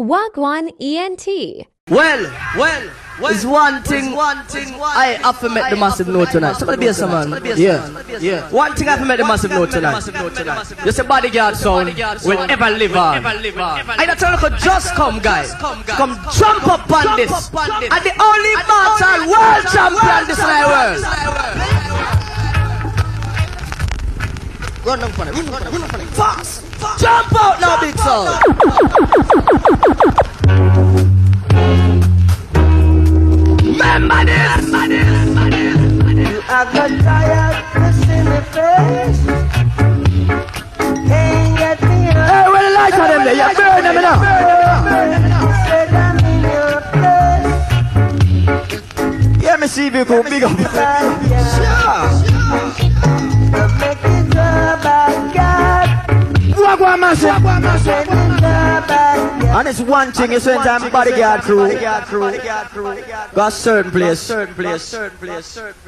Wagwan ENT. Well, it's one thing I have to make the massive note tonight. Somebody be a man. Yeah. One thing I have to make the massive note tonight. Just a bodyguard sound will ever live on. I don't tell you, just come, guys. Come jump up on this. And the only mortal world champion this world. Run down for it. Fast. Jump out now, big sound. Remember this. You have got tired, in the face. Can't get me up. Hey, where the lights are them there? You burn them now. Said I'm in your place. Yeah, me see you go big up. Sure. Make it up, I got. Wagwan massive. And it's one thing, it's when time bodyguard crew. Got certain place.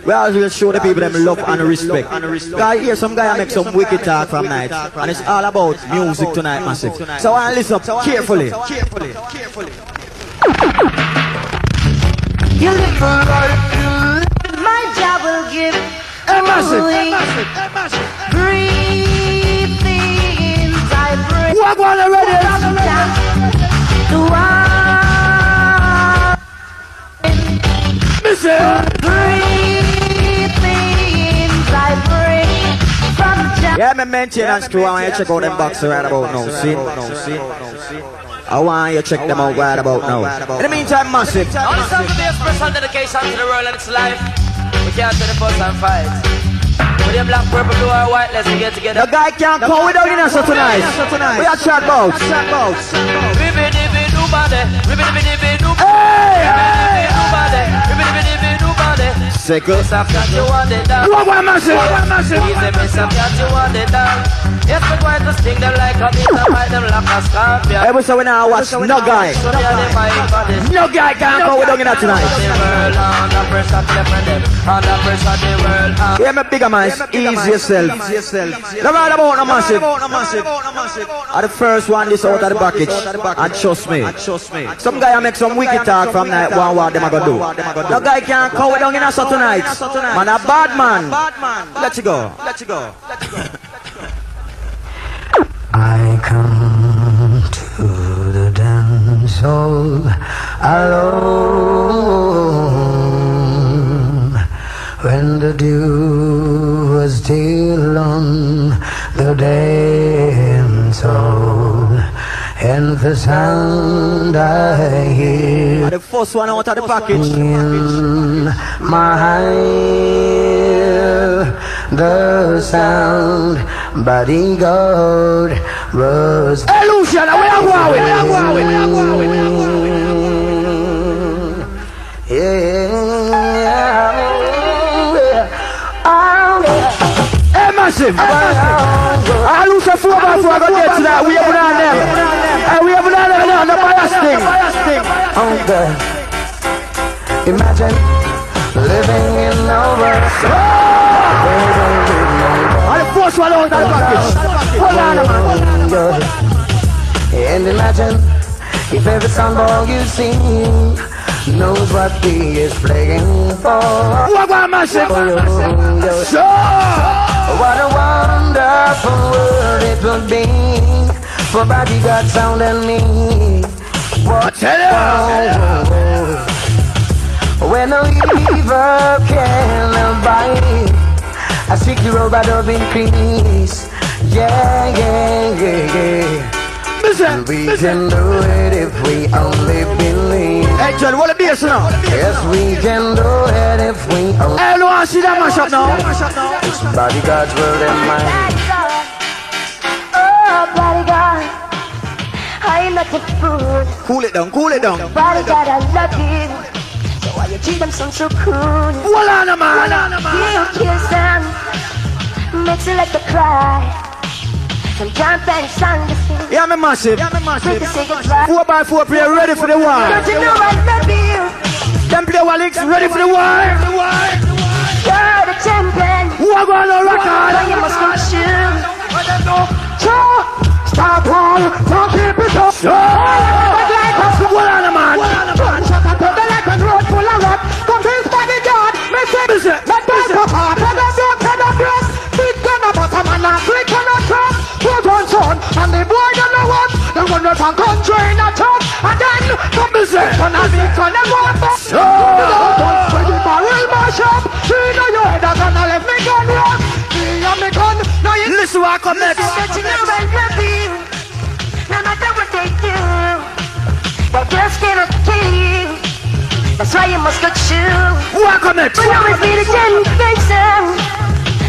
We always show the people them love and respect. Guy here, some guy make some wicked talk from night, and it's all about music tonight, massive. So I listen up carefully. You live for my job will give. Hey, massive. Breathe things I breathe. Wagwan already. Yeah, my maintenance crew, I want you to check out them boxes right about now. See? I want you to check them out right about now. In the meantime, massive. On this Saturday, a special dedication to the world and its life. We can't turn the fuss and fight. With your black, purple, blue or white, let's get together. The guy can't come without in us tonight. We are chat about. Second. Wagwan massive. Yes, we're going to sting them like a beat and fight them like a scorpion. Every so when I watch, no guy. No guy can't come without in us tonight. Yeah, my bigger man, ease yourself. No right about no massive. Are the first one this out of the package. And trust me. Some guy make some wicked talk from night one what them a go do. No guy can't come without in us tonight. Man a bad man. Let you go. I come to the dance hall alone when the dew was still on the dance hall, and the sound I hear The first one out of the package. in my ear, the sound bodyguard was. Hey, Lucian, where you going? Hey, massive. I lose a 4x4 I got there tonight. We have none them. And we have none them on the bias thing. Imagine living in over. And the first one out of the package. Hold on, man. And imagine if every songboy you sing knows what he is playing for. Wagwan massive. What a wonderful world it would be for bodyguard sound and me. What Tell you. when no evil can abide, I seek the road but of increase. Yeah. Listen. We can do it if we only believe. Hey, John, what a bass now? Yes, we can do it if we only. Hey, no, I see that mash up now. It's bodyguard's world and mine. Oh, bodyguard, I'm not a fool. Cool it down. Bodyguard, I love you. So why you treat them so cool? Hold on, man. You kiss them, makes it like a cry. Some campaign song to sing. Yeah, me massive. Quick to say goodbye. 4x4 player ready for the war. Don't you know I love you? Them play Walix ready for the war. You're the champion. Who are going to rock on? But you must come shoot. Stop all, don't keep it up. we're in a truck. And then, come to say, gonna be gonna go back. When the barrel mash up, see now your head, I'm gonna let me gun rock. See on me gun, now you Listen what I come next. No matter what they do, the girls cannot kill you. That's why you must go shoot. Welcome next. Will always be the generation.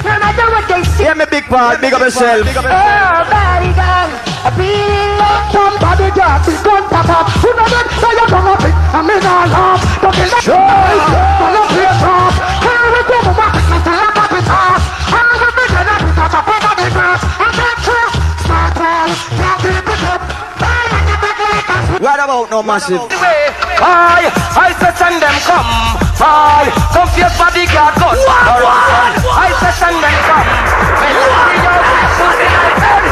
No matter what they see. Hear me big part, big up yourself. Everybody got a beating up. somebody got the gun pop up. Who know that? So you come up it, I mean all off. Don't kill the choice, don't look it off. Here we go, back, I'm pop it off. I'm gonna be the next, because I put on the grass. I'm not true. Smart ball, can't keep it up. What about no massive? I say send them come. Come fierce bodyguard gun. I say send them come. When you see your pussy like hell.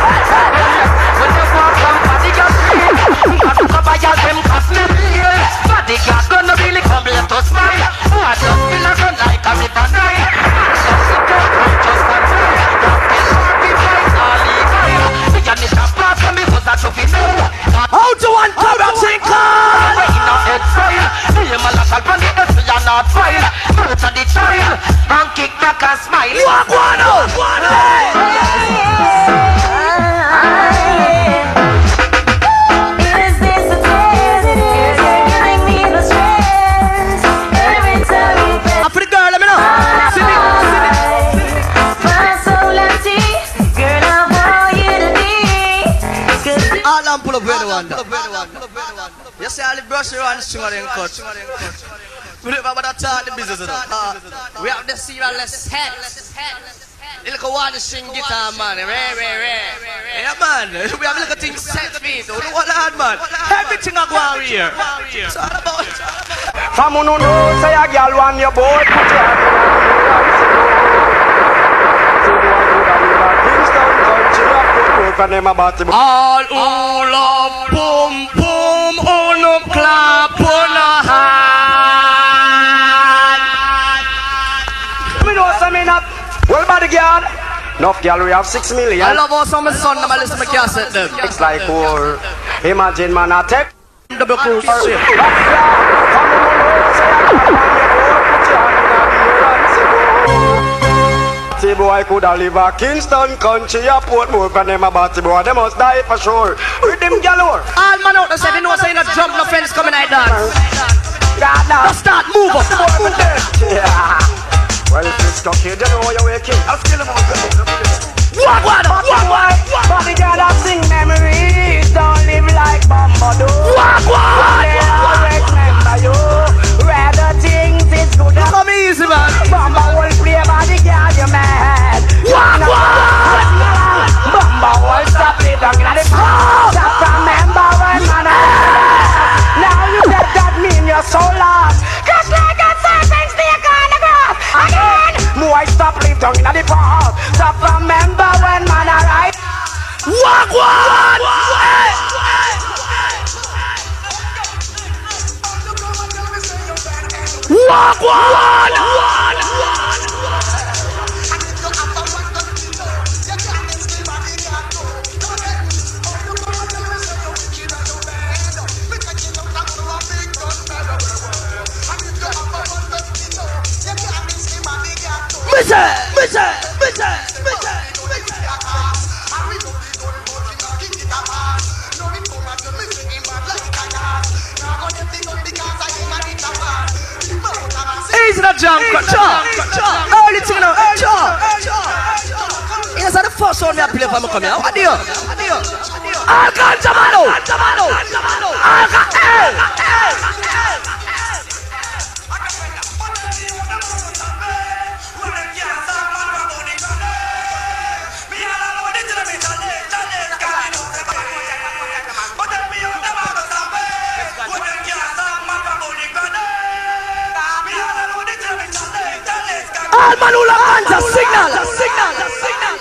When you walk from bodyguard street, got to cover your them cause me feel. Bodyguard gonna really come let us smile. I just feel a run like a river Nile. Just sit down, just stand still. Don't get sharpy flies all legal. We can miss a part from me was a trophy mill. How to one corruption call? Not fine, murder the child, and kick back and smile. Walk one out, one out. Is this a test? Is it giving me the stress? Every time you Up for the girl, let me know. Sing it. my soul empty, girl, I want you to be. All I'm pull up anyone. You see all the brush around the string of them cut. We don't have to talk the business of that. We have the serious head. You look at one string guitar, man. Yeah, man. We have a little thing set feet. Don't know what that, man. Everything I go on here. It's all about. From who know, say a girl want your boy, put your hand in All who love boom boom, who no clap, who no hand. Me know some in up. Well, bodyguard. Enough girl, we have 6 million. I love how some of my son, I listen to my cassette them. It's like war. Imagine man I take. Double cruise. See boy coulda live a Kingston country a Portmore and them a batty boy, they must die for sure. With them galore. All man out there say, they know saying a jump, no friends coming like that. God now. Just start, move up. Yeah. Well if it's stuck here, you know you're waking. I'll kill him out. What? Bodyguard I sing memories, don't live like Bambado. What? Never remember you. Rather things is good. Come easy, man. Bamba will play bodyguard, you mad. Bamba will stop it, don't get it. Stop remember when man. Now you said that mean you're so lost. Just like a serpent snake on the grass. Again, more stop live down in the past. Stop remember when man arrive. What? Easy the jump, early thing now, yes, that's the first one I play for me come here. What do you? All guns, all man who love hands, a signal.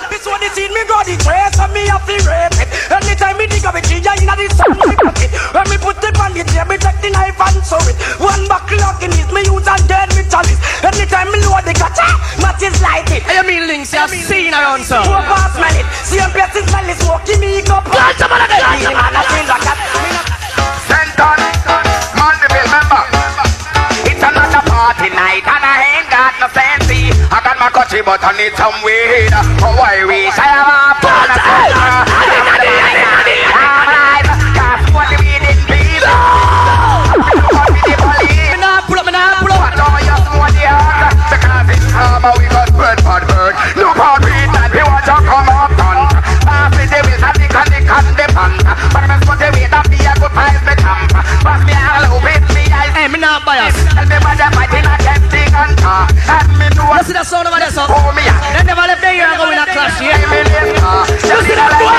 This one is in me God, the grace of me have to rape it. Anytime me dig up it, I in the sun. When me put the bandage, me take the knife and sew it. One buckle in it, me use and dead with chalice. Anytime me load the gata, matches light it. I mean links, you have seen around, sir. Poor boss smell it. See him place smell it, smoky me go. Guns, man, Man, I feel like that. party, but I need some weed. Oh, why we say I'm a party? Cause what the weed in peace. What with the police? Pull up. I know you smoke the heart. Because it's karma, we got bird for bird. No part weed that we want to come up front. With the wheels and the can the pant. But I'm supposed to wait and be a good price me tamp. But me all with me eyes. Hey, me not bias. Tell me what they're fighting against the gunter. And me know You see that sound over there, son? oh me a They never left there, you're going to clash here. you see that boy?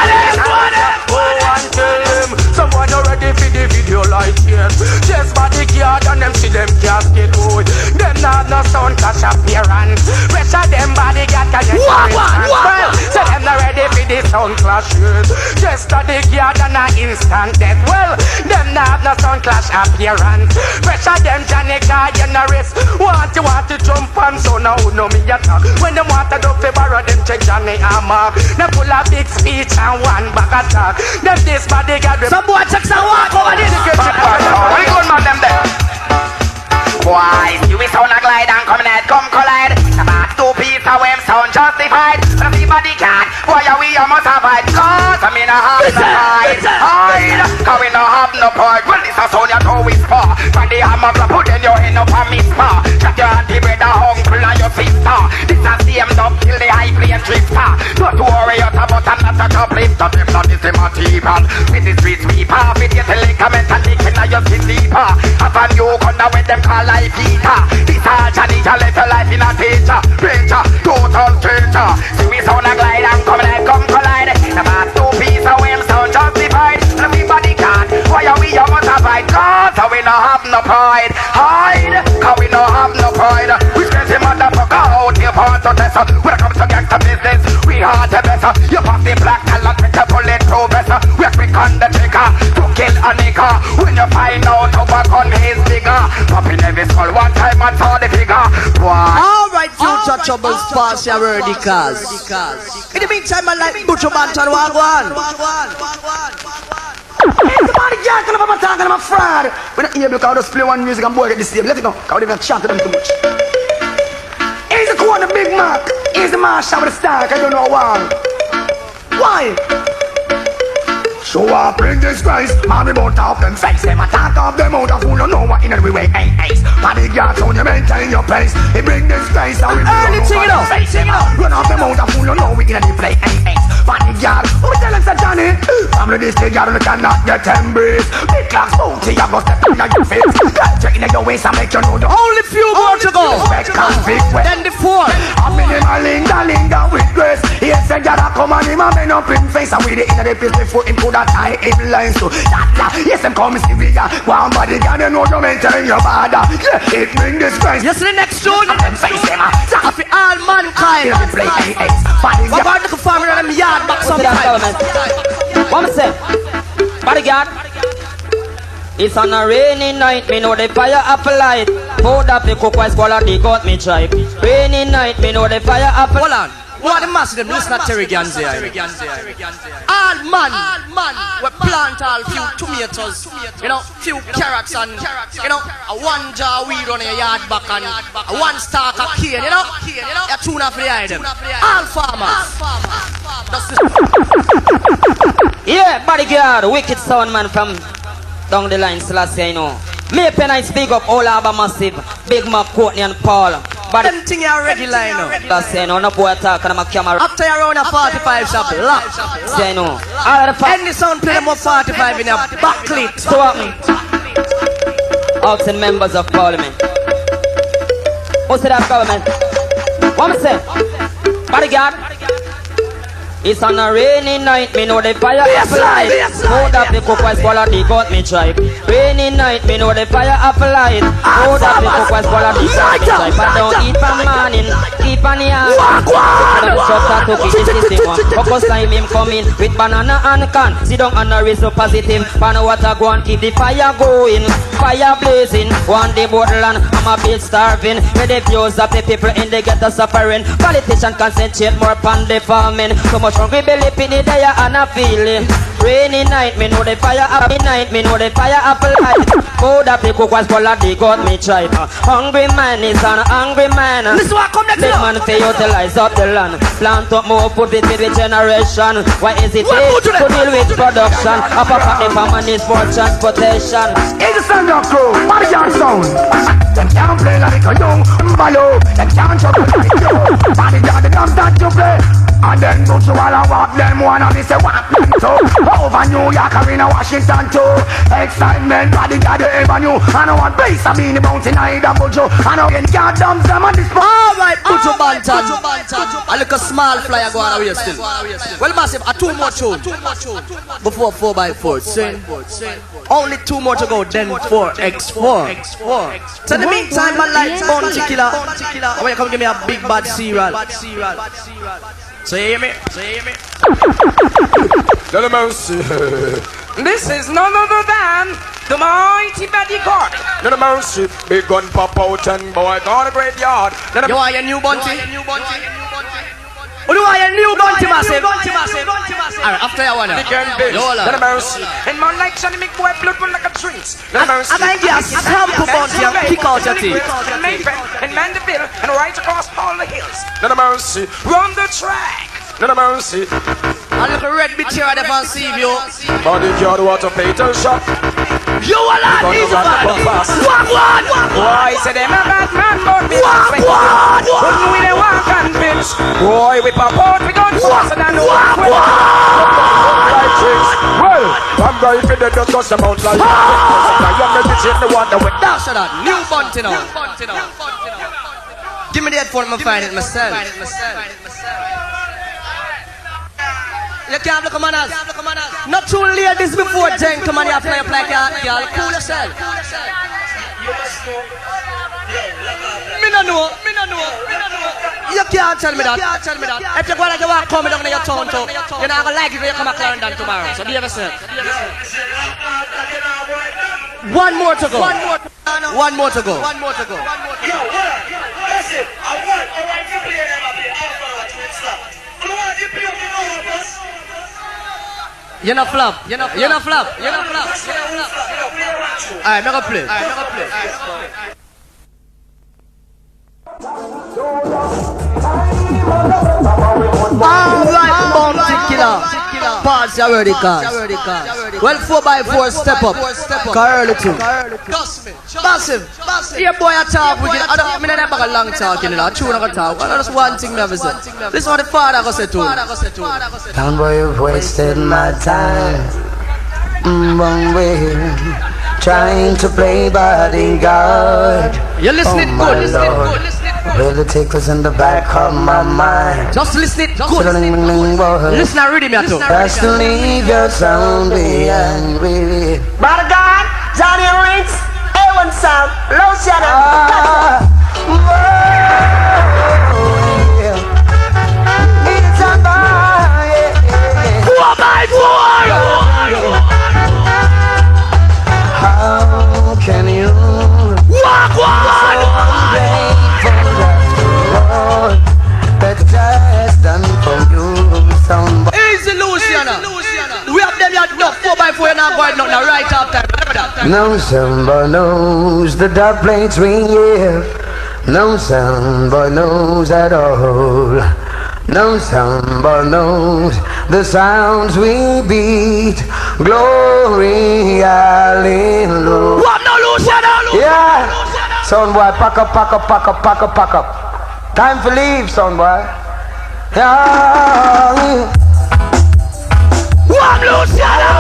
Oh, and tell them someone already for the video like yes. Just body guard and them see them casket boy. Them not no sound clash appearance. Pressure them body guard can you well, so them not ready for the sound clash yes. Just body guard and an instant death. Well, them not no sound clash appearance. Pressure them Johnny guard you no risk. Want to jump and so now no me attack. When them want to do for borrow them check Johnny Hammer. Them pull a big speech and one back attack. Them this body guard Some boy checks and walk over this. we good man them there. Boys, you will sound a glide and come collide. About 2 piece of them sound justified. Everybody can, boy we must avoid. Cause I mean I have no hide. Cause we no have no pride. Well this a sound you throw is far. When the hammer clap put in your hand up on me spa. Shut your auntie brother uncle and your sister. This a same dub till the high plane drifter. Don't worry about and not a top lift. Not if not this is my people. With the street sweeper. With the telecomment and the king of your skin deeper. Have a new corner with them call like Peter. This sergeant is a little life in a teacher. Preacher, total stranger. See we sound a glide and come collide. About 2 piece of them sound justified. Everybody can, why are we must avoid? Cause we no have no pride. Hide, cause we no have no pride. We crazy motherfucker out here for to test. When it comes to gangster business, we hard the best. You pass the black talent with the bullet through vest. We're quick on the trigger to kill a nigga. When you find out how back on his digger, pop in every skull one time and saw the figure. Alright, future troubles pass your word, cause. In the meantime, I like Butcher Bantan Wagwan. Somebody can't come up and talk to my fraud. We're not able to just play one music and boy get this same. Let it go. Cause they don't chant to them too much. He's the corner Big Mac. He's the marshal with the star. I don't know why. Why? Show up in disgrace, mommy won't talk them face. Them attack of them out of who don't know what in every way ain't ace. Bodyguards on you maintain your place. They bring disgrace and we Anything it up. Run off them out of who don't know we in any play ain't ace. Bodyguard, who tell us that Johnny? Family this thing you cannot get embrace. Big clocks bounty, you go step in your face. Culture in your waist and make you know the Only few more to go. respect convict way. Then the 4. I'm in him a linger with grace. He said gotta come on him a man up in face. And with the inner the piece before him could have tie him lines to that. Yes, them come see we are. One body can you know you maintain your border. Yeah, it bring disgrace. You see the next tune? And them face them I feel all mankind. they play AA. Body But I'm looking for me in them yard back sometimes. What me say? Bodyguard. It's on a rainy night, me know the fire up light. Hold up the cook while squall dig out me tribe. Rainy night, me know the fire up. Hold on. What the massive them? Listen to Terry Ganzi. All man, we plant all few tomatoes, you know, few carrots and, you know, a 1 jar weed on your yard back and a 1 stalk of cane, you know, a tune up the item. All farmers. That's Yeah, bodyguard, wicked sound man from down the line, Selassie, you know. Me pen I speak up all Abba Massive, Big Mac, Courtney and Paul. But them thing you already line up. that's saying no boy attack and I'm a camera. After you round a 45 shop, lock. Say no. All of the Any sound play them up 45 in a backlit. So what me? Asking members of parliament. Who said that government? What me say? Bodyguard. It's on a rainy night, me know the fire up light. Hold up the cook while squall dig out me tribe. Rainy night, me know the fire up light. Hold up the cook while squall dig out me tribe. But don't eat from morning, keep on the yard. This is the one. Focus time him coming with banana and can. Sit down and raise up positive. Pan water go and keep the fire going. Fire blazing, one day borderland, I'm a bit starving. Where the views of the people in the ghetto suffering. Politician concentrate more upon the farming. So much Hungry belly penny there and a feeling. Rainy night, me know the fire happy night, me know the fire apple light. Food up the cook was full of the got me tripe. Hungry man is an hungry man. This one come next big man to utilize up the land. Plant up more food with the generation. Why is it to deal with production? Up a the farmer needs for transportation. It's the sound of crew, bodyguard sound. Them can't play like a young ballo. Them can't juggle like you. Bodyguard the drums that you play. And then go to all and walk them one and they say walk them too. Over New York, Arena, Washington too. Excitement, bodyguard the avenue. I know what base I mean the mountain, I the bujo. I know get can't dump them on this. Alright, Bujo Bantan. I look a small flyer go on away still. Well, massive, two more tunes before 4x4. Sing. Only 2 more to go, then 4x4. So in the meantime, my lights Bounty Killer. I want you to come give me a big bad cereal. So you hear me? Let mercy. This is none other than the mighty bodyguard. Let mercy. Big gun pop out and boy got a graveyard. You want your new Bounty? Who do I a new Bounty massive? Alright, after you wanna. Let mercy. And man like Johnny McBoy blood run like a trees. Let mercy. I'm gonna give you a sample Bounty and kick out your teeth. And Mayfair and Mandeville and right across all the hills. Let mercy. Run the track. Let mercy. A little red bitch here at the fan see you. Bodyguard water pater shop. You are not easy man. Walk one. Boy, say them a bad man, but me Walk one. Couldn't we they walk and bitch. Boy, we pop out, we got faster than the walk like tricks. Well, I'm going for the dust touch them out like I am ready to take the water with. Now shut up. New Bounty now. Give me the headphone, I'll find it myself. You can't look at us. Not two ladies before 10. Come on, you play up like y'all. Cool yourself. Me no know. You can't tell me that. If you go like you want to come down in your town too, you're not gonna like it when you come back London tomorrow. So be yourself. One more to go. One more to go. Yo, listen, I want to play them a bit after to stop. I want to play them all of us. You're not flop. Alright, make a play. Alright, Bounty Killer. Pass your already cast. Well, 4x4 step up. Curly too. Massive. Here boy I talk with you. I don't mean I never got long talking. I chew on a talk. That's one thing me have to say. This is what the father go say to him. Down boy, you've wasted my time. Wrong way. Trying to play bodyguard. You're listening good. Well, it tickles in the back of my mind. Just listen it good. Listen and read me at all. Just to leave your sound behind me. Bodyguard, Johnny Rinks, A1 Sound, Low Shadow. It's a boy. 4x4. How can you Walk one. that just done for you? Easy, Luciana. We have them yet enough 4x4 and I'm going now right after. Remember that. No somebody knows the dark plates we give. No somebody knows at all. No somebody knows the sounds we beat. Glory, hallelujah. What no, Luciana? Yeah. Son boy, pack up. Time for leave, son boy. Yeah. What Luciana?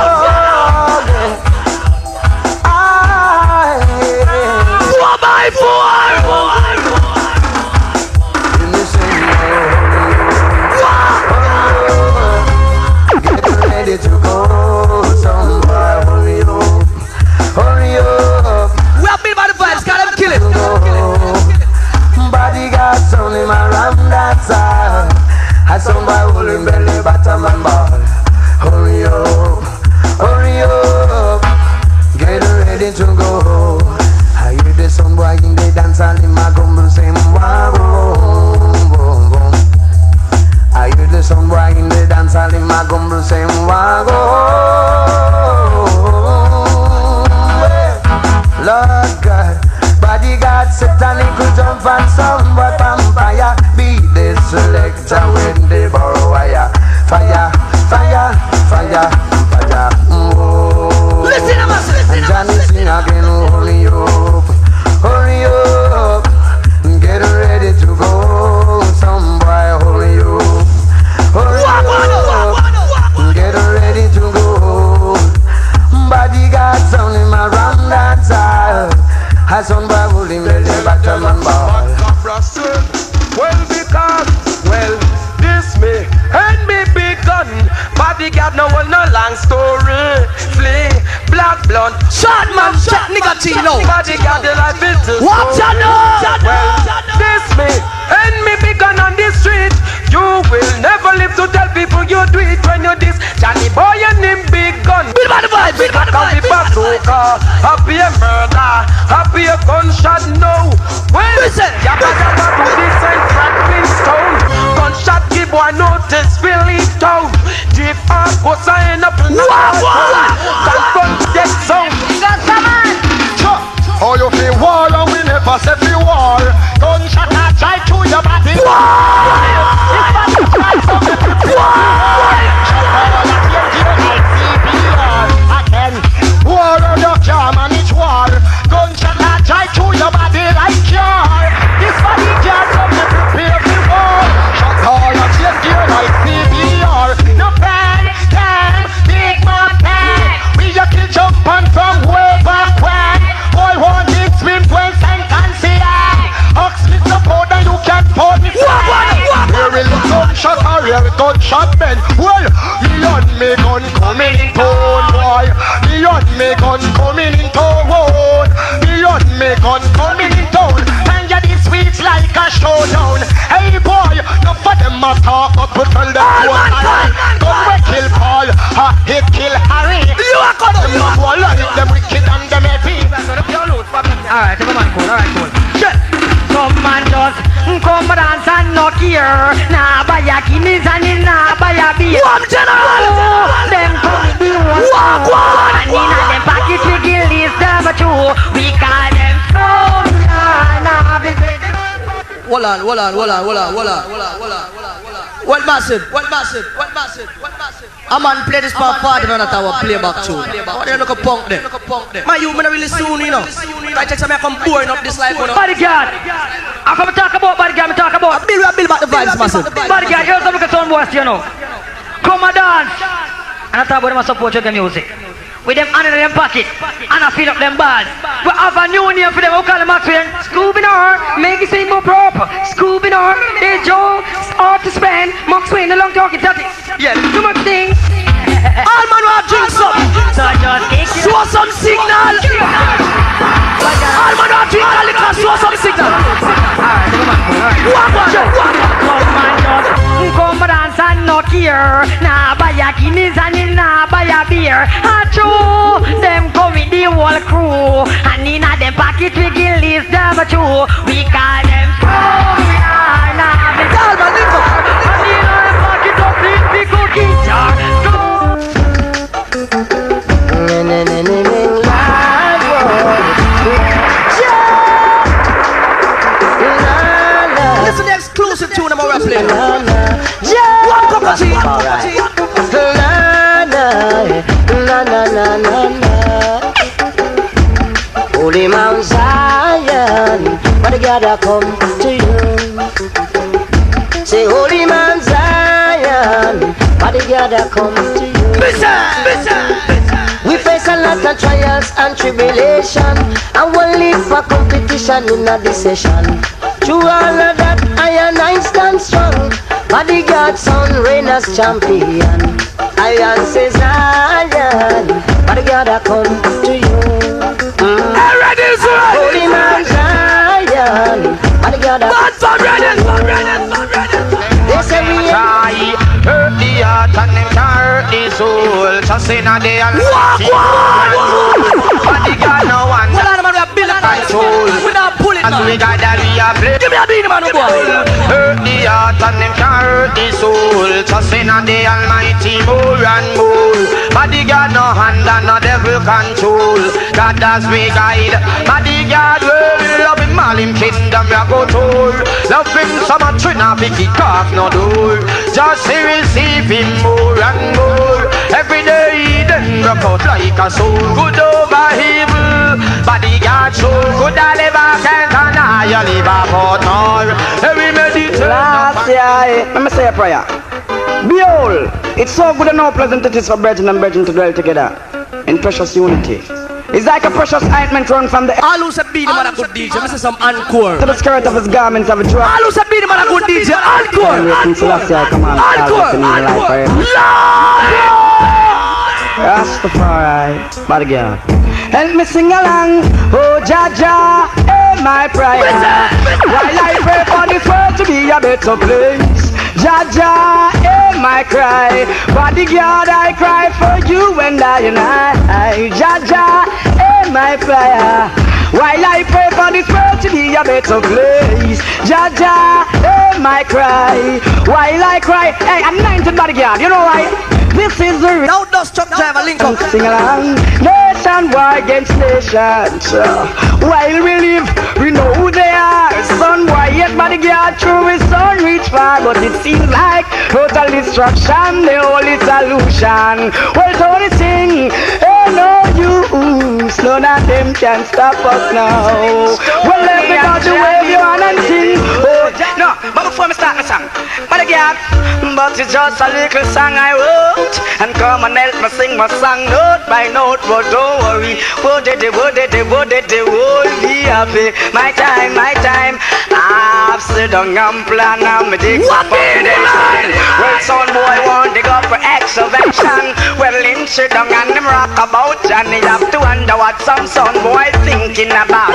What by four? Get ready to go, son boy. Hurry up. We have been by the vibes, got them kill it. Bodyguard sound him around that side. I sound by holding belly, bottom and ball. Hurry up, get ready to go. I hear the sound boy in the dance and Lord God. Bodyguard set a little jump and somewhat vampire. Be the selector when they borrow wire. Fire, fire, fire, fire. Oh. Listen to us, listen to Johnny us. sing again, hurry up, hurry up. Get ready to go. Some boy, hurry up, hurry up. Get ready to go. Bodyguard sound in my round that side. Has on by holding the bottom and ball. Well, because, well, this me and me big gun. Bodyguard no one no long story. Flee, black blood. Shot man, shot nigga Tino. Bodyguard the life is too Watch out now. Well, this me and me big gun on the street. You will never live to tell people you do it when you this. Johnny boy and him big gun. Build by the vibe, build by the vibe. Bazooka, happy a murder, happy a gunshot, no. Well, Listen. yabba yabba do this and crackling stone. Gunshot give one notice, really down. Deep heart goes sign up in the gun dead zone. Oh, you feel war and we never say feel war. Gunshot a try to your body. War on your car, manage war. Gunshot a try to your body like cure. This body can't come to prepare for war. Shot all of your gear like CBR. No pen, big man pen. We just kill jump on from way back when. Boy want it swim when sentence here. Ox with the powder you can't pour it. Here is gunshot or real gunshot men. Well, me and me gun coming in town, boy. Me and me gun coming in town. Me and me gun coming in town. And ya this sweets like a showdown. Hey boy, no for them a talk but we tell them one time. Gun we kill Paul, he kill Harry. You are gonna them not one like them wicked and them heavy. Alright, everyone cool, alright cool. Some man just come dance and knock here. Nah, buy a guineas and nah, buy a beer. One general. Them come do one. And in a them pocket we give this them a two. We call them some nah, Hold on. What massive? A man play this part party and our playback tune. What you look a punk there? My you man really soon, you know. I tell me I come boring up this life, you know. Bodyguard. I come talk about bodyguard, me talk about. Build back the vibes, massive. Bodyguard, you also look at some boys, you know. Come and dance. And I talk about them and support your music. With them under them pocket, and I fill up them bars. We have a new name for them, we call them Maxwell. Scoobing her, make it seem more proper. Scoobing her, hey Joe, hard to spend. Maxwell, the long talking tactics. Yeah, too much things. All man want drink some. So just kick it. Show some signal. All man want drink a liquor. Show some signal. Come dance and knock here. Nah, buy a guineas and nah, buy a beer. Achoo, them come with the whole crew. And in a them pocket we give list them a two. We call them All man live up. and in a pocket of the cookie jar. Listen to the exclusive tune I'm gonna play. One cup of tea. Holy Mount Zion, bodyguard I come to you. Say Holy Mount Zion, bodyguard I come to you. We face a lot of trials and tribulation, and we'll live for competition in a decision. Through all of that, I stand strong. Bodyguard son, reign as champion. I say Zion, bodyguard I come to you. Holy man Zion, bodyguard I come to you. They say we hurt the heart and them can't hurt the soul. Just in a day and Walk one. bodyguard no one. Hold on, man, we are building a soul. We not pulling And we got that we are play. Give me a beat, man, no boy. Hurt the heart and them can't hurt the soul. Trusting on the Almighty more and more. Body God no hand and no devil control. God does we guide. Body God will love him all him kingdom we go tour. Love him so much we not pick it off no door. Just to receive him more and more. Every day then rock out like a soul. Good over evil. Body God show. Good I live a can't and I live a partner. Every meditation. Last year, let me say a prayer. Behold, it's so good and no pleasant it is for brethren and brethren to dwell together in precious unity. It's like a precious ointment run from the All who said beat him on a good DJ. This is some encore. to the skirt of his garments of a drop. All who said beat him on a good DJ. Encore. Rastafari, body girl. Help me sing along, oh Jaja, hey my prayer. While I pray for this world to be a better place. Jaja, hey my cry. Bodyguard, I cry for you and I. Jaja, hey my prayer. While I pray for this world to be a better place. Jaja, hey my cry. While I cry, hey, I'm 90 bodyguard, you know why? This is the real. Now does truck driver link up. Sing along, nation war against nation. While we live, we know who they are. Son, why yet bodyguard through his son reach far, but it seems like total destruction, the only solution. Well, Tony sing, hey, no use, none of them can stop us now. Well, let me go the way you want and sing. Oh, no, but before me start my song, bodyguard, but it's just a little song I wrote. And come and help me sing my song note by note, but don't worry. Would it, be happy. My time. I've sit down and plan and me dig up foundation. Well, son boy want to go for excavation. Well, him sit down and him rock about, and he have to wonder what some son boy thinking about.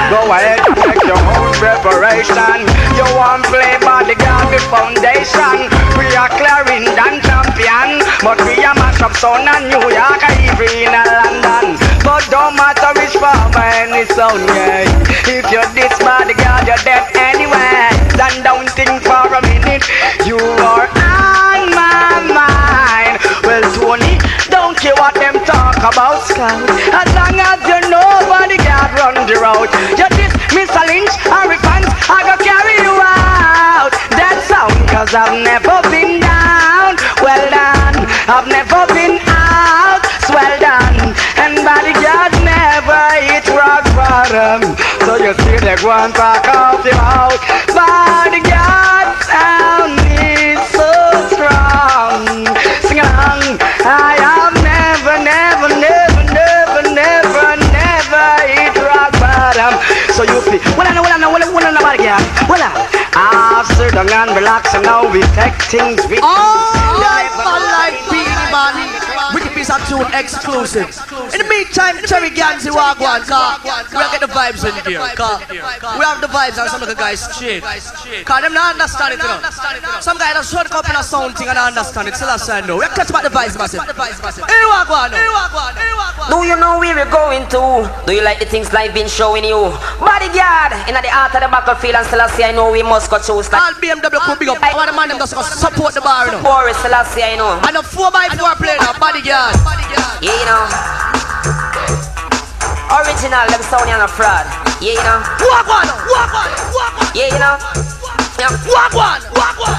Go ahead, make your own preparation. You want play bodyguard with foundation. We are clearing than champion, but we are mash up sound in New York, even in London. But don't matter which farm any sound, yeah. If you're this bodyguard, you're dead anyway. Then don't think for a minute, you are on my mind. Well, Tony, don't care what them talk about, Scout. As long as you know bodyguard run the road. You this Mr. Lynch, Harry fans, I go carry you out. That sound, cause I've never been down. Well done, I've never been out. Swell done, and bodyguard never hit rock bottom. So you see they go and talk off your mouth. Bodyguard sound is so strong. Sing along, I have never hit rock bottom. So you feel, well I know, bodyguard. Well I've sit down and relax, and now we take things with Like Beanie Man. Wicked piece of tune exclusive. In the meantime, Cherry Gansy Wagwan, we'll get the vibes in here. We have the vibes and some of the guys straight. Cause them not understand it, you know. Some guys just shut up in a sound thing and don't understand it. Still I say no. We'll catch about the vibes massive. Hey Wagwan. Do you know where we're going to? Do you like the things life been showing you? Bodyguard, in the heart of the battlefield, and Selassie, I know we must go choose. All BMW could big up. I want the man them just go support the bar, you know. Boris Selassie, I know. And a 4x4 play now, bodyguard. Yeah, you know. Original, them sound and a fraud. Yeah, you know. Walk one. Yeah, you know. Yeah. Walk one.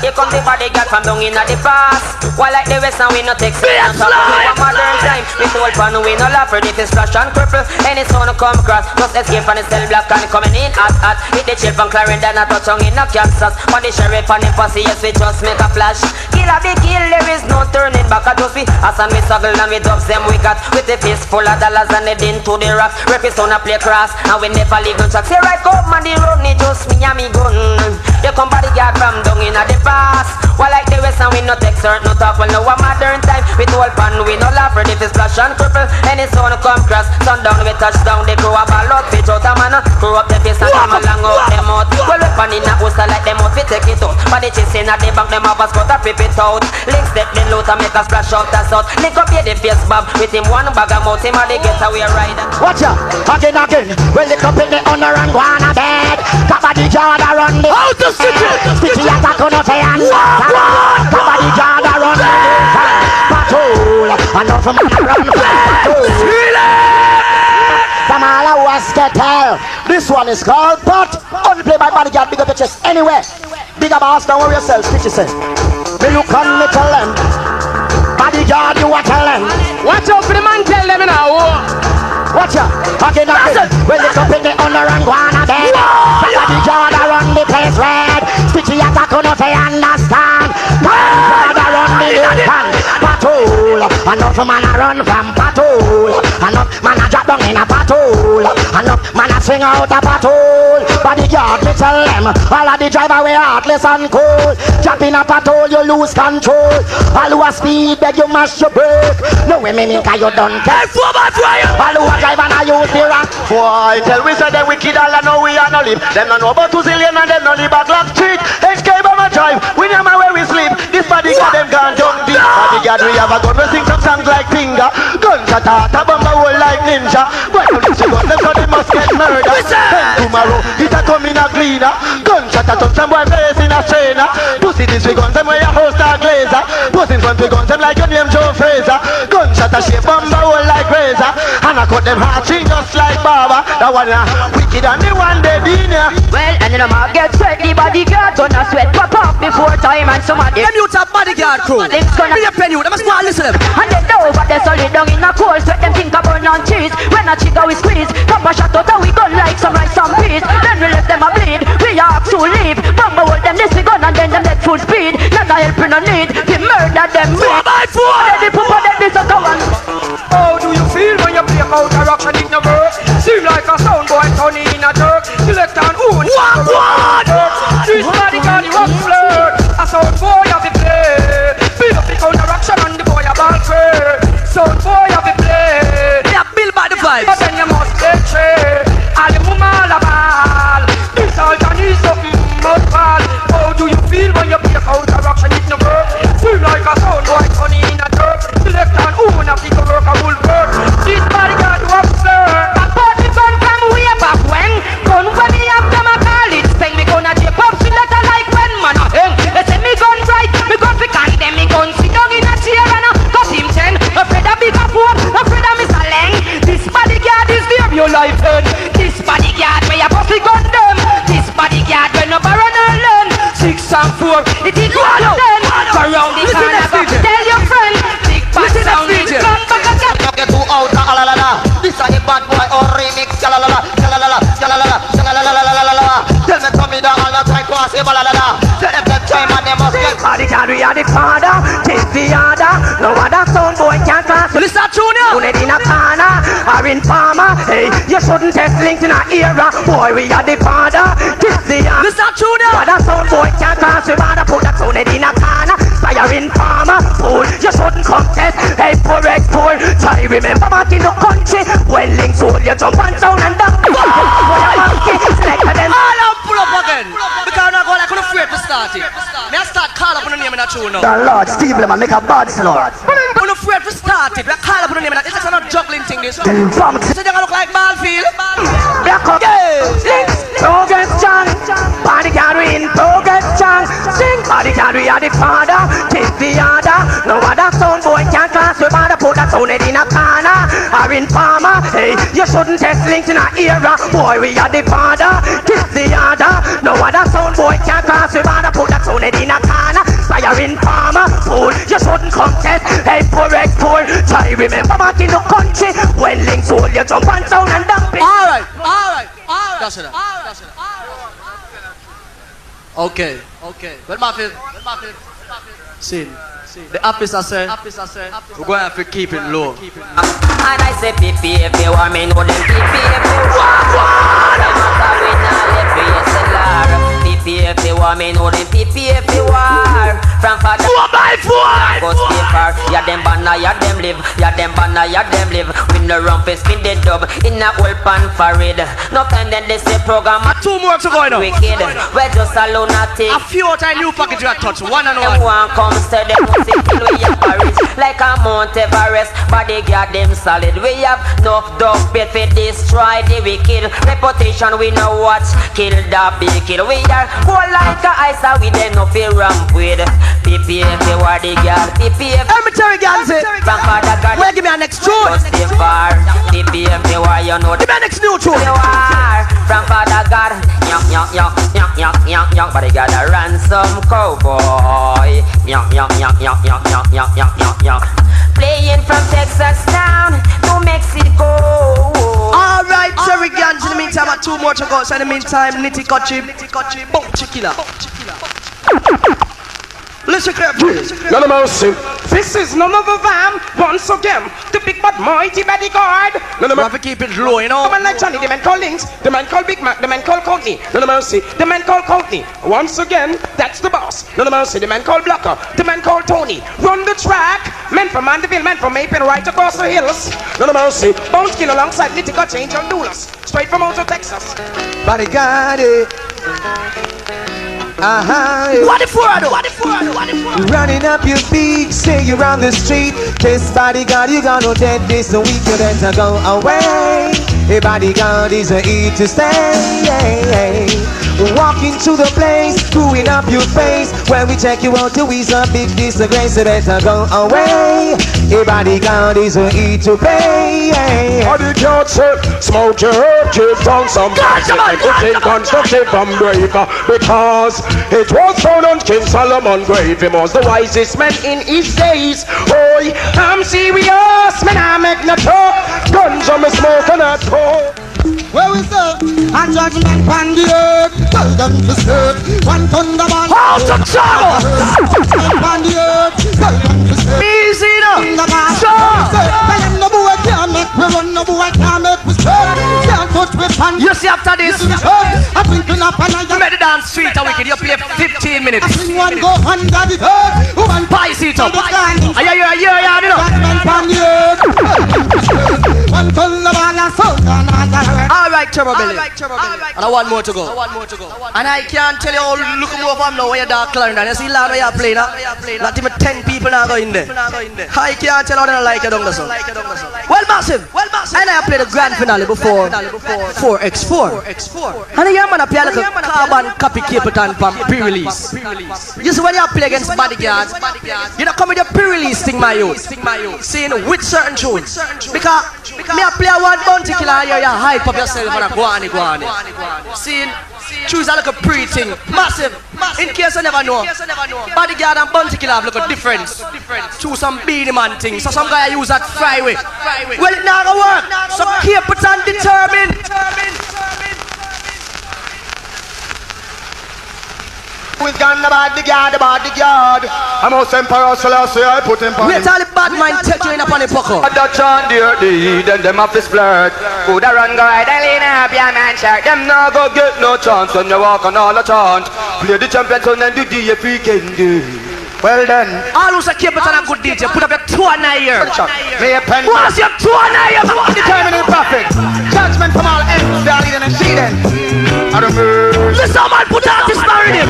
Here comes the bodyguard from down in the past. While like the West and we no take sense. We a modern time. We told pan we no laugh. If it's splash and cripple, any sound come cross. Just escape from the cell block and coming in hot. Hit the chill from Clarendon and touch on in a Kansas. On the sheriff and the posse, yes we just make a flash. Kill a big kill, there is no turning back. I just we as and we struggle and we dubs them we got. With the face full of dollars and head into the rocks. Records on a play cross and we never leave no tracks. Say right come on the road, me just me and me gun. They come bodyguard from down in the past. While like the West and we no take certain no talk. Well now a modern time. We told pan we no laugh. Ready for splash and cripple. Any sound come cross. Sundown we touch down. They crew a ball out. Pitch out a man. Crew up the face and them along out them out. Well we pan in a house like them out. We take it out. But the chasing at the bank them have a scout a rip it out. Link step the loot and make a splash out as out. Link up here the face bob. With him one bag of mouth. Him a the getaway rider. Watch out, again. Well, the couple the honor and wanna nation. Somebody gather run the nation. Patrol, enough man run patrol. From all who has to tell. This one is called Pot. Only play by bodyguard, big up your chest. Anyway, big up house, don't worry yourself. Stitch yourself. Me look on me tell them. Bodyguard, you what tell them. Watch out for the man, tell them now. Watch out, again. Well, it's up in the under and guana bed. Bodyguard run the place red. Stitchy attack on us, I understand. Bodyguard run the nation. Patrol, enough man a run from patrol. Enough man a drop down in a patrol. Enough man a swing out a patrol. Bodyguard, me tell them. All of the driver we heartless and cold. Jump in a patrol, you lose control. All who a speed, beg you mash your brake. No way me cause you done test. All who a drive and a use the rock. Boy, tell we say they wicked all and know we are no live. Them no know about 2 zillion and them no live back Lock Street. HK Bama drive, we never where we sleep. This bodyguard them gone down deep. Bodyguard we have a gun, we sing some songs like Finger. Gunshot out, a bomb a hole like Ninja. When you see gun, them so they must get murdered. Then tomorrow, it a come in a cleaner. Gunshot a touch some boy face in a trainer. Pussy this we guns, them where your host a glazer. Pussy in front we guns, them like your name Joe Fraser. Gunshot a shape, bomb a hole like Razor. And I cut them hard string just like Baba. That one wicked and the one they in ya. Well, and then I'm gonna get sweat. The bodyguard gonna sweat pop up before time and somebody. Them youth have bodyguard crew. Lips gonna Bring your pen you, they must go and listen to them. and they know but they solid down in a cold sweat. Them think about burn on cheese. When a chica we squeeze, come a shot out and we gun like some rice and peas. Then we let them a bleed. We have to leave. Bamba hold them this we gun and then them let full speed. Not a help no need. We murder them. 4x4. Then the poopa them this a go on. How do you feel when you break out a rock and it no work? Seem like a sound boy turning in a jerk. Select an own. What? This bodyguard you up flirt. A sound boy have to play. Build up the counter action and the boy a ball clear. Sound boy have to play. They are built by the But vibes. then you must get trade. All the woman all a ball. This all you need something must fall. How do you feel when you break out a rock and it no work? Seem like a sound boy turning in a jerk. Select an own of the work a full work. This bodyguard you up flirt. A party gun from way back when. Gun when me have them a call it. Sing me gonna chip up selector like when man a hang. They say me gun right, me gun fi condemn. Me gun sit down in a chair and a cut him 10. Afraid of big a phone, afraid of Mr. Leng. This bodyguard is there your life end. This bodyguard where you pussy gun them. This bodyguard when no borrow no learn. 6 and 4, it is 1 and 10. Go round the corner, go tell your friend. Big bad sound, come back again. Get too out, la la la. This is a bad boy or remix, la la la, la la la, la la la, la la la. Tell me come down all the time, go and say la la la. Tell them that time and they must get. Bodyguard we are the father. Take the order. No other sound boy can pass. Listen to Junior. Put it in a corner or in farmer. Hey, you shouldn't test links in a era. Boy, we are the father. This the Listen to Junior. What a sound boy can't pass. We wanna put that sound in a corner. Fire in farmer. Fool, you shouldn't contest. Hey, poor ex poor. Try remember back in the country. When links hold you jump and sound and down. Boy, a monkey. Select them. All up, pull up again. Because I'm not going, I couldn't afraid to start it. May I start call up on the name in that tune now? The Lord, Steve Lemon, make a bad slot. I'm not afraid to start it. We call up on the name in that. It's just not juggling thing this. So From they're gonna look like Ballfield. Black up. Links. Progress John. Bodyguard we in progress John. Sing. Bodyguard we are the father. Take the order. No other sound boy can class. We wanna put that sound in a corner. Or in farmer. Hey, you shouldn't test links in a era. Boy, we are the father. Take the order. No other sound boy can class. We wanna put that sound in a corner. Fire in farmer. Fool, you shouldn't contest. Hey, poor ex poor. Try remember back in the country. When links hold you jump and sound and dump it. Alright. That's it. Okay. Well, Mafia. Sin. The officer said, we're going to have to keep it low. And I say pipi if you want me know them pipi if you want. Pipi if you want me know them pipi if you want. From father 4x4. go skipper, yeah them ban banner, ya them live. Ya them banner, ya them live. With no rumpus, spin the dub. In a old pan parade. No time then they say program. 2 more to go now. Wicked. We're just a lunatic. A few time new package you touch. One and Them one. one come say them must kill we a Paris. Like a Mount Everest. Bodyguard them solid. We have enough dog bait for destroy the wicked. Reputation we know watch. Kill the big kill. We are cool like a ice and we then no feel ramp with. PPF the bodyguard. PPF. Cemetery girls. Grandfather God. Where give me a next tune? Just the far. PPF the war you know. Give me a next new tune. The war. Grandfather God. Young. Bodyguard a ransom cowboy. Young. Playing from Texas town to Mexico. Alright, Terry Gans. In the meantime, I have 2 more to go. So in the meantime, Nitty Kochi, Bounty Killer. Listen carefully. None of mercy. This is none other than, once again, the big but mighty bodyguard. None of We have to keep it low, you know. The man like Johnny, the man called Links, the man called Big Mac, the man called Courtney. None of mercy. The man called Courtney. Once again, that's the boss. None of mercy. The man called Blocker, the man called Tony. Run the track. Men from Mandeville, men from Maple, right across the hills. None of mercy. Bounce King alongside Nitty Kochi, Angel Doulas. Straight from out of Texas. Bodyguard it. What the for? Running up your feet, say you're on the street. Kiss bodyguard, you gonna dead this a week, you better go away. A bodyguard is a here to stay. Walking to the place, screwing up your face. When we check you out, you is a big disgrace, you better go away. A bodyguard is a here to pay. Bodyguard say, smoke your herb, keep down some in construction from breaker. Because it was found on King Solomon grave. He was the wisest man in his days. Oi, I'm serious, man, I make no talk. Guns on me smoke and I talk. Where we say, and judgment on the earth, tell them to serve. One thunderbolt, Hold the trouble. judgment on the earth, tell them to serve. Easy now. Tell them no boy can't make we run, no boy can't make we serve. Can't touch we pan. You see after this, I'm thinking up and I you made the dance street and wicked. You play 15 minutes. think one go under the earth. One Pice it up. understand. Yeah, you know. Judgment on the earth, one thunderbolt and sound another. Alright, Turbo Belly. And I want more to go. And I can't tell you all, look more from now when you're dark colour. You see lad where you're playing, not even 10 people now go in there. I can't tell how they don't like it on the song. Well, massive. And I played the grand finale before 4x4. And the man I play like a carbon copy Capitan from pre-release. You see when you play against bodyguards, you don't come with your pre-release thing, my youth. Seeing with certain tunes. Because me I play one bounty killer here, you hype up yourself and a guani. Seeing choose a like a pre-thing. Massive. In case you never know. Bodyguard and bounty killer have like a difference. Choose some beanie man thing. So some guy use that flyway. Well, it not gonna work. So keep it and determined. With gun the bodyguard. I'm most emperor, so I say I put him on him. Wait till the bad mind take you in upon the pocket. Dutch on the then them have to splurt. Coulda run go right and lean up your man shirt. Them no go get no chance when you walk on all the chant. Play the champion son and do the weekend. Well then, All who say keep it on a good DJ, put up your 2 and 9 year. lay a pen. What's your 2 and 9 year? Determined prophet. Judgment from all ends, they are leading and shedding. I don't know. Listen, man, put out this narrative.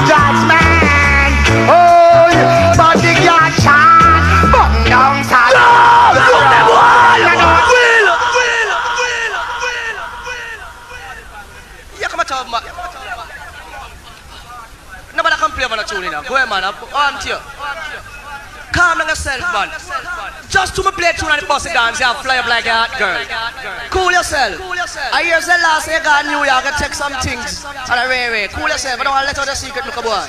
Judgment. Oh, bodyguard chant. Bung down side. Nobody can play on a tune now. Go ahead, man. On to you. Calm down yourself, man. Just to me play tune on the bus dance, you fly up like a hot girl. Cool yourself. I hear the last year got New York, I check some things. On the railway. Cool yourself. I don't want to let out the secret, look a boy.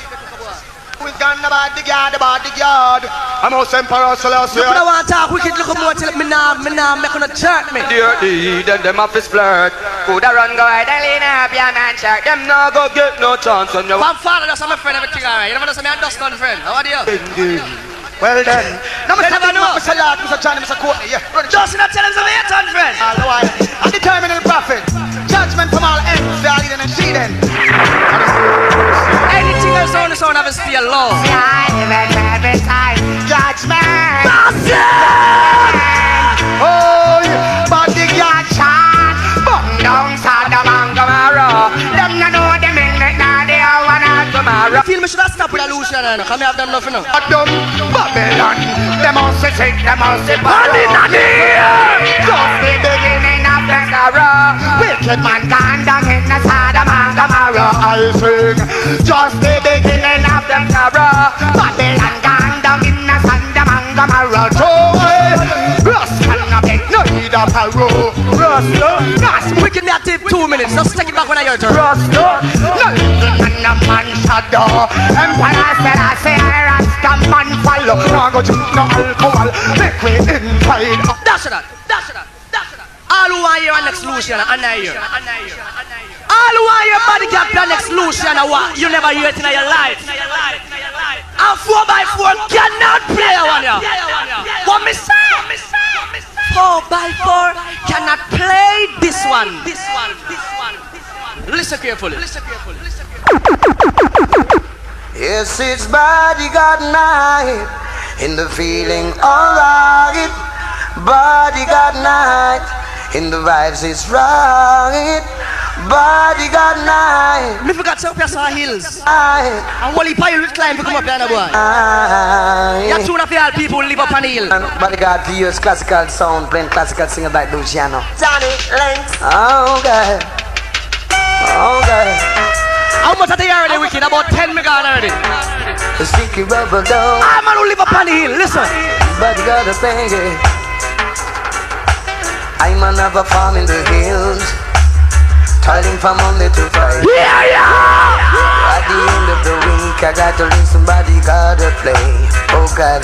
With gun the bodyguard. I'm most emperor, so I say You don't want to talk wicked, look a boy, till me now make on a jerk me. then them have to splurt. Coulda run go right and lean up your man shirt. Them no go get no chance when you My father does my friend, everything alright. You never know, me a dust on friend. How are you? well then. Now You never know. Mr. Lord, Mr. Johnny, Mr. Courtney, yeah. Just not tell him some hate on friend. All the while. I'm determined prophet. Judgment from all ends, they are leading and shedding. Anything else on the sound of a steel, flow. Every time, judgment. Oh, body got shot. Bum down, Sodom and Gomorrah. Them no know them in it now. They are one out tomorrow. Feel me should have stopped with a Lucian and come here have them nothing now. Them Babylon, them must take, them must borrow. Just the beginning of the sorrow. Wicked man condemn in the Sodom and Gomorrah. I sing, just the beginning of the sorrow. Babylon condemn in the Sodom and Gomorrah. Rust cannot make no need of a row. Rust, We can be active 2 minutes. Just take it back when I hear it. Rust, no living in a man's shadow. Empire said I say I rasta man follow. Now go drink no alcohol. Make we inside. Dash it out. All who want your next Lucian and I hear. All who want your body cap your next Lucian and what you never hear it in your life. And 4x4 cannot play one ya. What me say? 4x4 cannot play this one. Listen carefully. Yes, it's bodyguard night, in the feeling alright. Bodyguard night, in the vibes it's right. Bodyguard night. Me forgot some place on hills. Night. And Wally Pyle will climb to come up here and boy. You're tune of all people who live up on the hill. Bodyguard to use classical sound, playing classical singer like Luciano. Johnny Links. Oh God. Oh God. How much are they already wicked? About 10 mega already. The secret rubber dog. I'm man who live up on the hill. Listen. Bodyguard a baby. I'm another farm in the hills. Toiling from Monday to Friday. At the end of the week, I got to leave somebody gotta play. Oh God,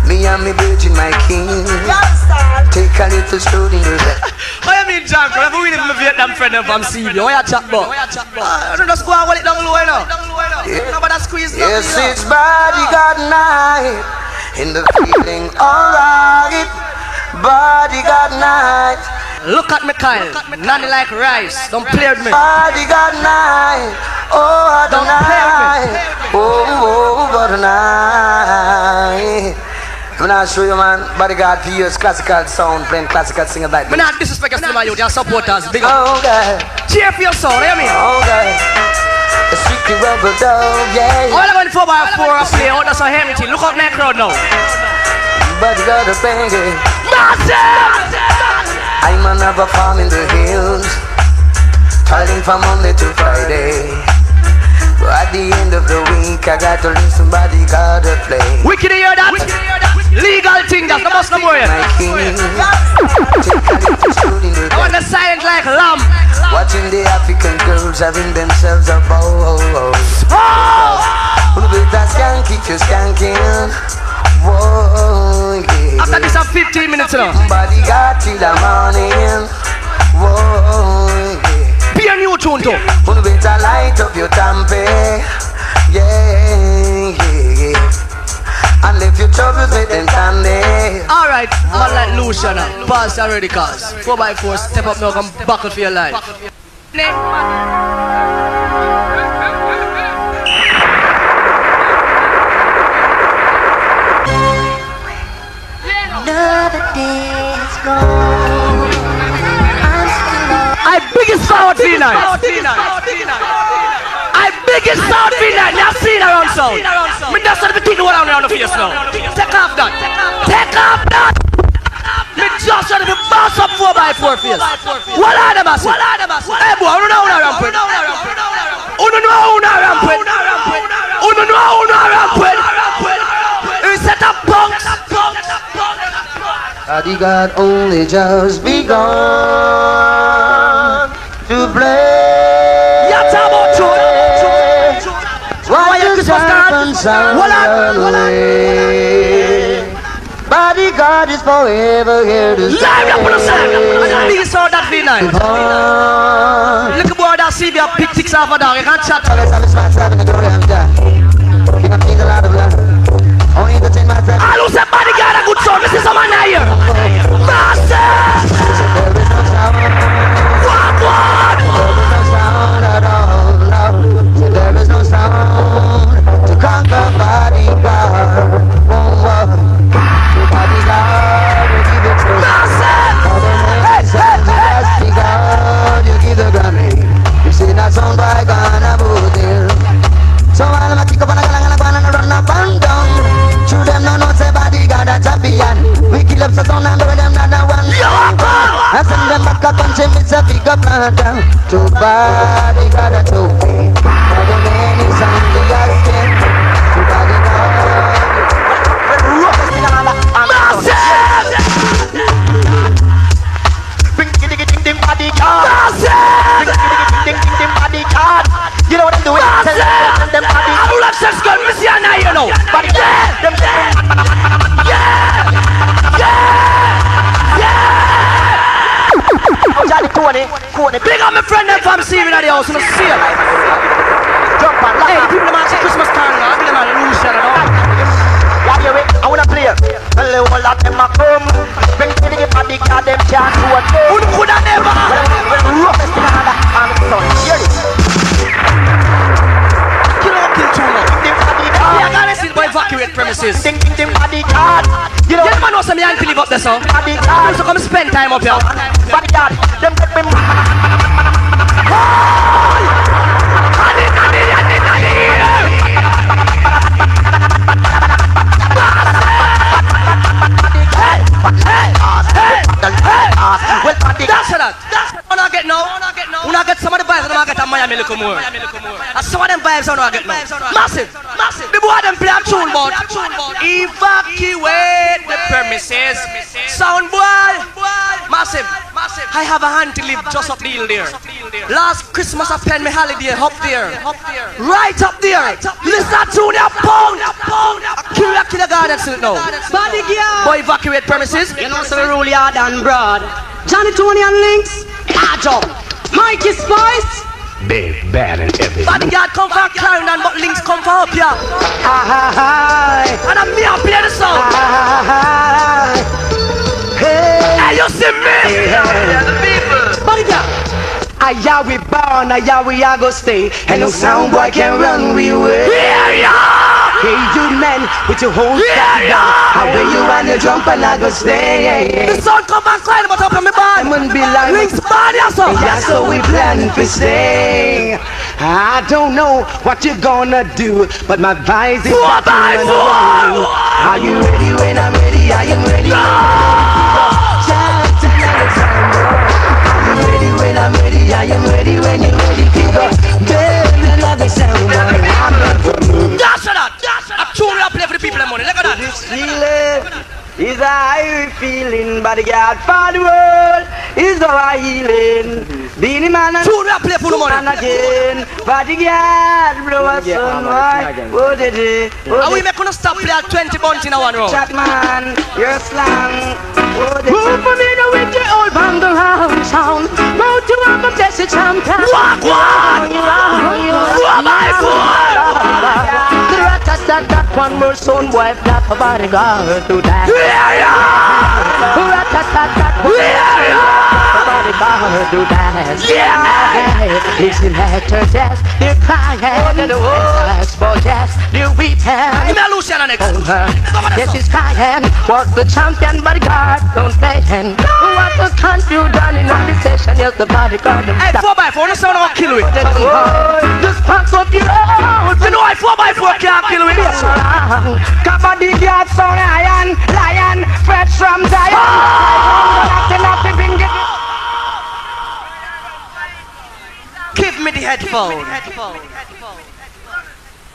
me and me virgin, my king. Take a little stroll in the bed. What you mean, John? I've been with my Vietnam friend from CB. What you chat about? Don't just go and hold it down low, you know. Nobody squeeze nothing. Yes, it's bodyguard night, in the feeling alright. Bodyguard night. Look at me, Kyle. Nanny like rice. Don't play with me. Bodyguard night. Oh, the Don't play with me. night. Oh, but the night. I'm not show you, man. Bodyguard to use classical sound, playing classical singer like Me this. not disrespect your cinema youth, your supporters. Big up. Oh, God. Cheer for your soul, you hear me? Oh, God. The secret rubber dog, yeah. All I'm going 4x4 a play out, that's a heritage. Look up that crowd now. Bodyguard a baby. Massive! I'm another farm in the hills, toiling from Monday to Friday. But at the end of the week, I got to leave somebody gotta play. Wicked, you hear that? Legal thing, that's the most of My king, take a little stroll in the I want the silent like lamb. watching the African girls having themselves a ball. Who better skanky to skanking? Whoa, yeah. After this, I'm 15 minutes now. Somebody got till the morning. Whoa, yeah. Be a new tune too. Who better light up your tampe? Yeah, yeah. And if your troubles with them Sunday. Alright, man like Lucian now. Pass already cause 4x4 step up now, come buckle for your life. I biggest South Vietnam. I biggest South Vietnam. You have seen around South. Me just want to take the one around the face now. Take off that. Take off that. Me just want to bounce up 4x4 face. What are the masses? Hey boy, who know rampant? Who know rampant? Who know rampant? Who set up punks? Bodyguard only just begun to play. Yeah, talk about truth. Why you servant sound away? Bodyguard is forever here to stay. Live up on the side. Please saw that V9. Look boy that see me pick six off a dog. You can't chat. I lose a bodyguard a good sound. This is a man here. Master. There is no sound to It's a big up and down. Too bad they got a two feet. All the men is on the asking. Too bad they got you know what I'm doing? Them body. I will have sex gun, Missy and I, you know. Body. Them. Johnny, Big up my friend them from Syria in the house, you know, see it. jump on. Hey, people them ask Christmas carol now, give them a illusion, you know. Yeah, hear it? I wanna play. Hello, all of them a come. Bring to the body, got them can't do a thing. Who could have never? Roughest thing on the sun. Hear it? Kill up, kill two now. Them body Yeah, card. gotta see the evacuate premises. Them body card. You know, You man know some young to live up there, so. body card. So come spend time up here. Body card. Them take me. Well, body That's that. When I get now, when I get some of the vibes, I get a Miami little more. And some of them vibes I get now. Massive. The boy them play a tune, but evacuate the premises. Sound boy. Massive. I have a hand to live just up the hill there. Last Christmas I spent my holiday up there. Right up there. Listen to the pound. I kill a garden still now. Body girl. Boy evacuate premises. You know, so we rule yard and broad. Johnny Tony and Links. Ajo. Mikey Spice. Big, bad, and heavy. Bodyguard come for Clarendon, but Links come for up here. And I'm me, I play the song. Hey, you see me? Bodyguard. Aya we born, aya we a go stay. And no sound boy can run we way. Hey you men, put your whole stack down. How will you run your jump and I go stay? The sun come and climb but up on me band. I'm gonna be like Links body or something. yeah, so we plan to stay. I don't know what you're gonna do, but my advice is that you run away. Are you ready when I'm ready? I am ready. Shout another time, boy. Are you ready when I'm ready? I am ready when you're ready. People, build another sound, boy. I'm not gonna move. Dash that. I tune I play for the people in money. Look at that. This feeling is a high feeling, bodyguard for the world is our healing. Beanie man and Tune I play for the money. and again, bodyguard blow us sun white. Oh, did And we make gonna stop play at 20 bunch in a one row. chat man, you're slang. Oh, Move for me to with your old band around town. Move to have a blessed champion. Walk one. What my boy? The rat-a-tat-tat, one more son, boy, flap a bodyguard to that. Rat-a-tat-tat, one more son, bodyguard to that. It's the letter death, the crying, export death, the weeping. Give me a Luciana next. Yes, it's crying, what the champion bodyguard don't play him. What the country done in the session, yes, the bodyguard. Hey, 4x4, no sound I'll kill it. Just pass up your road. You know why 4x4 can't kill it? bodyguard son lion, fresh from Zion. Give me the headphone.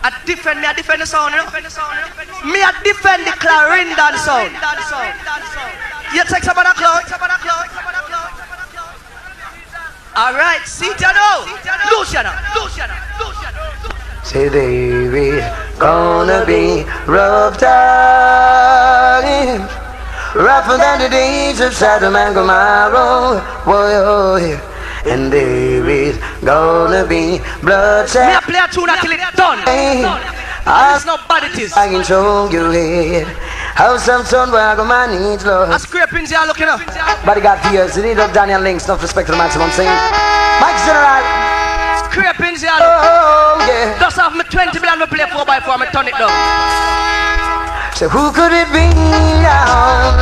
I defend the sound, you know? Me I defend the Clarendon sound. You take some of that cloud. Alright, see you now. Luciana. Say they gonna be rough time, rougher than the days of Sodom and Gomorrah. Boy, oh yeah. And there is gonna be bloodshed. Me I play a tune until it's done. There's no bad it is. I can show you it. How some son where go man needs love. I scraping here looking up. Bodyguard tears, you need up Daniel Links, enough respect to the maximum saying. Mike General. Scraping here. Oh yeah. Just have me 20 million me play 4x4, me turn it down. So who could it be now?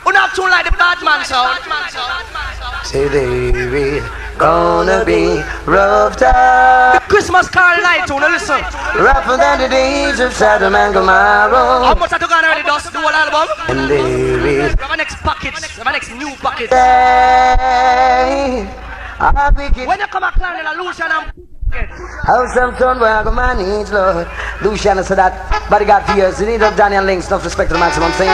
We're not tune like the bad man sound. Say they gonna be roughed up. Christmas Carol night, too, now listen. Rougher than the days of Sodom and How Gomorrah. much I took on already, Dust? The whole album? And there is We have a next package, we have a next new package. day. I'll be kidding. When you come a clan and a Lucian and How some son where I go my needs, Lord. Luciano said that bodyguard for years. You need up Danny and Links, enough respect to the maximum thing.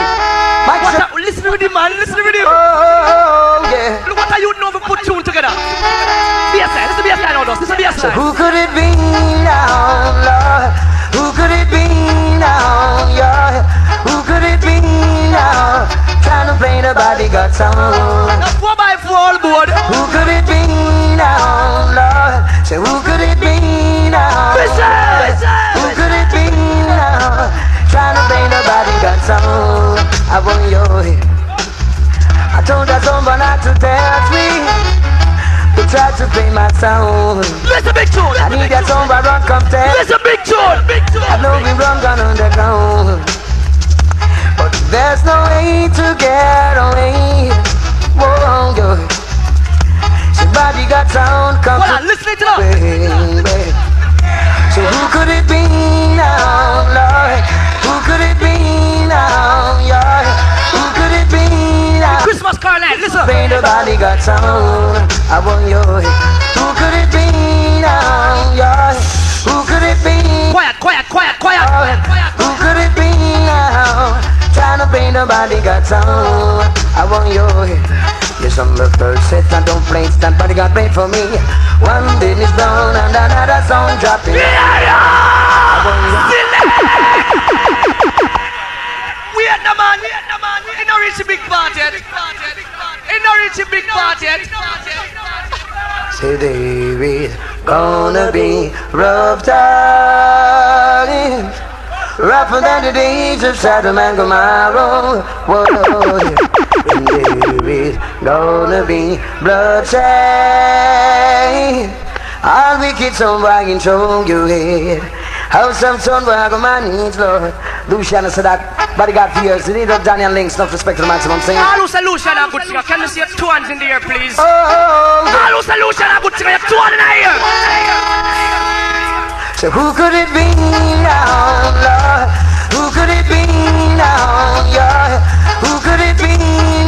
Mike what said, listen with him, man, listen with him. oh, yeah. Look what are you know we put tune together. BSI, listen to BSI now, Dust. Listen to So BSI. who could it be now, Lord? Who could it be now, yeah? Who could it be now? Trying to play the bodyguard song. Now 4x4 all board. Who could it be now, Lord? Say who could it be now? Who could it be now? Trying to play the bodyguard song. I want your head. I told that someone not to tell me. To try to play my sound. Listen big tune. I need that song by rock come tell. Listen big tune. I know we run gone underground, but there's no way to get away. Whoa, yo. Somebody got sound come Hold on, listen to that. baby. So who could it be now, Lord? Who could it be now, yeah? Who could it be now? Christmas Carol night, listen. Play the body got sound. I want your head. Who could it be now, yeah? Who could it be? Quiet, quiet, quiet, quiet. Who could it be now? Trying to play the body got sound. I want your head. Yes, I'm the first set. I don't play stand, but got paid for me. One day is down and another song dropping. I want your Wait no man. It no reach a big part yet. It no reach a big part yet. Say David, gonna be roughed up. Rougher than the days of Sodom and Gomorrah. Whoa, and David, gonna be bloodshed. All wicked son wagging through your head. How some son wagging my needs, Lord. Luciano said that bodyguard for years. You need up Danny and Links, enough respect to the maximum thing. All who say Lucian are good singer, can you see your two hands in the air, please? Oh, All who say Lucian are good singer, your two hands in the air. so who could it be now, Lord? Who could it be now, yeah? Who could it be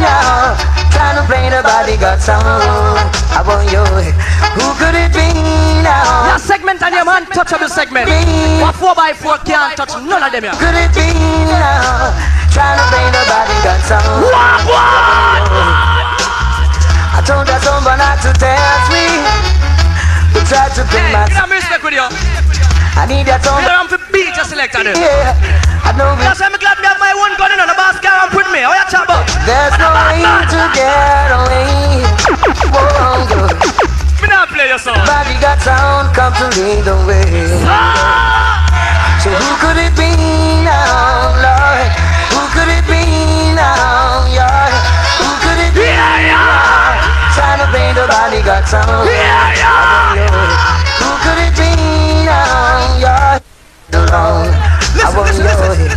now? Trying to play the bodyguard song. I want your head. Who could it be now? That segment and your man touchable segment. What 4x4 can't touch none of them here. Who could it be now? Trying to play the bodyguard song. I told that someone not to tell me. To try to play my Get on respect with you. I need that song. Get on for beat your selector there. Yeah, I know That's why I'm glad me have my one gun in on the bass car and put me. Oh yeah, chop up. there's no way to get away. Whoa, yo. Me not play your song. Body got sound, come to lead the way. So who could it be now, Lord? Who could it be now, yeah? Who could it be now? Trying to play the body got sound. Who could it be now, yeah? Alone. I want your head.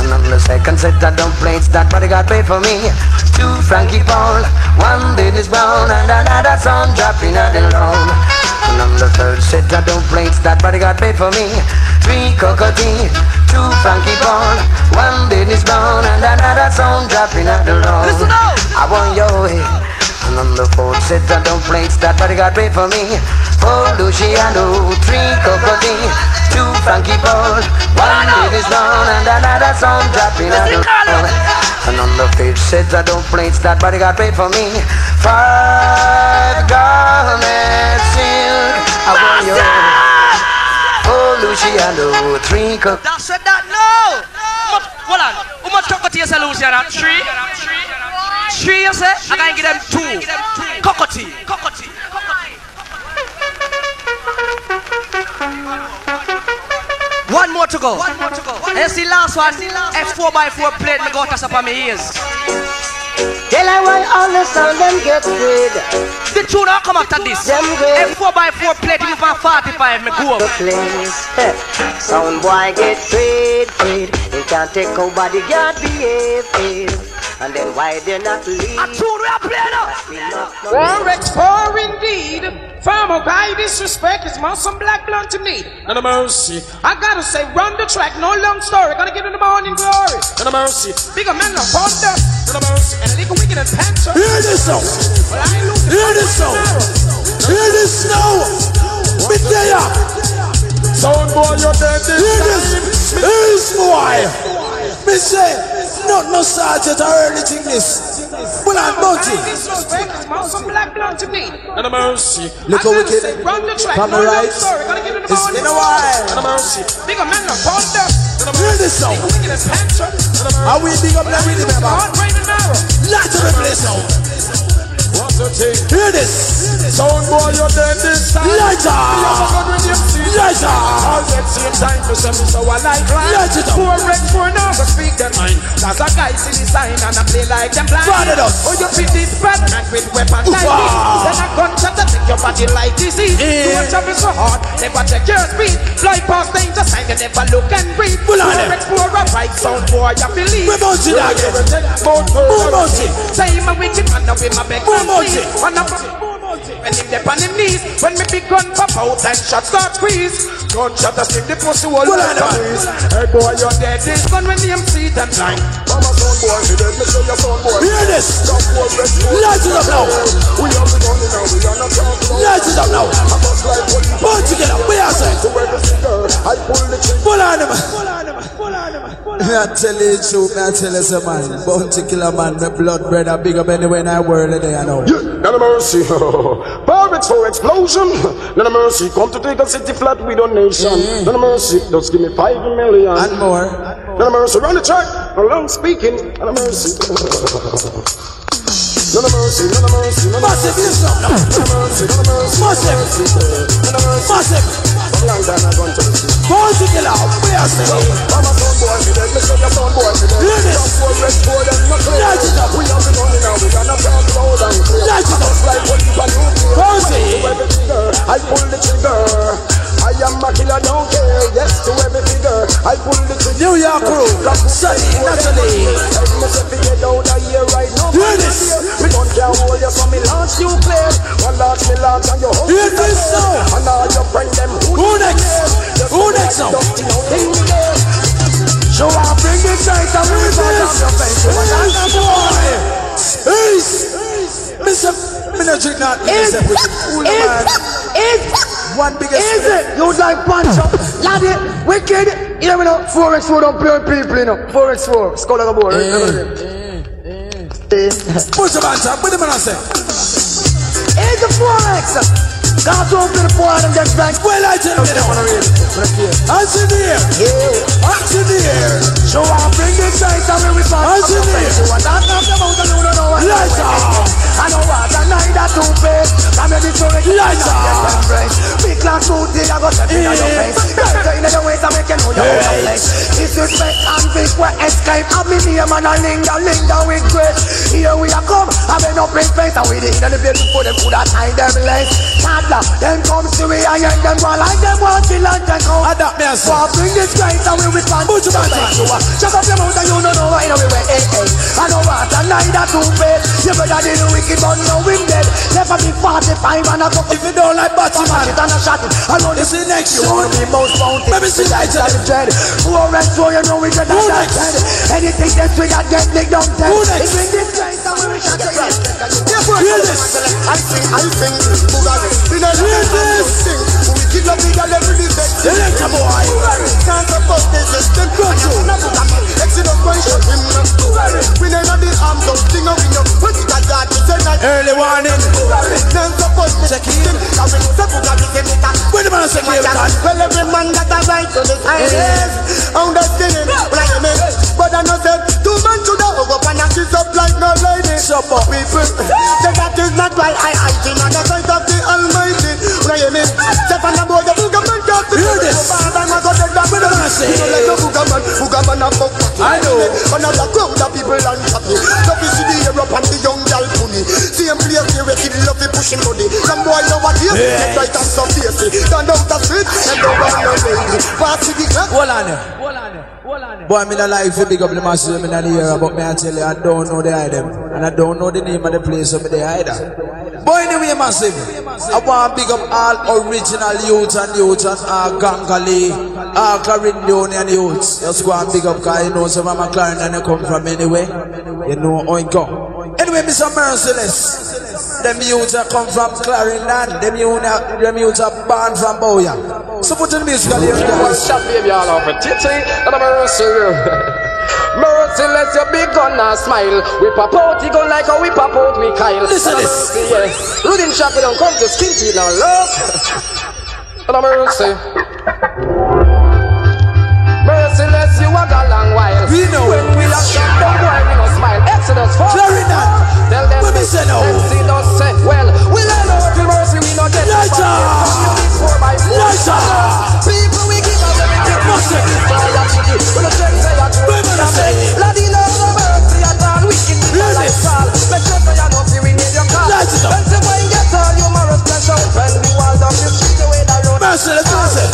And on the second set I don't play it's that bodyguard pay for me. Two Frankie Paul, one Dennis Brown and another song dropping at the loan. And on the third set I don't play it's that bodyguard pay for me. Three Cocotte, two Frankie Paul, one Dennis Brown and another song dropping at the loan. Listen up. I want your head. And on the fourth set I don't play it's that bodyguard pay for me. Four Luciano, three Cocotte, two Frankie Paul, one Dennis Brown and another song dropping at the loan. And on the fifth set I don't play it's that bodyguard pay for me. Five garnet silk. I want your oh Luciano, three Cocotte. That said that no. Hold on. How much cockatoo you say, Luciano? Three? Three you say? I can give them two. Cockatoo. One more to go. You see last one, F4x4 plate me got us up on my ears. Tell I why all the sound them get rid. The tune will come after this. F4x4 plate me for 45 me go up. The place, sound boy get paid. He can't take nobody, God behave. And then why they not leave? A tune we are playing now. For indeed, farmer guy disrespect is more some black blood to me. And a mercy. I gotta say, run the track, no long story. Gonna give it the morning glory. And a mercy. Bigger men of thunder. And a mercy. And a little wicked and panther. Hear this song. Well, I ain't losing. Hear this song. Hear this now. Me there. Sound boy, you're dead. Hear this. Here's boy. Me say, not no sergeant or anything this. But I'm bunty. Disrespect is more some black blood to me. And a mercy. Look how wicked. Say, run the track, From no the long right. story. Gonna give it the It's morning been a glory. while. And a mercy. Bigger men of thunder. Hear this song. Wicked and panther. And a mercy. Are we big up the rhythm, remember? Hard brain and narrow. Light to the place now. What's the thing? Hear this. Sound boy, you're dead this time. Lighter. Lighter. All that same time for some so I like Light it up. Poor red, poor now, so speak them mind. Cause a guy see the sign and I play like them blind. Bad it up. Oh, you fit this bad man with weapon like this. Then a gunshot to take your body like disease. Yeah. Don't travel so hard, never check your speed. Fly past danger sign, you never look and breathe. Pull Poor on them. red, poor a right sound, boy, you believe. We're bouncing again. We're bouncing. Say him a wicked man, up in my back. More bouncing. When him dip on him knees, when me big gun pop out and shot start squeeze. Gunshot to stick the pussy wall Pull on like them. trees. Hey boy, you're dead. This gun when him see it and blind. Mama sound boy, he dead, me say your sound boy. Hear this. Stop boy, rest boy. Light it up now. We have the gun now, we are not talking. Light it up now. I must like what you Bounce together. We are saying. to where the finger. I pull the trigger. Pull on them. I tell you the truth, I tell you some man. Bounty killer man, my blood brother, big up anywhere in the world today, I know. None of mercy. Pirates for explosion. None of mercy. Come to take a city flat with a nation. None of mercy. Just give me 5 million. And more. None of mercy. Run the track. Along speaking. None of mercy. None of mercy. None of mercy. None of Massive, listen up now. mercy. None of mercy. Massive. None of mercy. Massive. Long time I gone to the city. Bounty killer, we are saying. Mama sound boy, me dead. Me say your sound boy, me dead. Hear this. Some boy, red boy, them not clear. Light it up. We have the money now. We gonna talk loud and clear. Light it up. Just like what you can do. Bounty. To every figure, I pull the trigger. I am a killer, don't care. Yes, to every figure, I pull the trigger. New York crew, Sunny, Natalie. Hear this. We don't care hold you, so me launch you clear. One launch me launch and you hold Hear this now. and all your friends them Who next? Who next now? Show up, bring it tight and we Mr. Ministry not one biggest Is it? You like punch up, laddie, wicked. You know, 4x4 don't play with people, you know. 4x4, skull like a board. Push the man up, put the man on say. Is the 4x? God don't play the 4 and get back. Well, I tell you now. Hands in the air. Hands in the air. Show up, bring it tight and we Hands in the air. Lighter. I know what I need that to pay. I'm ready to make Lighter. big class food, I got to in your face. In the ways I make you know your own place. Disrespect and big we escape. I'm in here, man, I linger with grace. Here we are come, I've been up in face. And we did in the place before them could have tied them legs. Toddler, then come to me, I ain't them one like them one till and then come. Adapt me as So I bring this right and we respond. Put your hands on. Shut up your mouth and you don't know why we went I know what I like that to pay. You better did the wicked but no him dead. Never be 45 and I go. If you don't like Batman, It and I shot it. I know it's the next you show. wanna be most bounty. Let me see that. Dread. Who are red so you know we dread Who that next? dead. Anything that we got get licked down dead. Who next? It bring this right and we shot it. Hear this. I sing, Bugatti. Hear this. We kill up the girl every day. Selector boy. Can't support this system. Exit up one shot him. We never the arm don't sing up in your. What you got to say that? Early warning. Can't support this system. Where the man say clear it on? Well, every man got a right to the silence. Understanding, like a man. But I know that 2 men should have up and kiss up like no lady. Sup up. People, that is not why I think on the side of the Almighty. Like a man, step on the board, the book of man can't be. Hear this. What the man say? I know. Another crowd of people and happy. Love is the Europe and the young gal pony. Same place here where kids love to pushing money. Some boy know what you Get right and some basic. Stand out the street, and no one no lady. Pass the crack. Hold on there. Boy, I'm in a life to big up the massive in the era, but me I tell you, I don't know the item. And I don't know the name of the place over there either. Boy, anyway, massive, I want to big up all original youths and all Gankali, all Clarendonian youths. Just go and big up, because you know some of my clients and they come from anyway. You know how it go. Anyway, Mr. Merciless, them youths that come from Clarendon, them youths are born from Boya. So put the music on here. Shot baby all over titty and I'm mercy. Merciless, your big gun and smile. We pop out, he gun like how we pop out, we Kyle. Listen this. Yes. Rudin shot, we don't come to skin teeth now, love. And I'm mercy. Merciless, you walk a long while. We know. When we lock shot, don't go and we no smile. Exodus 4. Clarendon. Tell them What me say now? let's see those say, well, we learn how to mercy, we not get Lighter. Lighter. People we give us everything. Mercy. We don't check say a true. What me say? Laddie know the mercy at all. Wicked people like Saul. Make sure you know see we need your car. Light it up. When the boy get all your morals splash out. When the walls of the street away the road. Merciless, mercy.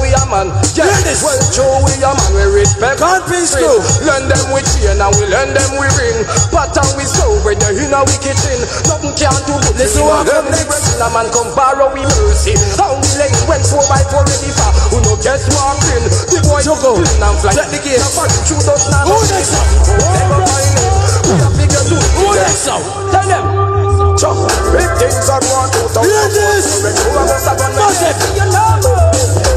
We a man, Hear this. well, Joe, we a man, we respect. Country school. Lend them we chain and we lend them we ring. Pattern we sow when they're in our kitchen. Nothing can do good. Listen what come next. A man come borrow we mercy. Down the lane when 4x4 ready for. Who no guess walking. The boy Choco. clean and fly. Check the gate. Who Who next up? Who next up? Tell them. Choco. Big things are going to Hear this. Massive. You know.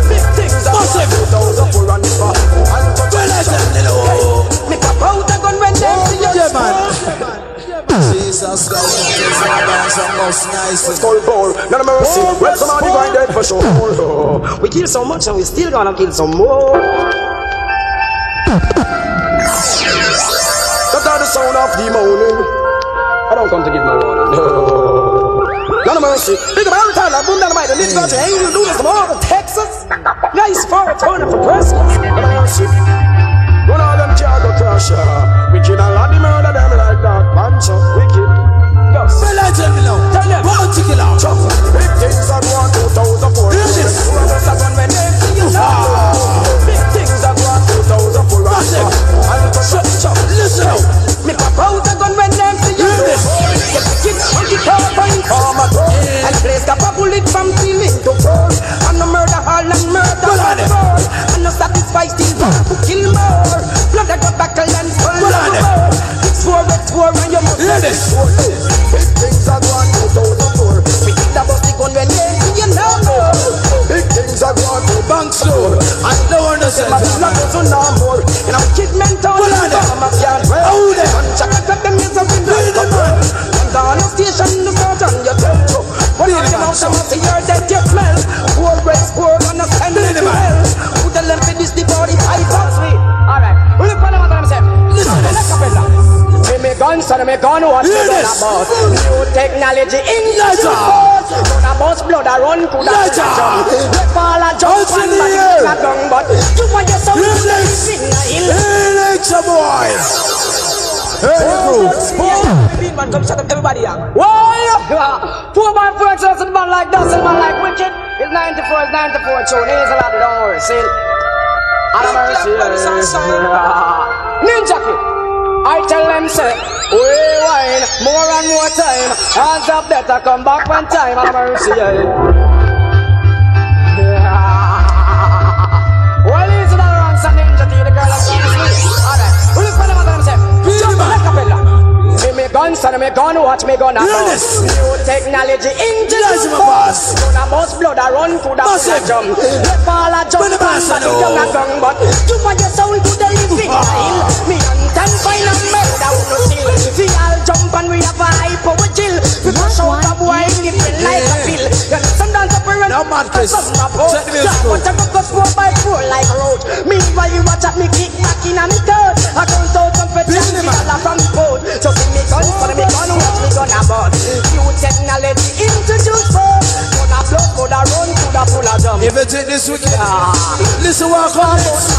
Big things are Massive. going to Well, I said, hello. make a powder gun when they see you. Yeah, man. Jesus Christ, Jesus Christ, I'm most nice. Skull ball, not a mercy. Well, somebody going dead for sure. We kill so much and we still gonna kill some more. That's not the sound of the morning. I don't come to give no warning. Not a mercy. Big up every time, like boom dynamite. The little guys say, hey, you do this tomorrow in Texas. Nice for it, turning for Christmas. Not a mercy. One of them can't go crash. Wicked and lot the murder them like that. Bunch of wicked. Yes. Well, I tell me now. Tell them. What you kill out? Big things are going 2004. Hear this. Big things are going 2004. Massive. Listen out. Me pop out a gun when them see you. Hear this. Get the kids on the top and come at all. And place the bullet from ceiling to floor. And no murder hall and murder Well, I know. floor. And no satisfied still want to kill more. Blood that got battle and full Well, I know. more. X4 and you must Hear this. Big things are going 2004. We think the bus the gun when they see you now. Big things are going to Bank slow. I don't understand. my blood doesn't know more. And I'm kid mental. Well, I know. I'm a can't well. How they? And check out them is a big Where the man? and down the station, the surgeon, you tell to. When you come out, some of the air that you smell. Poor breaks, poor on the sand, Where the you man? hell. Put the lamp in this, the body, I got sweet. Alright, we'll look for them what I'm saying. Listen to this. Me guns and me gun, what me Hear gonna this. boss? New technology in the Lighter. force. Gonna boss blood, I run to the Lighter. jump. Let fall and jump Hands in and the body air. a gun, but you want yourself Hear to this. sing a hill. Hey, Nature boy. Hey, the crew. Man, come shut up everybody up. Whoa! 4x4 exhaust and man like that, and man like wicked. It's 94, so there's a lot of don't worry, see? I'm Ninja Kid. I tell them say, we wine more and more time. Hands up better come back one time. I'm mercy. Well, it's not wrong, some ninja to the girl of Jesus. Alright, who look for them what I'm saying? Jump like a fella. See me guns and me gun, watch me gun. Hear this. New technology into Lights the my boss. Gonna bust blood, I run to the Massive. jump. Let fall a jump, When the boss and know. young a gun, but you want your soul to the living hill. Me and fine and murder, who no still. We all jump and we have a hype, we chill. We push out a boy, different like a pill. Some dance up and Now, man, Chris, some rap out. check the music. But I go 4x4 like a road. Meanwhile you watch at me kick back in a me third. I don't out some for Listen, chance, man. all from the boat. So see me gun, for me gun, watch me gun about. New technology introduced for. Gonna blow, gonna run to the full of jump. If you take this wicked, This is welcome next.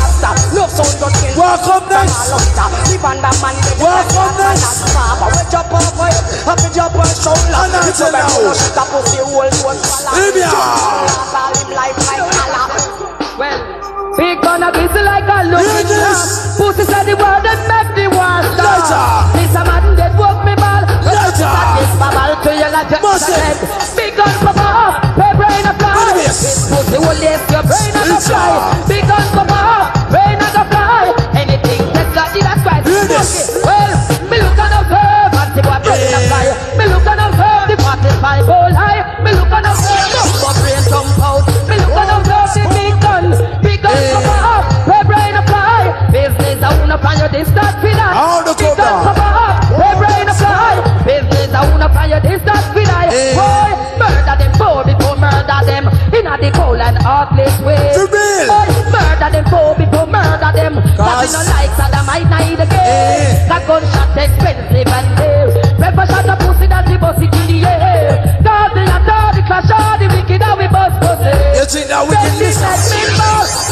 Welcome next. Welcome next. Well, we gonna busy like a looking glass. Pussy said the word that make the war start. This a man that work me ball. This babble to you like a head. Big gun pop off, my brain a fly. This pussy will lift your brain a go fly. Big gun pop off, brain a go fly. Anything that's got you, that's right. Well, me look on the curve and see what brain a fly. Me look on the curve, the 45 whole high. Me look on the curve, my brain jump out. Me look on the curve, the big gun come up, my brain a fly. Business I wanna find your distance for that. Big gun come up, my brain a fly. Business I wanna find your distance for that. Boy, murder them before murder them. In a the cold and heartless way. Boy, murder them before murder them. Cause no like so they might not eat again. That gunshot expensive and dear. Pepper shot a pussy that the bust it in the air. Dirty and dirty clash all the wicked and we bust pussy. You think that we can listen?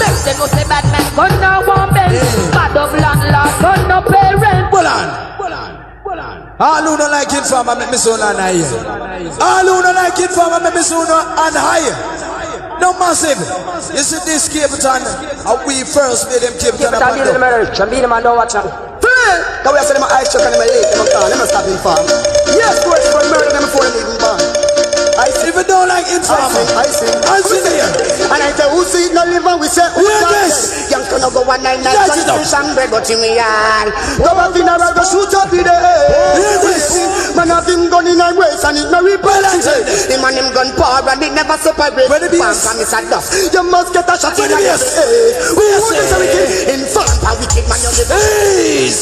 Make them go say bad man gun no one bend. Bad of landlord gun no parent. Hold on. All who don't like it from make me sound and higher. All who don't like it from make me sound and higher. No massive. You see this Capleton, we first made them Capleton up and down. Be the man don't watch him. Can we say them eyes shut and them late, them call, them stop in farm. Yes, go for murder them before them even born. If you don't like informer, I sing. here. And I tell who see no live and we say who this? Young can go 199 fish and bread, but in me yard. Go back in a rag, go shoot up in the head. Man have him gun in a waist and it no repellent. Him and him gun power and it never separate. Farm from his dust. You must get a shot in the head. Who is a wicked? In farm, a wicked man you live.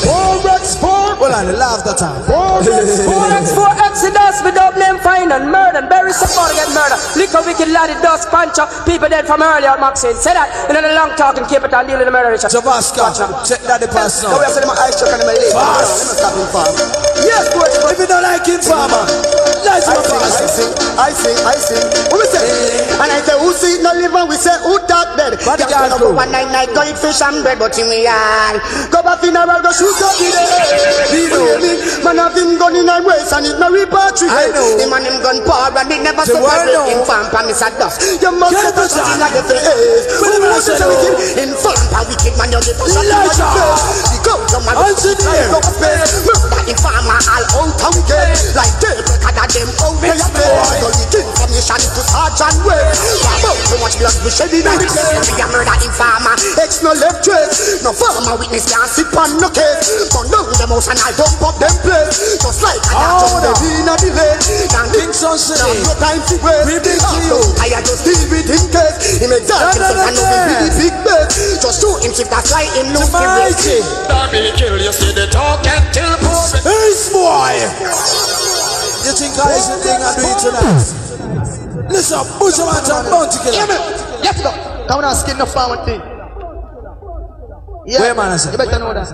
Hold on, laugh that time. 4x4 Exodus, we double them fine and murder and bury somebody get murder. Little wicked laddie dust puncher. People dead from earlier, Maxine. Say that in a long talk and keep it and deal in the murder. Tabasco, check that the pass now. Go say them eyes chuck and them late. Stop in farm. Yes, go if you don't like informer, let's go pass. I sing. What we say? And I say who see no live and we say who talk dead. Body can't go. 199 go eat fish and bread, but in me yard. Go back in a rag, go shoot up in the head. Man have him gun in a waist and it no repatriate. I know. Him and him gun power and it never separate. In farm pa miss a dust. You must get a shot in the face. Who wants to say wicked? In farm pa wicked man you get a shot in the face. The go to man murder in farmer all out town gate. Like they break out of them out there your place. So the information to Sergeant West. About too much blood we shed in the place. We a murder in farmer. X no left trace. No farmer witness can't sit on no case. Burn down them house and I dump up them place. Just like I just baby in a delay. Can't think so silly. No time to wait. We big you. I just deal with him case. Him exalt himself and know him with the big base. Just shoot him shift that's why him lose the race. Darby kill you see the talk and till poor. Hey, boy! You think I is the thing I do it tonight? Listen, push him out and bounty killer. Let's go. Come on, skin the farm thing. Yeah. Where man I say? You better know that.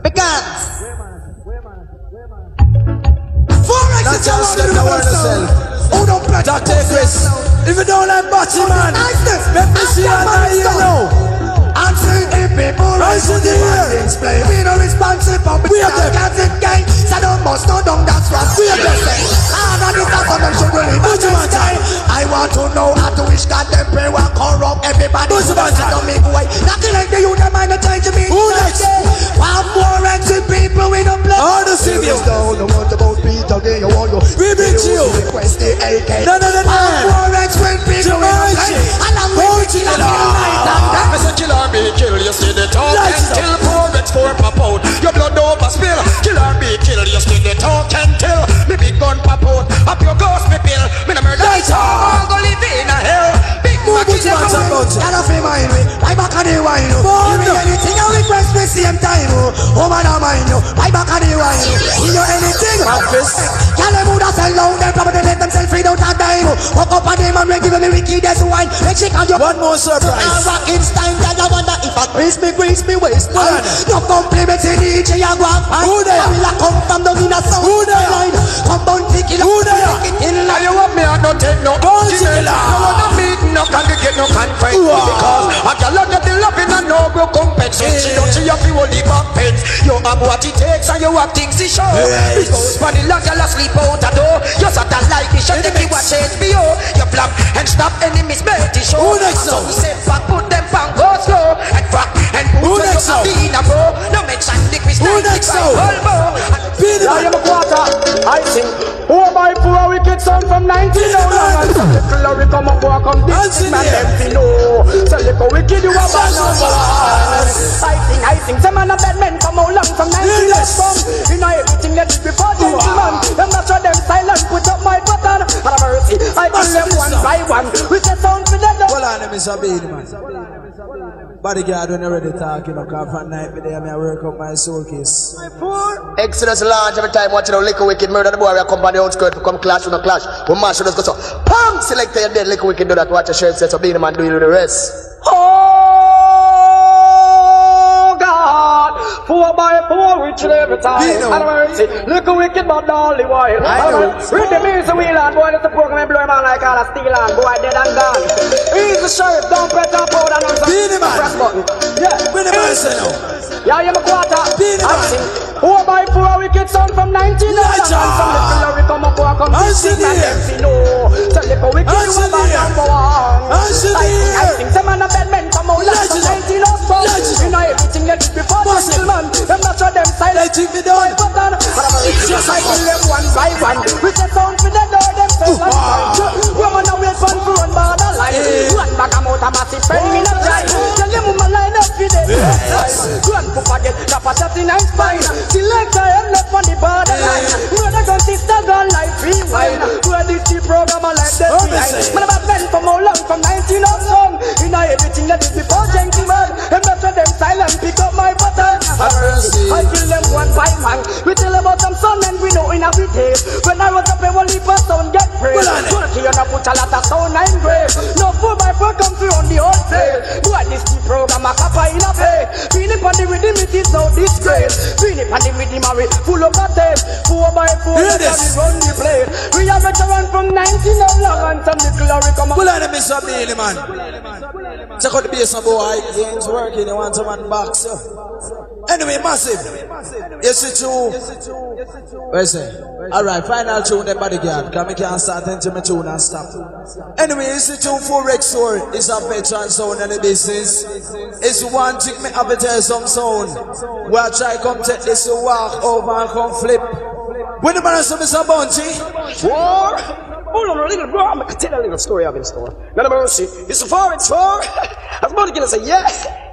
Because 4x not just get the word yourself. Who don't play? Dr. Chris, if you don't like Batty man, let me see how I hear now. I'm saying if people rise to the air, play we no responsible. We are the Catholic gang, so don't bust no down, that's what we are saying. I'm not the fact that should really be my time. I want to know how to wish God them pray will corrupt everybody. I don't make way. Nothing like the youth that mind to change me. Who next? One more exit people with a blood. All the serious down, the word about Peter, they you want you. We beat you. Request the AK. No. One more exit people with a blood. And I'm waiting till I'm Killer be kill, you see the talk and till 4x4 pop out. Your blood over spill. Killer be kill, you see the talk and till me big gun pop out. Up your ghost me pill. Me no murder. I'm gonna live in a hell. Big man kill you. Y'all off your mind me. Why back on the wine? Give me anything you request me same time. Oh man, I mind you. Why back on the wine? Give you anything. Y'all them woulda sell down. Them probably let themselves free out of time. Walk up on them and we give me wickedest wine. Make shake on your. One more surprise. Rockinstein, I wonder if I grease me waist. No compliments in each of your guap. Who there? I will come from down in a sound. Who there? Come down, take it. Who there? Now you want me, I don't take no. Bounty killer. You wanna meet me? no congregate, no conference. Because a girl under the loving and no go compensate. She don't see you feel only back pens. You have what it takes and you have things to show. Because for the lot y'all sleep out the door. You sort of like me, should take you watch HBO. You flap and stop enemies, make it show. Who next So now? we say back, put them pan, go slow. And crack and Who put next now? in a row. No mention liquid Who next now? Beat him I am up. a quarter, I sing. Who am I for a wicked son from 19 long and some little Larry come up walk on this man empty no. So little wicked you are bad number one. I sing, some man a bad men come out long from 19 long from. You know everything that is before gentleman. Them not show them silent, put up my button. And a mercy, I kill them one by one. We say sound for them. Hold on, Mr. Bean, man. Bodyguard, when you're ready talking, I come from night, but I work up my soul case. Exodus launch every time watching a liquor wicked murder the boy. We come by the outskirts to come clash with no clash. We mash with us go so. Pam! Select your dead liquor wicked do that. Watch a shirt set so being a man do you the rest. Oh God! 4x4 reach every time. And mercy, liquor wicked but the only while. Read the music wheel and boy, that's the program and blow him out like all a steel and boy dead and gone. He's the sheriff, don't press and powder and press button. Yeah, When the man say no? yeah, I'm a quarter. I sing. 4x4 wicked son from 19 and some little Larry come up walk on this thing and them see no. So little wicked you are bad number one. I sing. Some man a bad men come out like from 19 or so. You know everything that is before gentleman. Them not show them silent. Take me down. Button. Just I kill them one by one. We say sound for the door them say one by. Woman a wait fun for one borderline. One bag of motor massive friend me not try. Tell them woman line up for them. One to forget capacity nice spine. Select I am left on the borderline. Brother gun sister gun like free wine. Where this the program I like them behind. Man about men from how long from 19 or some. You know everything that is before gentleman. And that's why them silent pick up my button. I kill them one by one. We tell about some son and we know in every day. When I was up a only first sound get praised. Turkey and I put a lot of sound and grave. No 4x4 come through on the old day. Boy this the program I copper in a pay. Feel it on the rhythm it is no disgrace. Feel it on the rhythm I will full of a tape. 4x4 run the place. We have a run from 19 on long and some little Larry come up. Hold on, Mr. Bean, man. Check out the bass, boy. Game's working, you want someone box, yo. Anyway, massive. Yes, it's true. Where's it? Alright, final tune, the bodyguard. Because we can't start into my tune and stop. Anyway, it's the tune for Rexor. It's a veteran sound in the business. It's one thing me have to tell some sound. We'll try come take this to walk over and come flip. When the man says Mr. Bounty? War! Hold on a little bro, I'm gonna tell a little story of in store. None of mercy. It's for. As Montigal say, yeah,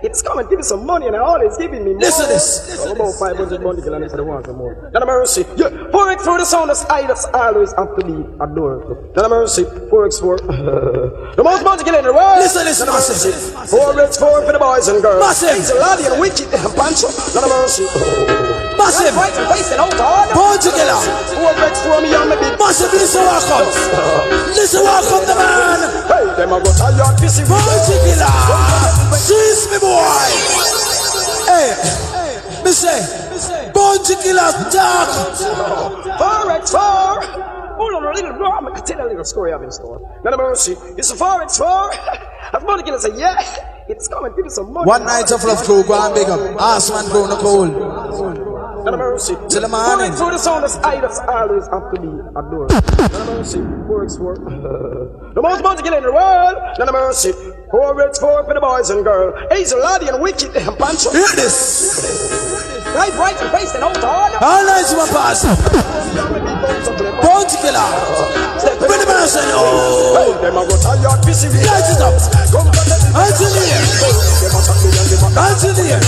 it's coming, give me some money, and I always giving me more. Listen to this. About 500 Montigal and if I want some more. None of mercy. Yeah, 4x for the sound as I just always have to be adored. None of mercy. 4x4. The most Montigal in the world. Listen, massive. 4x4 for the boys and girls. Massive. It's a laddie and wicked and pancho. None of mercy. Massive. Right and face and out hard. Particular. 4x4 me on my big. Massive, listen, welcome. Listen, welcome the man. Hey, them a go tired, busy. Particular. Cheese me, boy. Hey, me say, particular talk. 4x4. Hold on a little bro, I'm gonna tell a little story of in store. None of mercy. It's a 4x4. As Montigal say, yeah, it's coming, give me some money. One night of love crew, go and big up. Ask man grown a cold. None of mercy. Till the morning. 4x4 the sound as I just always have to be adored. None of mercy. 4x4. The most Montigal in the world. None of mercy. 4x4 for the boys and girls. Hazel, laddie and wicked and pancho. Hear this. Right and face and out hard. All nights my pass. Particular. When the man say no. Them a go tired, busy. Light it up. Until here. Until here.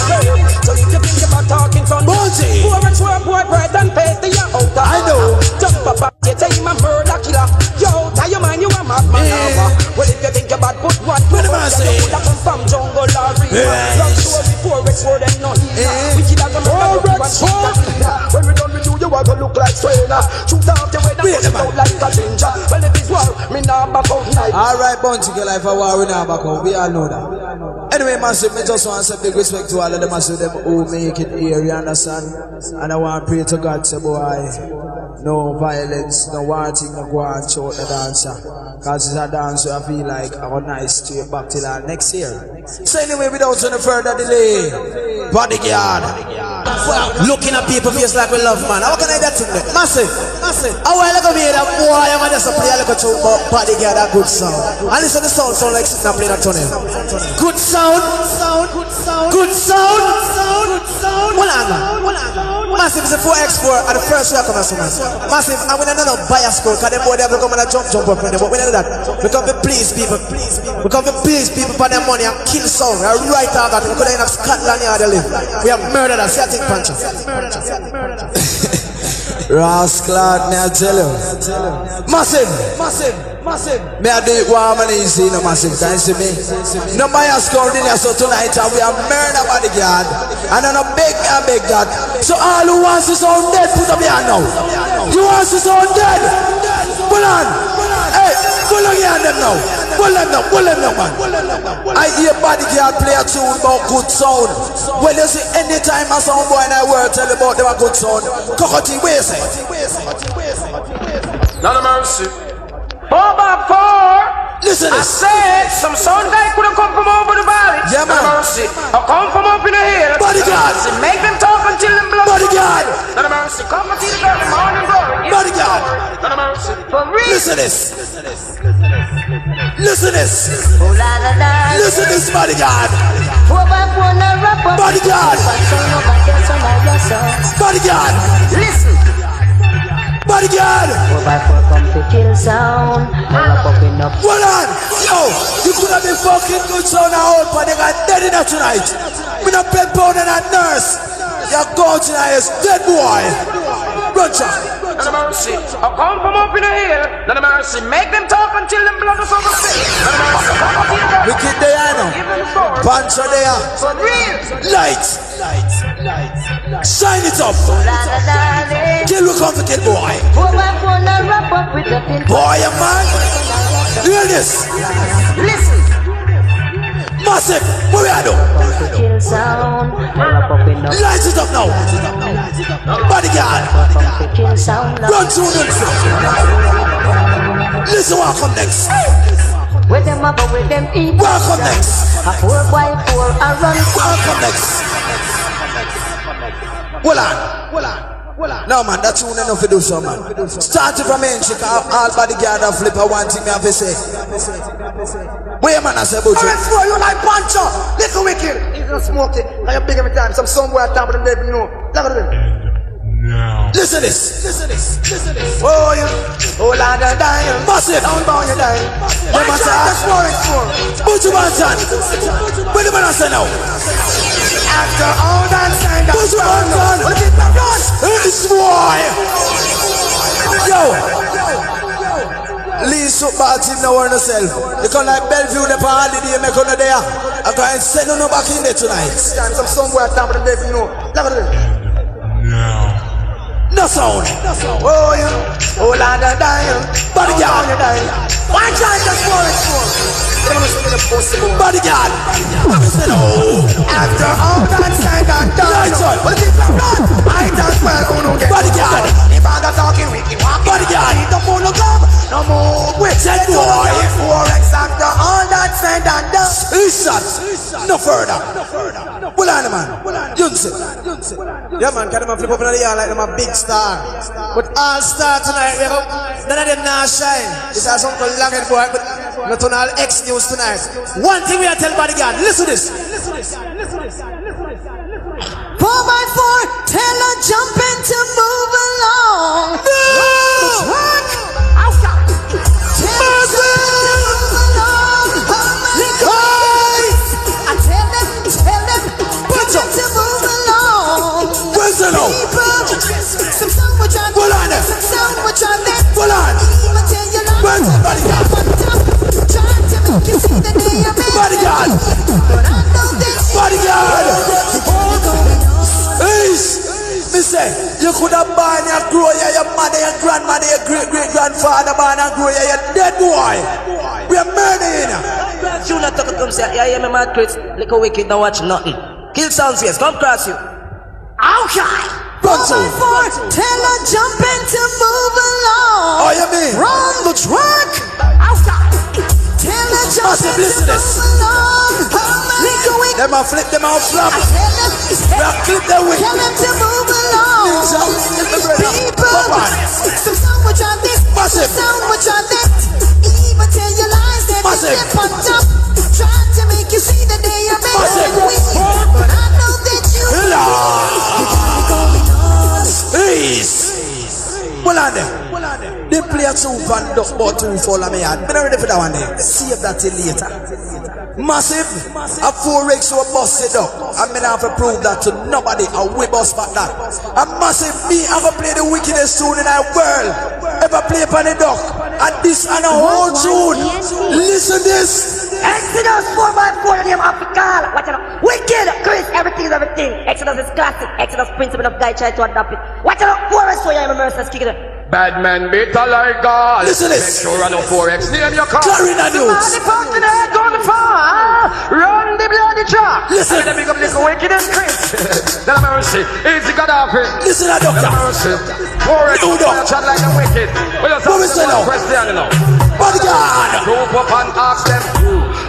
So if you think about talking from Monty. 4x4 boy, bread and paste to your out. I know. Jump up, you say him a murder killer. Yo, tie your mind, you a madman. Well, if you think about put one, when the man say, you come from jungle or river. Long story, 4x4 them no healer. We kill a gun, 4x4. When we done with you, you a go look like strainer. Shoot off the way that goes out like a ginger. Well, if it's war, me nah back out night. Alright, Bounty girl, if I war, we nah back out. We all know that. Anyway, massive, me just want to say big respect to all of them, massive, them who make it here, you understand? And I want to pray to God, say, boy, no violence, no wanting, no go and choke the dancer. Cause it's a dance where I feel like I want nice straight back till next year. So anyway, without any further delay, bodyguard. Looking at people face like we love, man. How can I get to that? Massive. A while ago, me that boy, I'm just a play a little tune about bodyguard, a good sound. And listen, the sound like sitting and playing a tunnel. Good sound. Hold on, man. Massive is a 4x4 and the first record, man. Massive, and we don't know bias score, because them boy they have to come and jump up in there, but we don't do that. We come to please people. We come to please people for their money and kill sound. We are right out that we could end up Scotland here they live. We have murdered us, see I think puncher. Rascal, may I tell you? Massive. May I do it warm and easy, no massive, can you see me? No bias score in here, so tonight we are murder bodyguard. And I'm not beg that. So all who wants to sound dead, put up your hand now. You want to sound dead? Pull on. Hey, pull on your hand them now. Pull them now, man. I hear bodyguard play a tune about good sound. Well, you see, anytime a sound boy in a word tell about them a good sound, cockatoo, where you say? None of mercy. 4x4. Listen to this. I said some sound guy couldn't come from over the valley. Yeah, man. None of mercy. I come from up in the hill. Bodyguard. Make them talk until them blood. Bodyguard. None of mercy. Come until the early morning glory. Bodyguard. None of mercy. For real. Listen to this. Listen to this, bodyguard. Bodyguard. Listen. Bodyguard. 4x4 come to kill sound. Never popping up. Hold on. Yo, you could have been fucking good sound out, but they got dead in there tonight. We not play pound and that nurse. Your coach tonight is dead boy. Run, Chuck. None of mercy. I come from up in the hill. None of mercy. Make them talk until them blood is over sick. None of mercy. Come up here. Wicked there, I know. Give them sword. Pancho there. For real. Light. Shine it up. Kill we come to kill boy. 4x4 now wrap up with the pin. Boy, a man. Hear this. Listen. Massive. What we are doing? Come to kill sound. Never popping up. Light it up now. Bodyguard. Come to kill sound. Run to them. Listen what come next. With them up with them eat. What come next? A 4x4 I run. What come next? Hold on. No man, that's tune enough to do so, man. Starting from Enchik, all bodyguard and flipper, one thing me have to say. Where man I say about you? Alright, you like Pancho, little wicked. He's not smoking, like a big every time. Some somewhere at top of them, they know. Look at them. Listen this. Oh, you. Oh, la da da. Massive. Down, you dying. What man say? That's what it's for. Put your hands on. What the man I say now? After all that time, Put your hands on. This boy. Yo. Leave up bad team now on yourself. You can like Bellevue the holiday make on there. I can send you back in there tonight. some somewhere at top of them, they know. Look at them. No sound. Oh, you. Oh, la da da. Bodyguard. You dying. Why try that's what it's for? They don't see the possible. Bodyguard. After all that said and done, Lights on. well, if I'm not, I just well who don't get Bodyguard. If I'm not talking wicked, Bodyguard. no more no come, no more wait. Dead boy. 4x after all that said and done. Listen. No further. Pull on, man. Yunse. Yeah, man. Can them flip up in the air like them a big star. But all star tonight, we have none of them now shine. This is Uncle Langin boy, but not on all X News tonight. One thing we are telling bodyguard. Listen to this. 4x4, tell her jump in to move along. Truck. Tell them to move along. Where's the no? Some song which I Pull on it. some song which I met. Pull on. Even tell you not Where's the bodyguard? trying to make you see the day I'm in. Bodyguard. But I know that Bodyguard. Hey, me say, you could have born your grow your mother, your grandmother, your great-great-grandfather born and grow your dead boy. We are murdering you. You not talk come say, yeah, me mad Chris, little wicked, don't watch nothing. Kill sounds face, come cross you. okay. Pronto. 4x4, tell her jump in to move along. Oh, you mean? Run the truck. Okay. tell the Massive, listen to this. Them a flip, them out flop. Rock clip them with. Tell them to move along. People, some sound which are this, Massive. sound which are that. Even tell your lies that Massive. they step on top. Trying to make you see that they are better than we. But I know that you Please. Well on them. They play a 2 Van Duck but 2 follow me out. I'm not ready for that one there. Save that till later. Massive. A 4X so busted up. I'm gonna have to prove that to nobody. A whip us back that. A massive me ever play the wickedest tune in our world. Ever play upon the duck. And this and a whole tune. Listen this. Exodus 4x4, the name of the call. Watch out. Wicked, Chris, everything is everything. Exodus is classic. Exodus principle of guy try to adapt it. Watch out. 4x4, I'm a mercy. Kick it. Bad man bitter like God. Listen to Make this. sure I know 4X name your car. Clarina News. Gonna fall. Run the bloody track. Listen. Let me pick up this wicked and Chris. Then I'm mercy. Easy Gaddafi. Listen to that Then I'm doctor. mercy. 4X New dog. chat like the wicked. We just What we ask say them now? one question, you know. Bodyguard. Group up and ask them.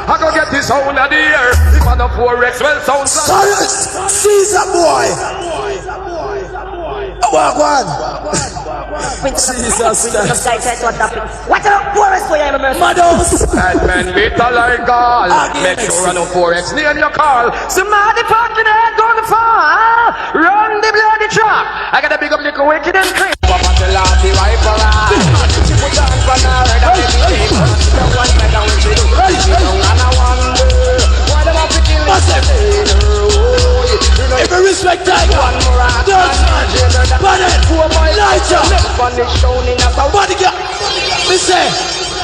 I go get this sound of the air. If I know 4X well sounds like. Sorry. Caesar boy. Walk one. Jesus Christ. Watch out. 4x4, I'm a mercy. Mados. Bad man bitter like God. Make sure I know 4X name your call. Somebody fucking head gonna fall. Run the bloody track. I got a big up little wicked and crazy. Papa tell her the right for her. She put down for her. That is the thing. She don't want me down. She don't wanna wonder why them have to kill her. If you respect Tiger, Dutchman, Bonnet, Lighter, Bodyguard. Me say,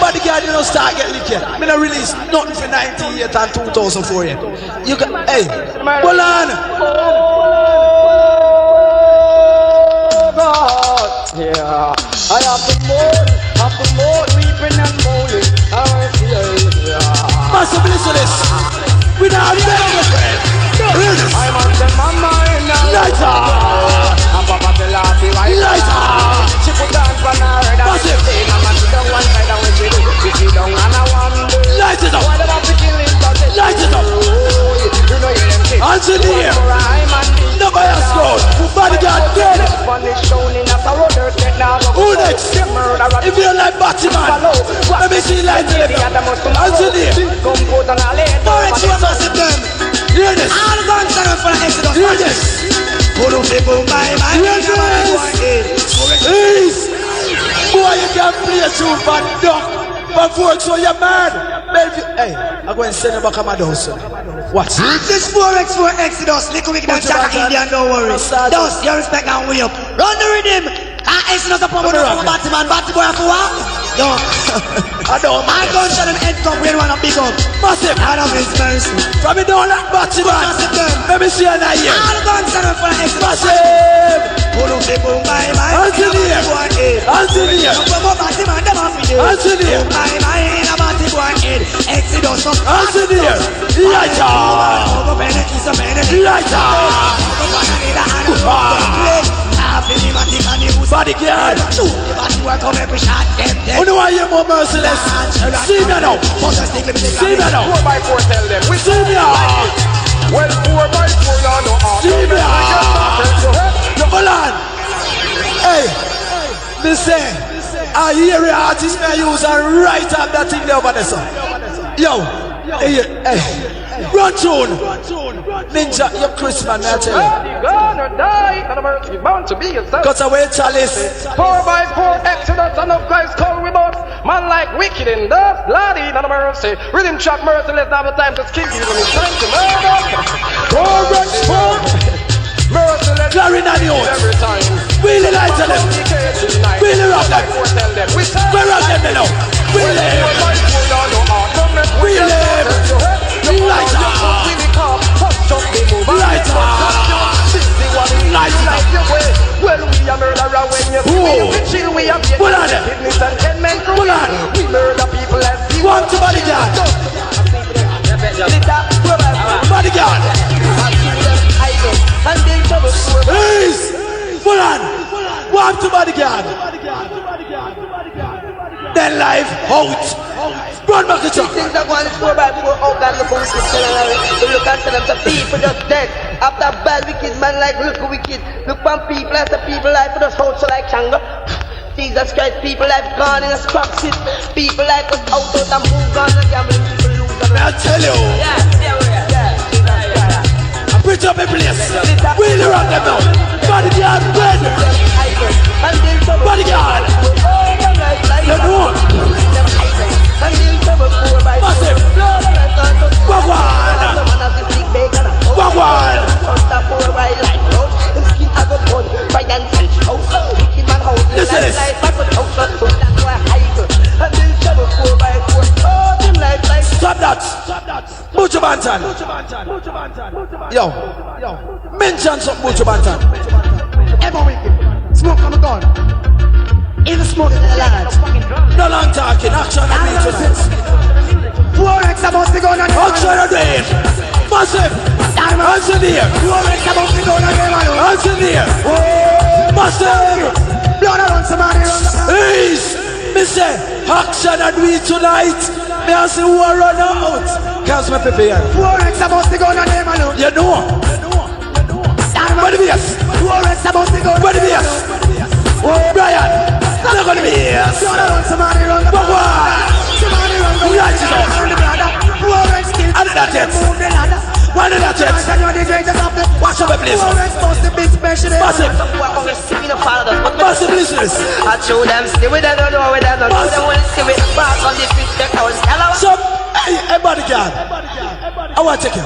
Bodyguard, you don't start getting licked yet. Me not release nothing for 98 and 2004 yet. You got, hey, hold on. Yeah, I have to mourn, weeping and moaning. Massive, listen to this. We don't have any friend. Hear this. I'm on the mind now. Lighter. I'm Papa tell her the right. Lighter. She put down for her. Massive. She don't want me down when she do. She don't wanna wonder Light it up. why them have to kill him. Light it up. You know you them kids. Engineer. Nobody else goes. Bodyguard dead. Who next? If you like Batman, let me see light in it. Engineer. Forex was massive them. Hear this. All guns are for Exodus. Hear this. Boom, boom, bye, bye. Hear this. Please. Boy, you can play a tune for duck. But Forex, so you're mad. Hey, I'm going to send you back to my house. Watch. This 4x4 Exodus. Little wicked and Jack Indian, don't worry. Dust, your respect and way up. Run the rhythm. Exodus upon the Batman. Batman for what? Yo. I don't My gunshot and head top, we wanna pick up. Massive. Out of his mercy. From me down like Batman. Massive them. Let me see you now here. All guns are for Exodus. Massive. Boom, bye, bye. Engineer. Engineer. Engineer. Exodus. Engineer. Lighter. Bodyguard. Who know why you're more merciless? See me now. See me now. 4x4 tell them. We See me now. well 4x4 now no harm. See me now. Hold on. Hey, me say, I hear the artist may use and write up that thing there over there, sir. Yo, hey. Run tune. Ninja, you're Chris, man, I tell you. You're gonna die, and you're bound to be yourself. Cut away, Chalice. 4x4 Exodus and of Christ call we both. Man like wicked in dust, bloody, none of mercy. Rhythm track merciless, have the time to skip you when it's time to murder. 4x4 merciless, Clarina News. every time. Really light to them. Really rock them. Tell them we tell We rock them now. We live. We live. Lighter. Lighter. Well, we are murderer when you see we chill, we are Pull on them. business and men crew. Pull on. We murder people as we One to bodyguard. Bodyguard. Please. Pull on. One to bodyguard. then life out. Run back the truck. Things are going 4x4 out and the bones is still alive. We look at them, the people just dead. After bad wicked man like look wicked. Look on people as the people life for the soul so like Changa. Jesus Christ, people life gone in a scrap shit. People like us out and move on and gambling people lose. I'll tell you. Bridge up a place. Wheel around them now. Bodyguard, red. Bodyguard. You know. Massive. Wagwan. Wagwan. Listen to this. Stop that. Buju Banton. Yo. Mention some Buju Banton. Ever wicked. Smoke on the gun. Even smoke in the land. No long talking. Action and me tonight. 4X about to go on. Action and rain. Massive. Answer there. 4X about to go on. Answer there. Massive. Blood around somebody around the house. Please. Me say action and we tonight. Me I say who are run out. Can't me prepare. 4X about to go on. You know. What the BS? 4X about to go on. What the BS? Brian. Look at the BS. Blood around somebody around the house. Somebody around the Right it up. 4X still. I did that yet. Why did that yet? Watch out, please. 4X supposed to be special. Massive. Massive listeners. I show them, stay with them, don't know with them, don't know them, want to see me back on this respect, I was hell So, hey, bodyguard. I want to take you.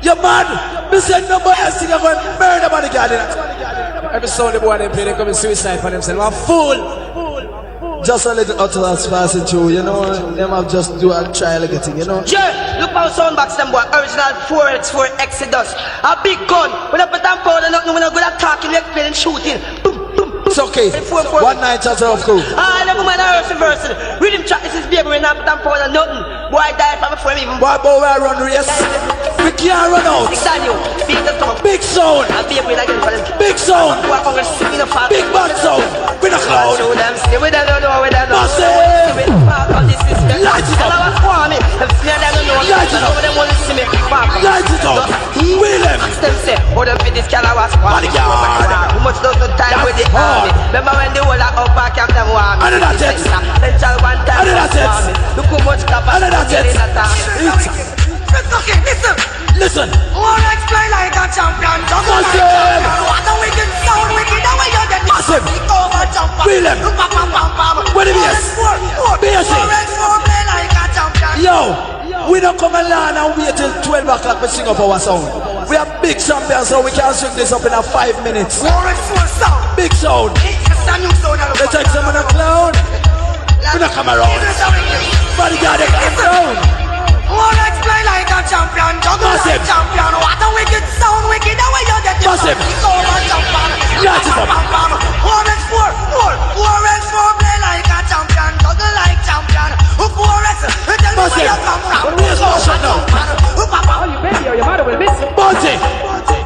You're mad. Me said nobody else think I'm going to murder bodyguard. Every Sunday boy they play, they commit suicide for themselves. I'm a fool. Just a little utterance passing through, you know. Them have just do a trial of getting, you know. Yeah, look how soundbox them boy, original 4X4 Exodus. A big gun, when I put on powder, nothing, when I go to talking, let's play and shooting. Boom. It's okay. One night as of cool. Ah, the woman are reversing. Rhythm track, this is baby, when I put on powder, nothing. Boy, die from before me even. Boy, we run race. We can't run out. Big sound. Big sound. Big bad sound. With a cloud. Massive. Light it up. Light it up. Light it up. Wheel him. Bodyguard. How much does the time with the army? Remember when the whole of back camp them warm? I did that yet. I did that yet. Look how much I did that yet. Listen. Or explain like a champion. Massive. What a wicked sound, wicked. How are you get Massive. over champion? Wheel him. Where the BS? BS. Play like a champion. Yo, we don't come along and wait till 12 o'clock to sing up our sound. We are big champions, so we can sing this up in a 5 minutes. 4X4 sound. Big sound. It's a new sound. They take some of the clown. We don't come around. Bodyguard, they come down. 4X play like a champion. Juggle like champion. What a wicked sound, wicked. How are you get Massive. over champion? Light it up. 4X4 play like a champion. Juggle like champion. 4X, tell me where you come from. Where's Marshall now? Oh, you baby, or your mother will miss it. Bunty.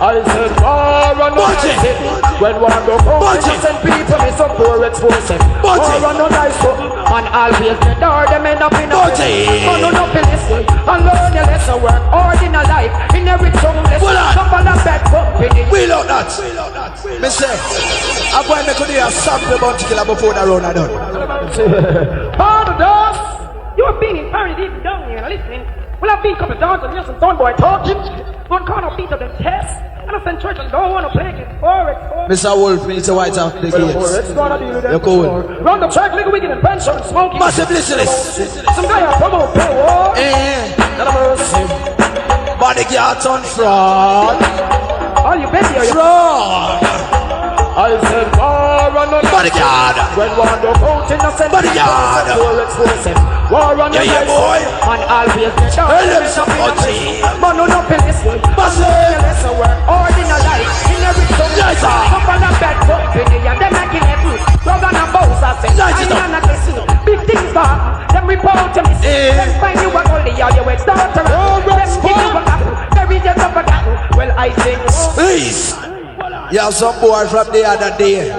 I said, war on the Bunty. nice when one go home, Bunty. innocent people miss up 4X4. Bunty. War on the nice and always the door, them end up in a Bunty. prison. Man, up in this way, and learn your lesson, work hard in a life, in every homeless, Hold on. some of the bad company. Wheel out that. Me say, I'm going to do a sample Bunty killer before the run are done. Part of those, you have been in Paris deep down here, listening. Well, I've been a couple of times and hear some sound boy talking. One corner beat of the test. And I send church and don't want to play it. 4X4. Mr. Wolf, me to white out the gates. You're cool. Run the track, nigga, wicked and pension, smoking. Massive listeners. Some guy I promote, pay war. Not a mercy. Bodyguard on fraud. All you bet here, Fraud. I said, war on the Bodyguard. when one go out innocent. Bodyguard. 4X4. War on the Yeah, boy. And always the church. Hey, let's up Bunty. Man, no, not in this way. Massive. Lesson work hard in a life. In every song. Lights up. Come on a bad company and them making it good. Rub on a boss, I say. Lights it up. I'm not listening. Big things back. Them report to me. Them find you a only all you ex daughter. Them give you a apple. There is just a apple. Well, I think. Please. You have some boy from the other day.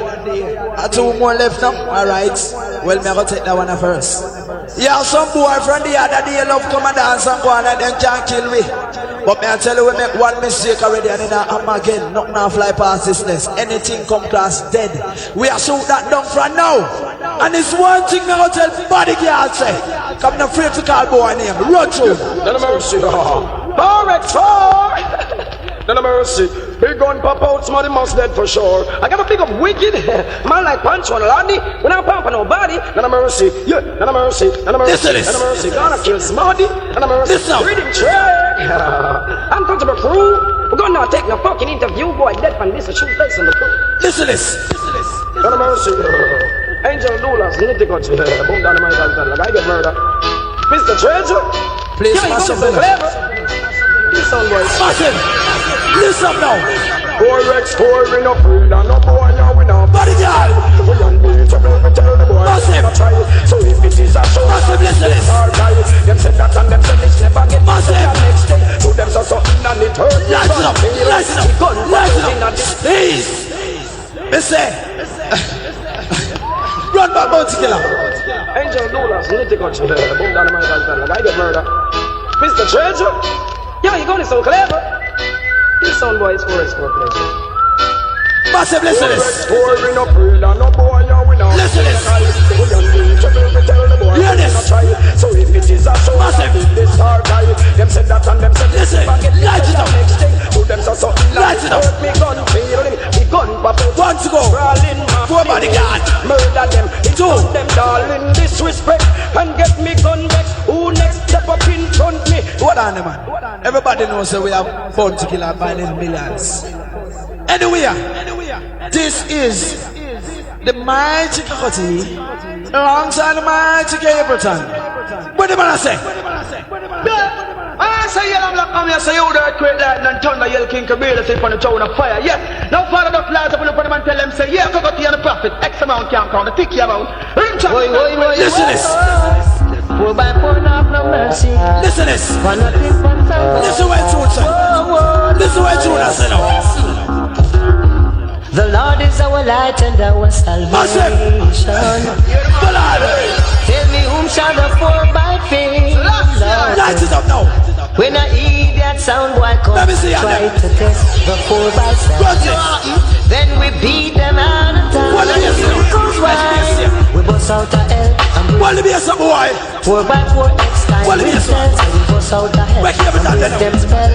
2 more left now. Alright. Well, me go take that one first. Yeah, some boy from the other day love come and dance and go on and them can't kill me. But me I tell you, we make one mistake already and then I'm again. Nothing now fly past this nest. Anything come class dead. We are shoot that down from now. And it's one thing me go tell bodyguard say. Come not afraid to call boy name. Run through. None of mercy. None of mercy. Big gun pop out, somebody must dead for sure. I gotta pick up wicked man like Punch on Landy. When I'm pumping nobody, none of mercy. Yeah, none of mercy. None of mercy. None of mercy. Gonna kill Smarty. None of mercy. Reading track. Uncomfortable crew. We're gonna not take no fucking interview, boy. Dead from this, a shoot face on the crew. Listen this. None of mercy. Angel Lulas, Nitty Guts. Boom down my guy. Like I get murder. Mr. Treasure. Please, yeah, massive. so clever. Listen, boys. Massive. Listen now. 4x4, we no free, and no boy, now we no bodyguard. We unbeatable, we tell the boy. Massive. Try it. So if it is a show, Massive, listen this. Them said that and them said this never get Massive. next day. To them so something and it hurt. Light it up. Light it up. Light it up. Please. Me say. Run back, bounty killer. Angel Lulas, Nitty Guts. Boom down my guy. Like I get murder. Mr. Treasure. Yeah, you going so clever. This sound boy is for pleasure. Massive, listen this. 4x4, we no free, and no boy, now we no. Listen this. We unbeatable, we tell the boy. Hear this. So if it is a show, Massive. this star guy. Them said that and them said this. Listen. Light it up. Next day, to them so Light it up. Me gun feel him, me gun pop out. One to go. Crawling, Four bodyguard. murder them. Two. Them darling disrespect and get me gun back. Who next step up in front me? What on man? Everybody knows that we have bounty killer buying millions. Anyway, this is the mighty Cocotti alongside the mighty Capleton. What do you say? I say yellow black man, I say you the earthquake lightning and thunder, yell King Kabir, say on the town of fire. Yeah, now father the flies up on the man tell them say, yeah, Cocotti and the prophet, X amount can't count, the ticky amount. Listen this. 4x4 not no mercy. Listen this. For nothing but time. Listen what June said. Listen what June has said now. The Lord is our light and our salvation. Tell me whom shall the 4x4 Light it up now. when I hear that sound boy come Let me see try that. to test the 4x7. Run it. Then we beat them out of town. What do you say? Because why? We bust out a hell and What do you say, boy? 4x4 X time What do we you say? tell. So we bust out a hell Wake up and and down make there them spell.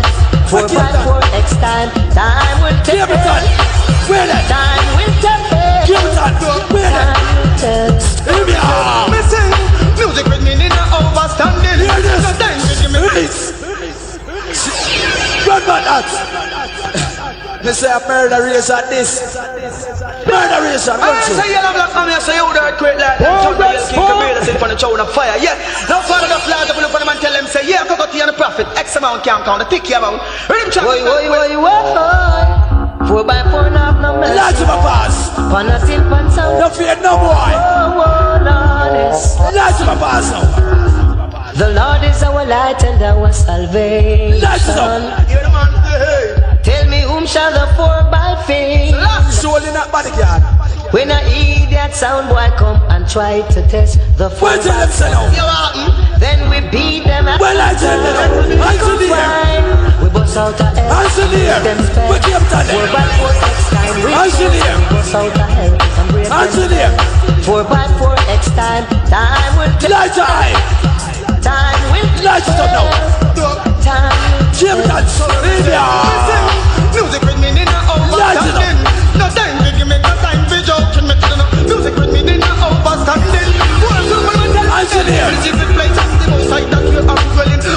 Wake up and 4x4 X time will tell. Capleton. Where that? Time will tell. Capleton. Where that? Time will tell. Here we are. Me sing music with me in a overstanding. Hear this. No time to give me Please. Run back that. Me say a murder race at this. Murder race at I say yellow black man, I say you the earthquake lightning and thunder, yell King Kabir, say on the town of fire. Yeah, now father the flies up on the man tell them say, yeah, Cocotti and the prophet, X amount can't count, the ticky amount. 4x4 not no mercy. Light of a pass. For nothing but sound. No fear no boy. Light of a pass now. The Lord is our light and our salvation. Light it up. Tell me whom shall the 4x4 Surely not bodyguard. when I hear that sound boy come and try to test the Where tell them say now? 4x4. Then we beat them out. Well, I tell them now. Answer the air. We bust out a hell. Answer the air. Where keep telling? 4x4 X time we Answer the air. bust out a hell and break Answer them. the air. 4x4 X time will tell. Light your eye. Time will Light it up now. Time will Capleton. Here we are. Music with me in a overstanding. No time to give me no time for joking. Music with me in a overstanding. Answer the air.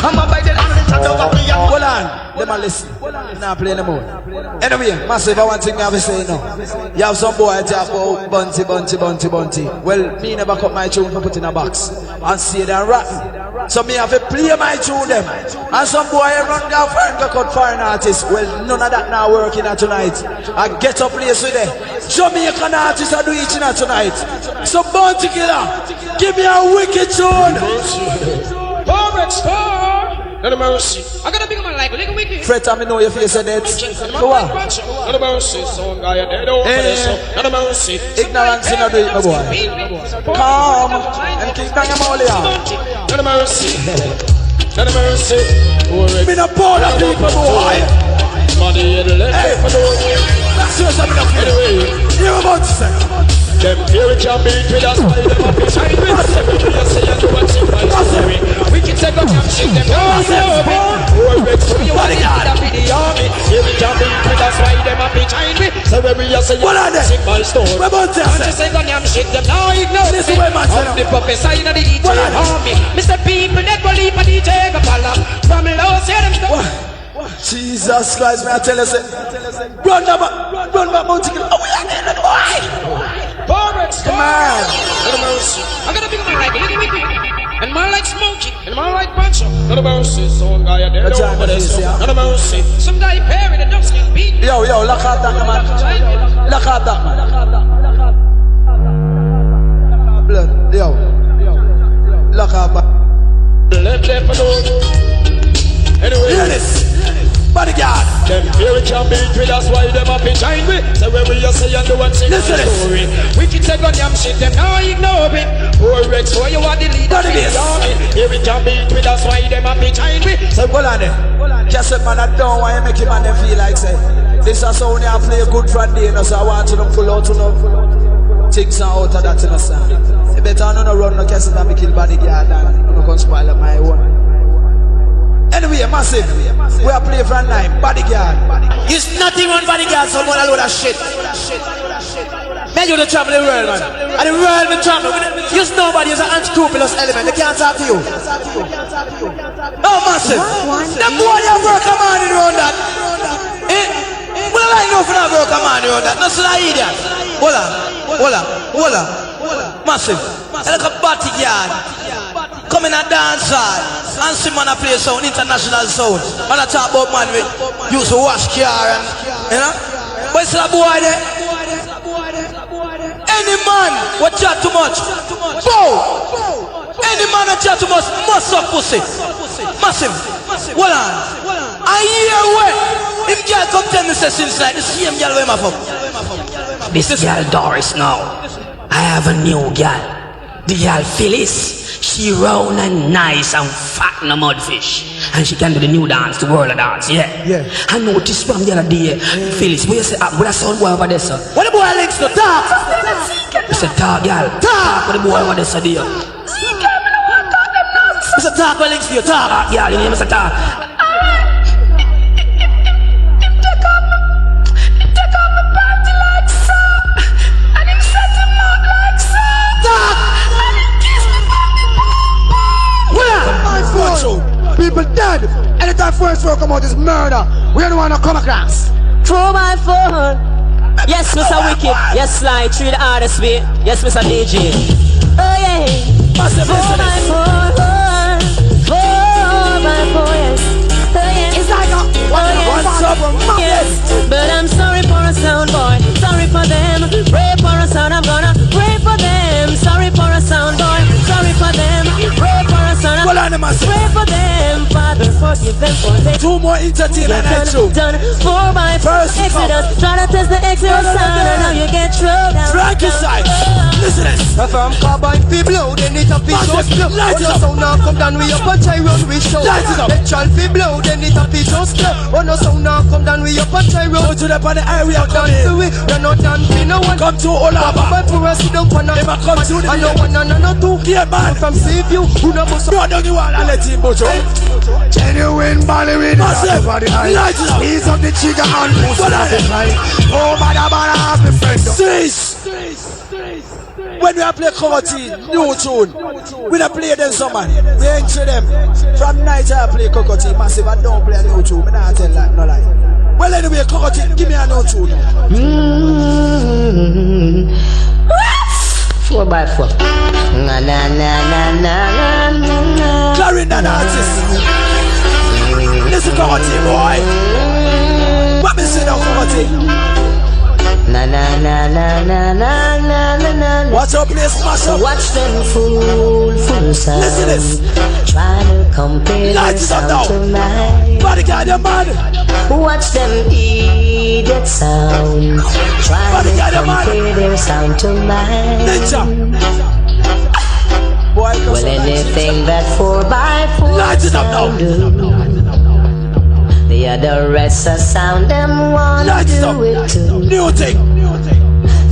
I'm a by the shadow of me. Hold on. Let me listen. Now play no more. Anyway, massive, I want thing I have to say now. You have some boy talk about bunty. Well, me never cut my tune for put in a box and see them rotten. So me have to play my tune them. And some boy run down foreign go cut foreign artists. Well, none of that now working at tonight. I get a place with them. Jamaican artists are doing it tonight. So bunty killer, give me a wicked tune. Forex, no mercy. I gotta big man like a little wicked. fret and me know your face of death. So what? Not a mercy, son, guy, dead over this. Not a mercy. Ignorance in a do it, my boy. Calm and keep down your mouth out. Not a mercy. Not a mercy. Me no poor people, boy. Money in the left for those. That's just a bit of Anyway, you're about to say. them fear it can beat with us. Why them up behind me? Everybody say you do what's in my story. We can take up and shake them down. Or wait for you want it to be the army. Fear it can beat with us. Why them up behind me? So everybody say you what's in my story. We're about to say. Say go and shake them now. Ignore This is where man say the puppet side of the DJ army. Mr. People that believe for DJ Gapala. From low say them stuff. Jesus Christ, may I tell you, say, run back, Mountain. Oh, we are there, boy. Come on. I'm gonna be my right, and more like smoking, and more like punch. Not a mercy, some guy dead over this. Not a mercy. Some guy buried the ducks can beat. Yo, lock out that man. Lock out that man. Blood, yo. Lock out that. Left for those. Anyway, hear this. Bodyguard. Them fear it can beat with us. Why them up behind me? So where we just say and do what's in the story. We can take on them shit, them now ignore it. Poor Rex, why you are the leader of the army? Here it can beat with us. Why them up behind me? So hold on there. Just man, I don't want to make him and them feel like say this is only I play a good Friday, you know, so I want to pull out to know things out of that, you know, sir. You better not run no cases and me kill bodyguard and you know, can spoil up my own. Anyway, massive. We are playing for a nine. Bodyguard. It's nothing on bodyguard, someone a load of shit. Man, you don't travel the world, man. And the world will travel. Use nobody is an unscrupulous element. They can't talk to you. Oh, massive. Them boy you work a man around that. Eh? We don't like no for that work a man around that. No, so that idiot. Hold on. Massive. Like a bodyguard. Come in a dance hall and see man a play sound, international sound. And I talk about man with used to wash car and, you know. But it's a boy there. Any man what chat too much, bow. Any man that chat too much must suck pussy. Massive. Hold on. I hear where him girl come tell me say since like the same girl where my fuck. This girl Doris now. I have a new girl. The girl Phyllis. She round and nice and fat and a mudfish. And she can do the new dance, the world of dance, yeah. I noticed from the other day, Phyllis, what you say, what a sound boy over there, sir? What the boy links to talk? You said talk, girl. Talk with the boy over there, sir, dear. It's a talk, what links to your talk? Yeah, you name is a talk. People dead. Anytime first work come out is murder. We don't want to come across. Throw my phone. Yes, Mr. Wicked. Yes, Slide. Treat the hardest way. Yes, Mr. DJ. Oh yeah. Throw my phone. Throw my phone. Yes. Oh yeah. It's like a yes. But I'm sorry for a sound boy. Sorry for them. Pray for a sound. I'm gonna pray for them. Sorry for a sound boy. Sorry for them. Pray for a sound. Pray for them. Father, forgive them for they. Two more entertainment and show. Done for my first Exodus. Try to test the Exodus sound. And now you get Showdown. Frankie side. Listen to this. If I'm carbine fi blow, then it a fi just blow. Light it up. Sound now come down, we up a try run we show. Light it up. Petrol fi blow, then it a fi just blow. Oh no sound now come down, we up a try run. Go to the party area, come Dance here. we, we're not done fi no one. Come to Olaba. But for us, sit down for now. If I come to the I know one and no two. Yeah, man. From save you, who no must. No, don't you want to let him go to? Genuine body with Massive. Light it up. Ease up the trigger and push it up. Oh, bada ask me friend. Cease. When we are play cover team, new tune, we don't play them some man. We ain't to them. From night I play cover team, massive. I don't play a new tune. I not tell that, no lie. Well, anyway, cover team, give me a new tune. 4x4. Na na na na na na. Clarendon an artist. Listen, cover team, boy. What me say now, cover team? Na na na na na na na na. Watch Watch your place, mash up. Watch them full sound. Listen this. Trying to compare their sound to mine. Bodyguard, your man. Watch them idiot sound. Trying to compare their sound to mine. Ninja. Boy, well, anything that 4x4 sound do, the other rest of sound them wanna do it too. New thing.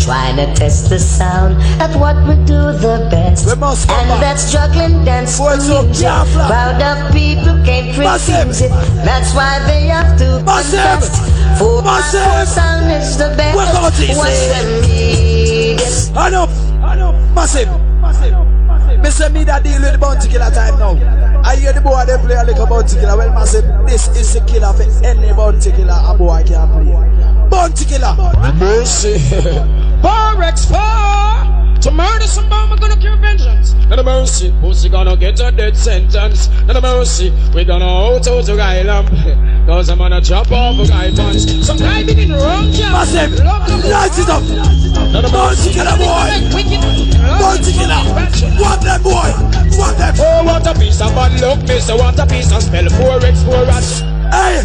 Trying to test the sound at what we do the best, and that's juggling dance music. Crowd of people can't refuse it. That's why they have to contest. 4x4 sound is the best. Watch them idiots. Enough. Massive. Me say me that deal with the bounty killer time now. I hear the boy they play a little bounty killer. Well, massive, this is the killer for any bounty killer a boy can play. Bounty killer. Mercy. 4x4 to murder some bomb, we're gonna cure vengeance. Not a mercy, pussy gonna get a death sentence. Not a mercy, we gonna auto to guy lamp. Cause I'm gonna chop off a guy pants. Some guy been in wrong job. Massive, light it up. Not a bounty killer boy. Bounty killer. What that boy? What that? Oh, what a piece of bad luck, mister. What a piece of spell. 4x4 rats. Hey.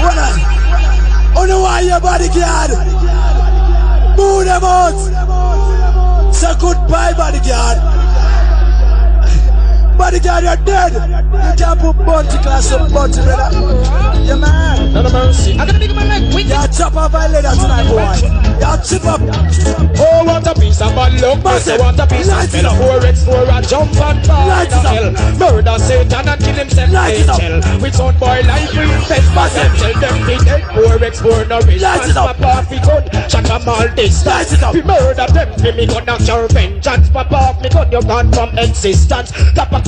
What on? Oh no, why your bodyguard? Move them out. Say goodbye, bodyguard. Bodyguard, you're dead. You can't put bounty class on bounty, brother. Yeah, man. Not a mercy. I'm gonna make my leg quick. You're chop off a leather tonight, boy. You're chip up. Oh, what a piece of bad luck. Massive. What a piece of spell. 4x4 a jump and fall. Light it up. Murder Satan and kill himself. Light it up. We son boy like we infest. Massive. Tell them we dead. 4x4 no rich. Light it up. Papa off we gun. Shut them all this. Light it up. We murder them. We gun knock your vengeance. Papa off me gun. You gone from existence.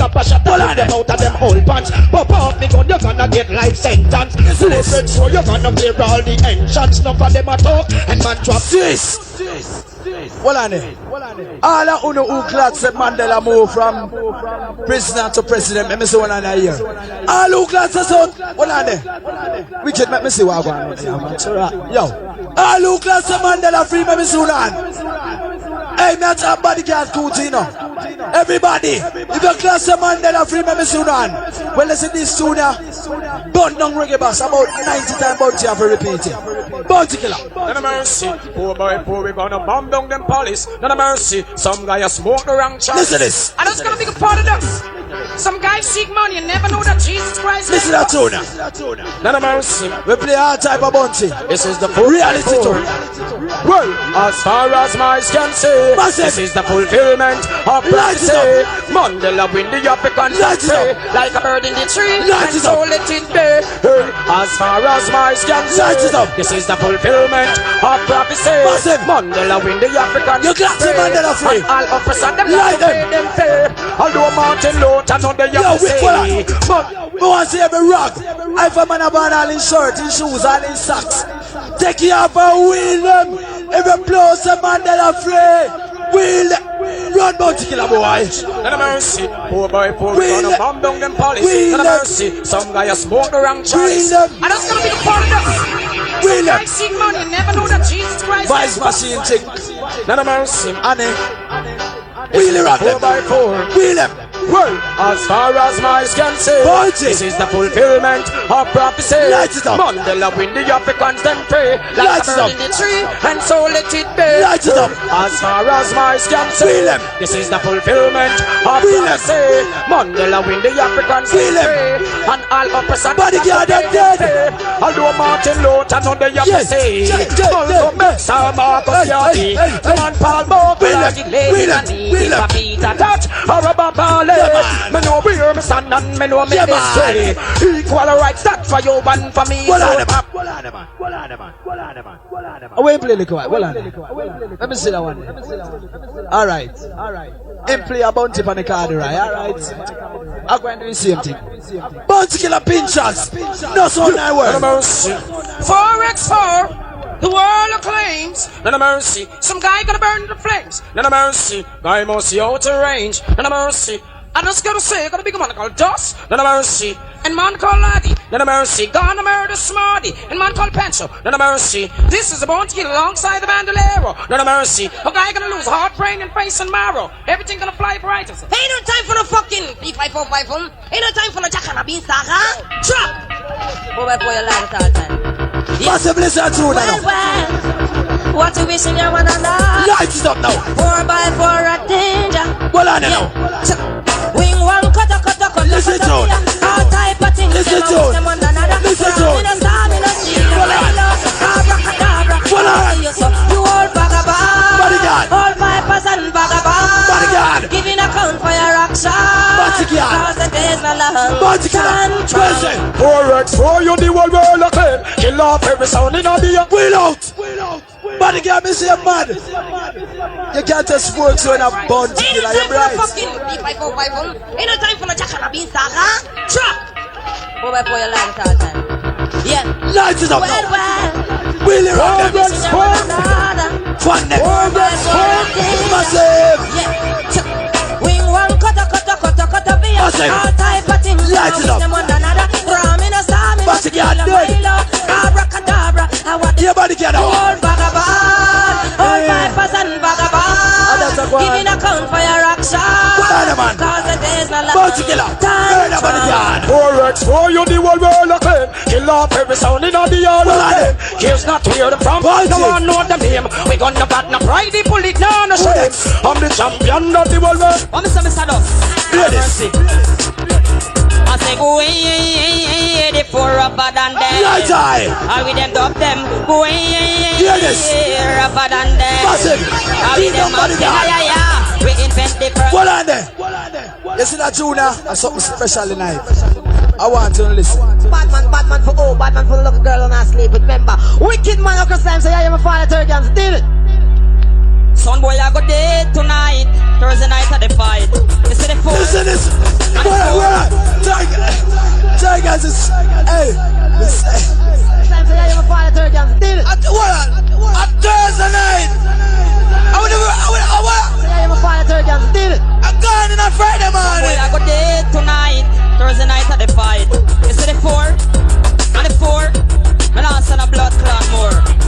Kappa shut them out of them whole pants. Papa off me gun. You're gonna get life sentence. 4x4 you're gonna clear all the entrance. None of them at all. And man drop this. Well on it. All of uno who clad said Mandela move from prisoner to president. Let me see one on here. All who clad said so. Well on it. Wicked, let me see what I'm going to. Yo. All who clad said Mandela free. Let me see one on. Hey, me a bodyguard Coutinho. Everybody, if you class a Mandela free, me soon on. Well, listen this sooner. Gun down reggae bass about 90 times bounty have to repeat it. Bounty killer. None of mercy. Poor boy, poor, we gonna bomb down them police. None of mercy. Some guy a smoke the wrong child. Listen to this. And that's gonna be a part of this. Some guys seek money and never know that Jesus Christ. Listen to that tuna. None of mercy. We play all type of bounty. This is the full reality tour. Well, as far as my eyes can see, this is the fulfillment of prophecy. Mandela win the African country like a bird in the tree, and so let it be. As far as my eyes can see, this is the fulfillment of prophecy. Mandela win the African country. You got to Mandela free. And all of us and them like them fair. Although Martin Luther know they have to say, but we want to see every rock. If a man a born all in shirt, in shoes, all in socks, take you off and wheel them. Every place a Mandela free. Wheel them. Run bounty killer boy. None of mercy. Poor boy, poor, we gonna bomb down them police. None of mercy. Some guy a smoke the wrong choice. And that's gonna be the part of this. Some guys seek money and never know that Jesus Christ. Vice machine chick. None of mercy. Annie. Wheel it around them. 4x4. Wheel them. Well, as far as my eyes can see, this is the fulfillment of prophecy. Light it up. Mandela win the Africans them pray like a bird in the tree, and so let it be. Light it up. As far as my eyes can see, this is the fulfillment of prophecy. Mandela win the Africans them pray, and all oppressors bodyguard them dead. Although Martin Luther know they have to say, Malcolm X and Marcus Garvey, and Paul Bogle, and Peter Touch, or Robert Marley. Me know where me stand and me know me stay. Equal rights, that for you and for me. Well on the man. I will play the quiet. Well on. Let me see that one. Alright. Him play a bounty on the card, right? Alright. I'm going to do the same thing. Bounty killer pinchers. No son I work. 4x4. The world acclaims. None of mercy. Some guy gonna burn the flames. None of mercy. Guy must see out of range. None of mercy. I'm just gonna say, gonna be a man called Dust. None of mercy. And man called Laddie, none of mercy. Gonna murder Smarty. And man called Pancho, none of mercy. This is a born to kill alongside the bandolero. None of mercy. A guy gonna lose heart, brain, and face and marrow. Everything gonna fly bright. Ain't no time for no fucking P545 Ain't no time for no jack and a beanstalk, huh? Truck! Go back for your life at all time. Massive listen to that. Well, what you wishing you wanna know? Lights is up now. 4x4 a danger. Well, I know. Wing one, cut. Listen to it. All type of things. Listen to it. Listen to it. You all vagabond. Bodyguard. All 5% vagabond. Bodyguard. Giving account for your action. Bodyguard. Cause the days not long. Bodyguard. Listen. 4x4, you the whole world of claim. Kill off every sound in the air. Wheel out. Bodyguard, me say man. You can't just work so in a bunch. Ain't no time for no fucking P545 Ain't no time for no jack and a beanstalk, huh? Truck! Go back for your life at all time. Yeah. Lights is up now. Well. Wheel it around them. Fun them. Massive. Yeah. Wing one, cut. Massive. All type of things. Lights it up. Bodyguard, do it. Abracadabra. Yeah, bodyguard. All vagabond. All 5% vagabond. Giving account for your action. Man. Cause the days not long. Bounty killer. Murder bodyguard. 4x4, you the whole world of claim. Kill off every sound in the air. Here's not where them from. No one know the name. We gonna bat no pride. The pull it now, no show them. I'm the champion of the whole world. Oh, Mr. Dog. Ladies. I say go away, the four upper than them. Right eye. I with them dub them. Go away, Ladies. upper than them. Massive. I with them up them. Yeah. We invent the first. What on there? You see that Junior? That's something special tonight. I want to listen. Batman for oh, Batman for the little girl on her sleep. Remember, wicked man across time say I am a father Turgans. Deal it. Son boy, I go date tonight. Thursday night at the fight. You see the four. Listen this. Where? Tigers is. Hey. Time say I am a father Turgans. Deal it. At Thursday night. Say I am a father Turgans. Deal it. I'm going in on Friday morning. Boy, I go date tonight. Thursday night at the fight. You see the four. And the four. And also a blood clot more.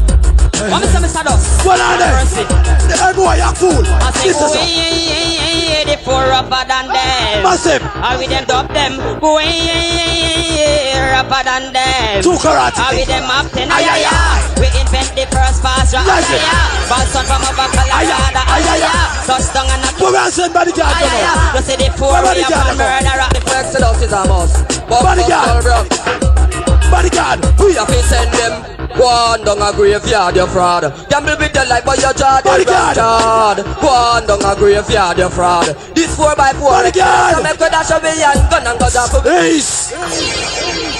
What Mr. Dust? What are they? Hey boy, you're fool. I say go away, the four upper than them. Massive. I with them dub them. Go away, upper than them. Two karate. I with them up ten. Ay. We invent the first pass. Boston from a bacalada. Touchdown and a Where are you bodyguard? you see the four way up the murderer. The first Exodus is a must. Bodyguard. We have to send them. One down a graveyard, you fraud. Gamble with your life, but your jaw, they bastard. One down a graveyard, you fraud. This 4x4, bodyguard. so make a dash of a young gun and go down for Ace.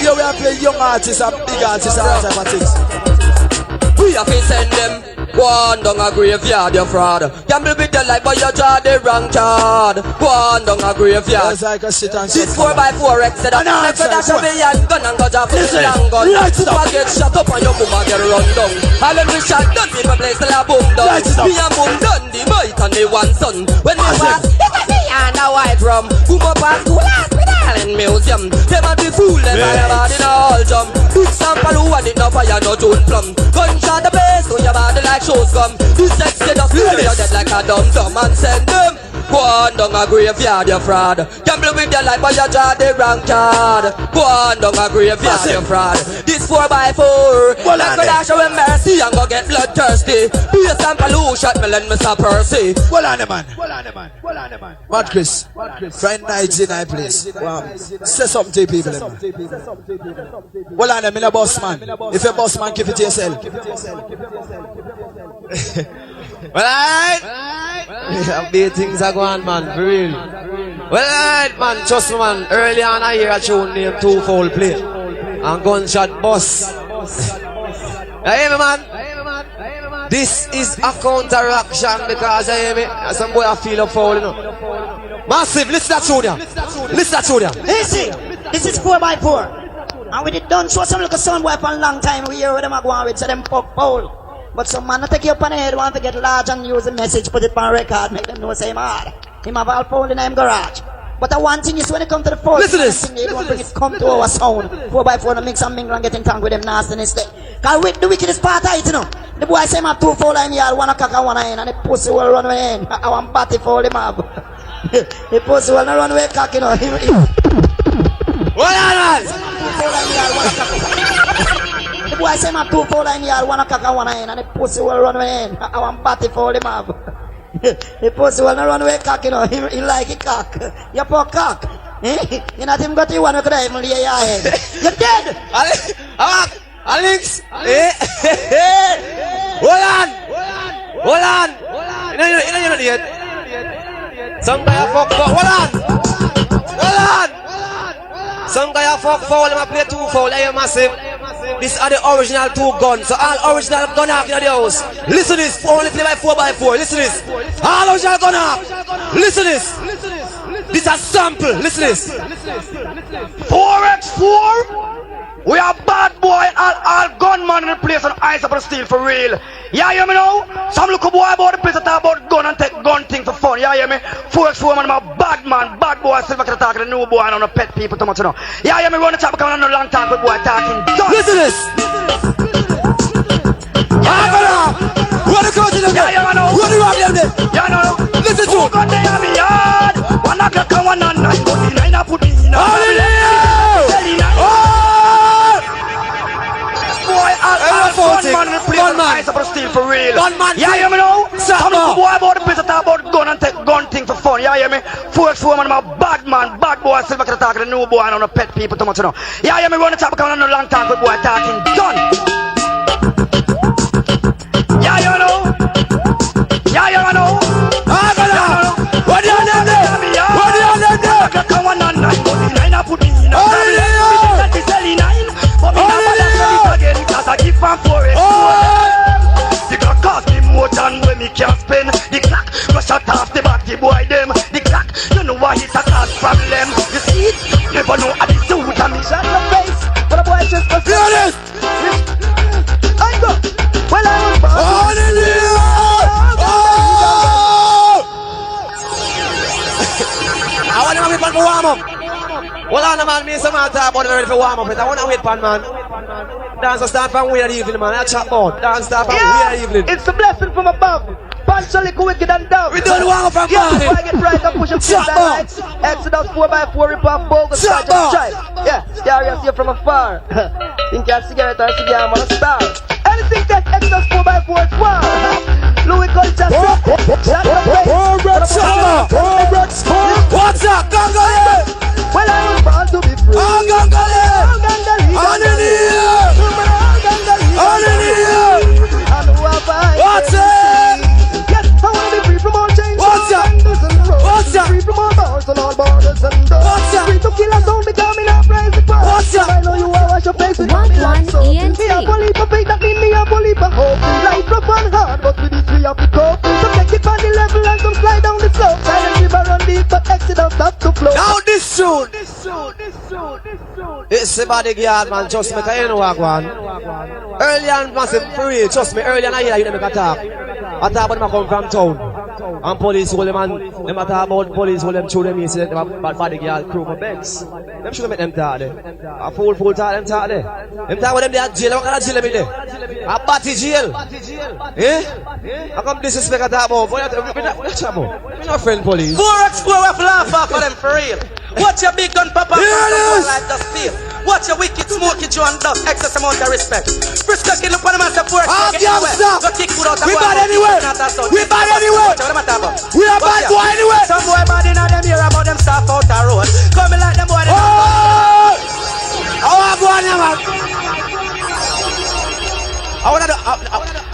Here we are playing young artists and big artists and all type of things. We have to send them. One down a graveyard, you fraud. Gamble with your life, but your jaw, they wrong card. One down a graveyard. Like a sit and This 4x4 Exodus. Make a dash of a young gun and go down for the long gun. Super get shot up and your mama get run down. All when we shot done, people place till a boom down. Me and boom done, the mic and the one son. When we pass, it was me and a white rum. Boom up at school, ask with Allen Museum. Them a the fool, them all about in a all jump. Big sample who and it no fire, no June plum. Gunshot the place, so your body like shows come. This Exodus, you're dead like a dumb and send them. Go on down a graveyard, you fraud. Gamble with your life, but you draw the wrong card. Go on down a graveyard, you fraud. This 4x4. Like a dash of mercy and go get bloodthirsty. Be a sample who shot me and Mr. Percy. Well on the man. Mad Chris. Friday nights in my place. Wow. Say something to people. Well on them, in a boss man. If you're a boss man, keep it to yourself. Well, alright. Big things are going, man, for real. Well, alright, man, trust me, man. Early on, I hear a tune named Two-Fold Play. And Gunshot Bus. You hear me, man? This is a counteraction because I hear me. Some boy I feel up foul, you know. Massive, listen to that tune, Listen to that tune. Listen, this is 4x4. And we did done show some little son boy for a long time. We hear what them are going with, so them pop foul. But some man not take you up on the head, want to get large and use the message, put it on record, make them know say him hard. Him have all phone in him garage. But one thing is when it comes to the force, listen to this. They don't bring it come to our sound. 4x4 and mix and mingle and get in tongue with them nastiness. Cause with the wickedest part of it, you know. The boy say my 2 foul in yard, 1 o'clock and 1 in, and the pussy will run away in. I want batty foul him up. The pussy will not run away cock, you know. What on? The boy say my 2 foul in yard, 1 o'clock and 1 in, and the pussy will run away in. I want batty foul him up. The pussy will not run away cock, you know. He like it cock. You poor cock. You not even got you one, you could even lay your head. You're dead. Alex. Hold on. You know yet. Some guy a fuck foul. Hold on. Some guy a fuck foul. Let me play 2 foul. Are you massive? These are the original 2 guns. So all original gun off in the house. Listen to this. Only play by 4x4. Listen to this. All original gun off. Listen to this. This is a sample. Listen to this. 4x4? We are bad boy, all gunman in the place and eyes up the steel for real. Yeah, you hear me now? Some look boy about the place that talk about gun and take gun thing for fun. Yeah, you hear me? 4x4 man, I'm a bad boy, silver can talk to the new boy and on the pet people too much, you know. Yeah, you hear me? Run the chop coming on a long time, good boy talking gun. Listen to this. What the coach is yeah, you know. What the rob them there? Yeah, you know. Listen to it. Gun they have me yard. 1 o'clock and 1 and 9, but the 9 I put me in. Gunman in the place and eyes up the steel for real. Gunman. Yeah, you hear me now? Some look boy about the place that talk about gun and take gun thing for fun. Yeah, you hear me? 4x4 man, I'm a bad boy, silver can talk to the new boy and on the pet people too much, you know. Yeah, you hear me? Run the chop coming on a long time, good boy talking gun. Yeah, you know. Yeah, you know. What do you have there? What do you have there? I come on and 9, but the 9 I put me in. That is selling 9, but me not bother sell it again because I give from 4x4. The clock cost me more than when me can't spend. The clock go shut off the back, the boy them. The clock, you know why it's a cause problem. You see it? Never know how the suit and me shut the face. But the boy just for honest. I go. Well, I was born. I want to wait for warm up. Hold on, man. Me some man talk about ready for warm up. I want to wait for man. Dance start from weird evening, man. I chat about dance start from weird evening. It's a blessing from above. Punch a little wicked and down. We don't want from party. I get right and push a foot and lights. Exodus 4x4 rip off bogus. Yeah, scary as you from afar. Think you're a cigarette or a cigar, man, a star. Anything that Exodus 4x4 is war. Louis Culture, shut the face. What's up, Gangale? Well, I was born to be free. Oh, Gangale! What's it? Yes, I want to be free from all chains. What's up? What's up? Free from all bars and all borders and doors. What's up? Free to kill us all because me not praise the cross. What's up? I know you are wash your face with One me like so. ENT. Me have a leap of faith that mean me have a leap of hope. Life rough and hard, but with this we have to cope. So take it on the level and some slide down the slope. Silent river run deep, but exit don't stop to flow. Now this soon. It's a bodyguard, man. Just make a walk one. Early and massive for real. Trust me. Early and I hear you make a talk. I talk about them come from town. And police hold them and them talk about police hold them through them. You see them bad bodyguard crew for Benz. Them should make them talk there. A full talk them talk there. Them talk about them there jail. What kind of jail them in there? A batty jail. Eh? I come disrespect a talk about. What you talk about? We're not friend police. 4x4 have laugh off of them for real. Watch your big gun pop up and like the steel. Watch your wicked smoky Joe and dust. Excess amount of respect. Frisco kill up on them and support. Go kick food out of we bad anyway. We bad anyway. We are bad boy anyway. Some boy bad in them hear about them stuff out the road. Coming like them boy. Oh! I want to go on, man. I want to.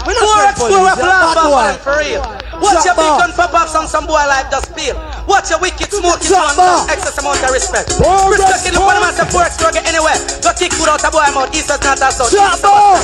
We not 4x4 have laugh off of them for real. Watch your big gun pop up some boy like the spill. Watch your wicked smoky Joe and dust. Excess amount of respect. Frisco kill up on them and support. Go get anywhere. Go kick food out of boy mouth. East is not a south.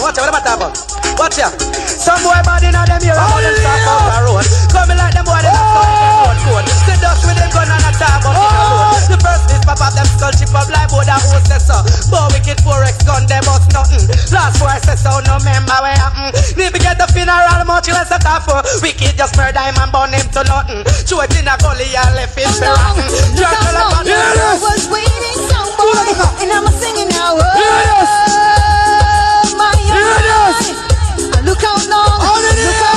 Watch your what am I talking about? Watch ya. Some boy bad in them here about them stuff out the road. Coming like them boy them out code. The dust with them gun and a talk about the road. The first is pop up them skull chip up like boy that hostess so. Boy wicked 4x gun them bust nothing. Last boy says so no member where happen. Need to get the funeral much you as a tough. Wicked just murder him and burn him to nothing. Show it in a gully and left him to rotten. I was waiting somewhere, and I'm singing now. Look how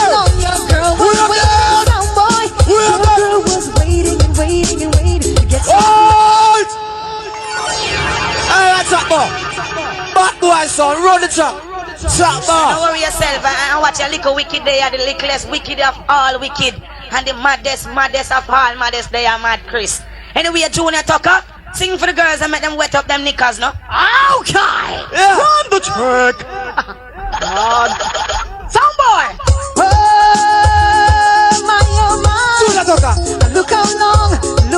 long your girl was waiting, some boy. Your girl was waiting and waiting and waiting to get some. Alright, top boy. Bad boy, son, run the track. Top boy. Don't worry yourself and watch your little wicked. They are the littlest wicked of all wicked. And the maddest of all maddest. They are Mad Chris. Anyway, Junior Tucker, sing for the girls and make them wet up them knickers, no? Okay. Yeah. Run the track. Sound boy. Oh my. Look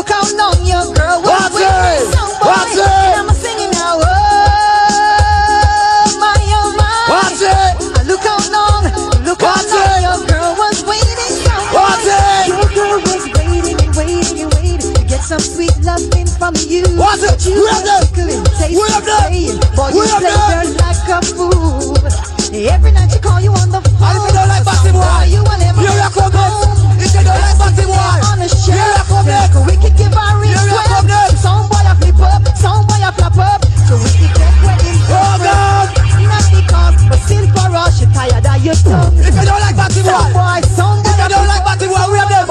how long your girl was waiting, some boy. And I'm singing now. Oh my. Look how long your girl was waiting, some boy. Your girl was waiting and waiting and waiting to get some sweet loving from you. What's it? You were tickling, tasting, saying, boy, you play her like a fool. Every night she call you on the phone. And if you don't like Batty Boy, you will never here you come next. If you don't like Batty Boy, on a shirt. Here you come next. We can give her request. Some boy a flip up, some boy a flap up. So we can get wet in progress. Not because, but still for us, you're tired of your tongue. If you don't like Batty Boy, if you don't like Batty Boy, we are there.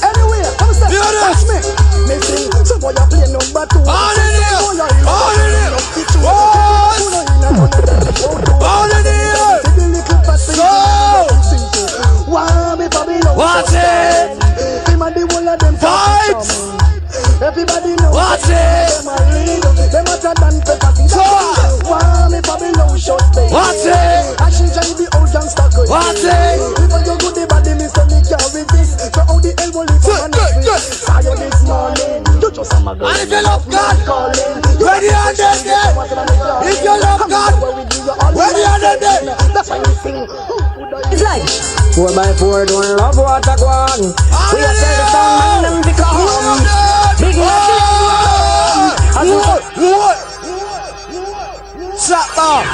Anyway, come step. Watch me. Me sing. Some boy a play number 2. All in here. What's it? Fight! Everybody knows. What's it? Them hotter than pepper. What's it? I should try the old gangster good. What's it? Even you good the body, me say me can't resist. So how the hell will live for an office? Saw you this morning. You just a muggle. And if you love God, ready and dead. If you love God, ready and dead. That's why we sing. It's like 4x4 don't love what I want. We are tell the song and them to come. Big What? Shut up.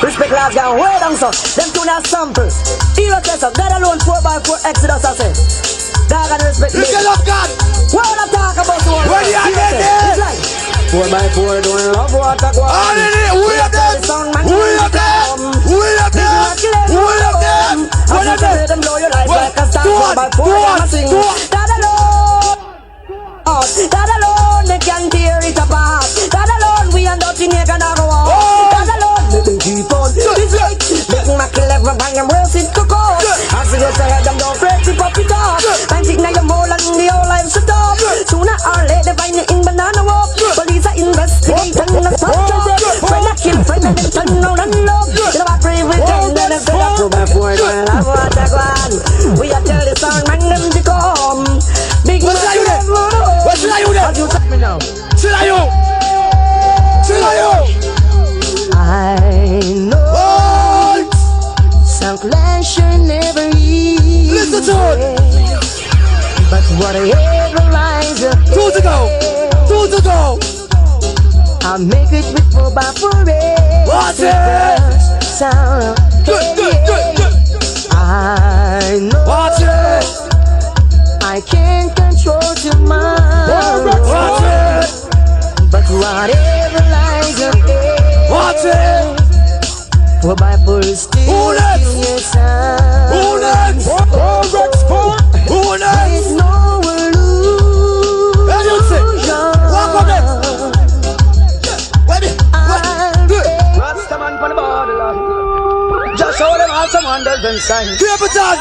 Respect last guy, way down so. Them two not samples. Even says up, that alone 4x4 Exodus I say. Dog and respect me. If you love God, what I talk about the one. ready and dead. It's like 4x4 don't love what I want. All in it, we are dead. We are dead. We are dead. We are dead. We are dead. Them blow your life like a star. 4x4 I'm a sing. That alone. That alone they can tear it apart. That alone we are not in here gonna go on. That alone they can keep on. This way making my kill every bang and roast it to go. I see you say them don't break it up it up. And think now you're more than the whole life shut up. Sooner or later find you in banana walk. Police are investigating the subject. Friend I kill friend and then turn around and love. You know I pray with them and then say that 4x4 don't love what I want. We are tell the sound man them to come. Big man what should I do then? you tell me now? Should I you? I know some pleasure never easy. Listen to it. But whatever lies ahead, 2 to go. I'll make it with 4x4. What's it? Sound. Good. I know. What's it? I can't control your mind. What's it? But whatever lies ahead, What's it? 4x4 is still in your sound. Who next? Who next? There's no illusion. Hey, you say, walk on next. Rastaman for the borderline. Just show them how someone doesn't sign. Too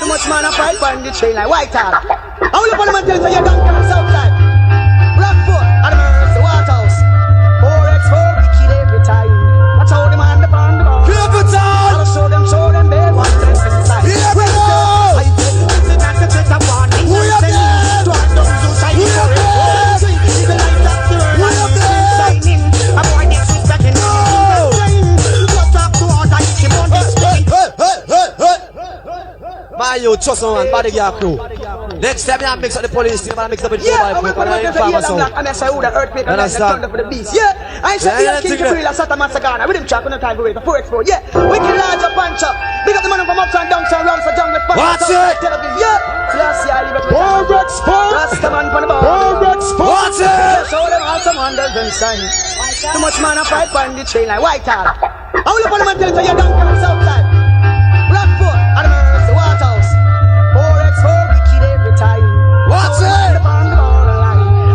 much man I fight find the chain like white hall. How will the parliament tell you don't come outside? Blackfoot, and the Waterhouse. 4x4, we kill every time. That's how the man upon the ball. I'll show them, babe. One time inside. Here we go. I tell you, this is not to take a warning. We are dead. To our dogs who sign We are dead. the light up the world. We are dead. Signing. Avoid this second. Just up to our time. Keep on this. Hey. My you trust man, bodyguard crew. Next time I mix up the police team, I mix up with 4x4. And I say, who the earthquake and I turn up for the beast. Yeah, I said, yeah, King Gabriel, I sat a Massagana. We didn't track on the time to wait for 4x4. Yeah, we can large a punch up. Big up the man from uptown, downtown, round for jungle. What's it? Yeah, classy, I live at 4x4. Rastaman from the bar. 4x4. What's it? Show them all some wonders and signs. Too much man a fight on the train like white tar. I will up on the man tell you you're down from Southside. Blackfoot, and the Mercy, Waterhouse. 4x4, wicked every time. What's it?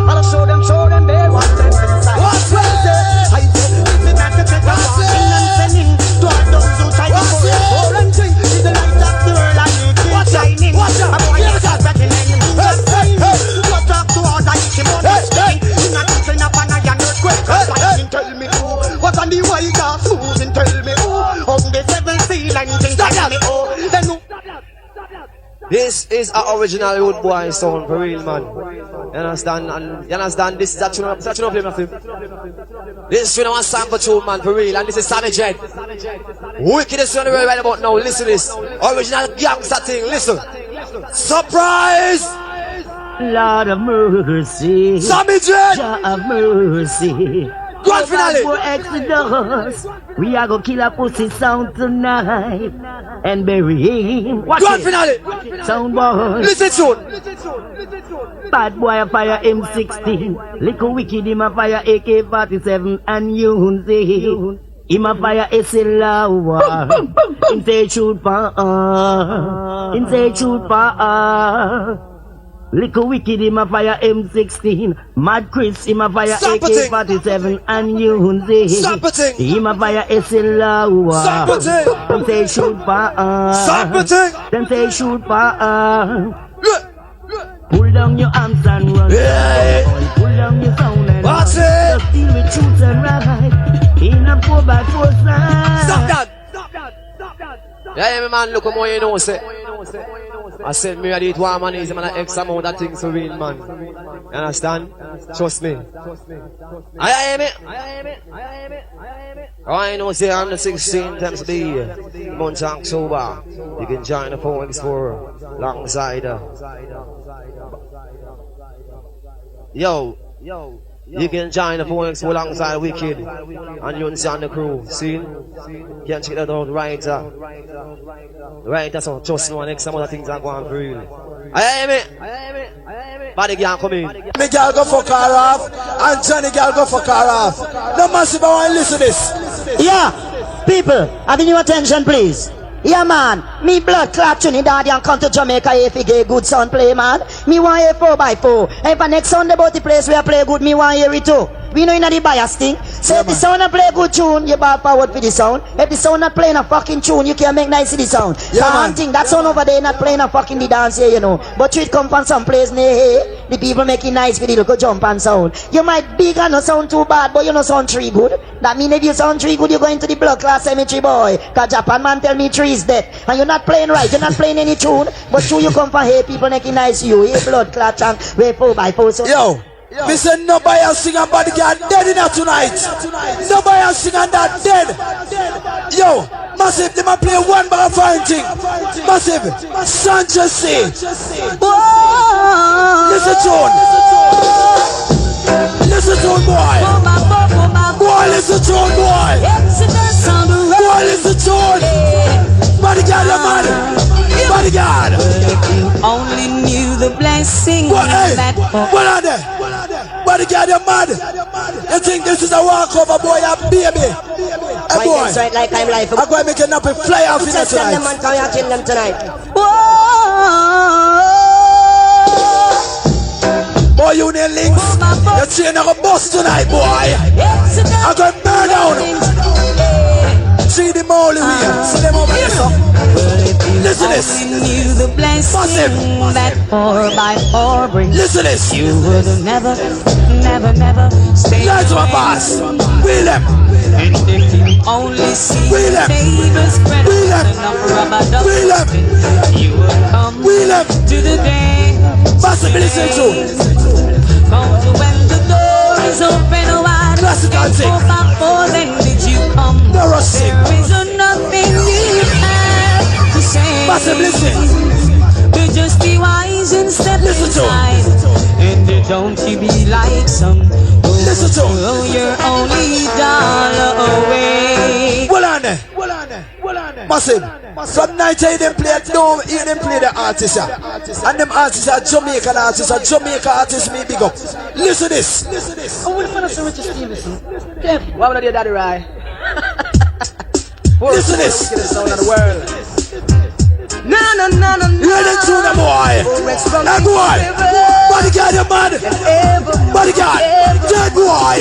I'll show them, they want them inside. What's it? I said, this is not to take a walking and sending to all those who try to pull it. All and thing is the light of the world and you keep shining. I'm going to start battling and you just saying. Go talk to all that you want to sing. You're not touching up on a young earthquake. Tell me who, what's on the white house moving, tell me who. On the 7 seal and things, tell me who. Then who? This is our original Wood Boy sound for real, man. You understand? And you understand? This is a tune of nothing. This is tune of a sample tune, man, for real. And this is Savage Head. Wickedest on the world right about now. Listen to this. Original gangster thing. Listen. Surprise! Lord of mercy. Savage Head! Jah of mercy. Grand finale. For Exodus, we are gonna kill a pussy sound tonight and bury him. Grand finale. Sound boy. Listen soon. Bad boy a fire M16. Little wicked him a fire AK-47 and you say him a fire SLR. Him say shoot fire. Him say shoot fire. Little wicked him a fire M16. Mad Chris him a fire AK-47 and you say him a fire SLR. Them say shoot fire. Them say shoot fire. Pull down your arms and run. Pull down your sound and run. Just deal with truth and right. In a 4x4 side. Stop that. Yeah, man, look how you know, say. I said, me ready to one man is man X amount of things for real, man. You understand? Trust me. I am it. I know, say, on the 16th times of the year, month of October, you can join the 4x4 alongside. Yo. You can join the 4x4 alongside Wicked and you on the crew. See? You can check that out right. Right, that's all. Just know next time other things are going for real. I am it. Body can't come in. Me girl go fuck her off and Johnny girl go fuck her off. No massive, I want to listen to this. Yeah, people, having your attention, please. Yeah, man, me blood clot Trinidad and come to Jamaica if you get good sound play, man. Me want hear 4x4. And for next Sunday about the place where I play good, me want hear it too. We know you know the bias thing. So if the sound not play good tune, you bad forward for the sound. If the sound not playing a fucking tune, you can't make nice the sound. Yeah, man. Thing, that sound over there not playing a fucking the dance here, you know. But it come from some place near here. The people making nice for the local jump and sound. You might big and not sound too bad, but you know sound tree good. That mean if you sound tree good, you go into the blood class cemetery, boy. Cause Japan man tell me tree is dead. And you're not playing right, you're not playing any tune. But true you come from here, people making nice you. Here blood clot and way 4x4. So Yo. Me say nobody else sing and bodyguard dead enough tonight. Nobody else sing and that dead. Yo, Massive, they might play one bar fine thing. Massive, Sanchez say. Listen John. Listen John boy. Boy, listen John boy. Boy, listen John. Bodyguard, your man. Bodyguard. Only knew the blessing that what are they? Bodyguard, you're mad. You think this is a walkover boy, a baby? A boy. Right like I'm live. I'm going to make a nappy fly off in tonight. Tell them man, come here, kill them tonight. Boy, you need links. You're seeing a bus tonight, boy. I'm going to burn down. See them all the way. See them over there. Listen to this. knew the blessing that 4x4 brings. Listen to this. You would have never stayed. Lights on boss. Wheel them. Only see neighbors spread enough rubber ducks. You would come to the day. Massive, listen to. Come to when the door is open wide. Classical thing. 4x4, then did you come? No rushing. There is nothing you have to say. Massive, listen. But just be wise and step like some. Listen to him. Oh, you're only dollar away. Well on there. Massive. Some night I them play the artists. And them artists are Jamaican artists. And Jamaica artists me big up. Listen this. Oh, we're finna see Richard Stevenson. Why would I do that, right? Listen this. Sound of the world. No. Hear the tune, boy. That boy. Bodyguard, you man. Bodyguard. That boy.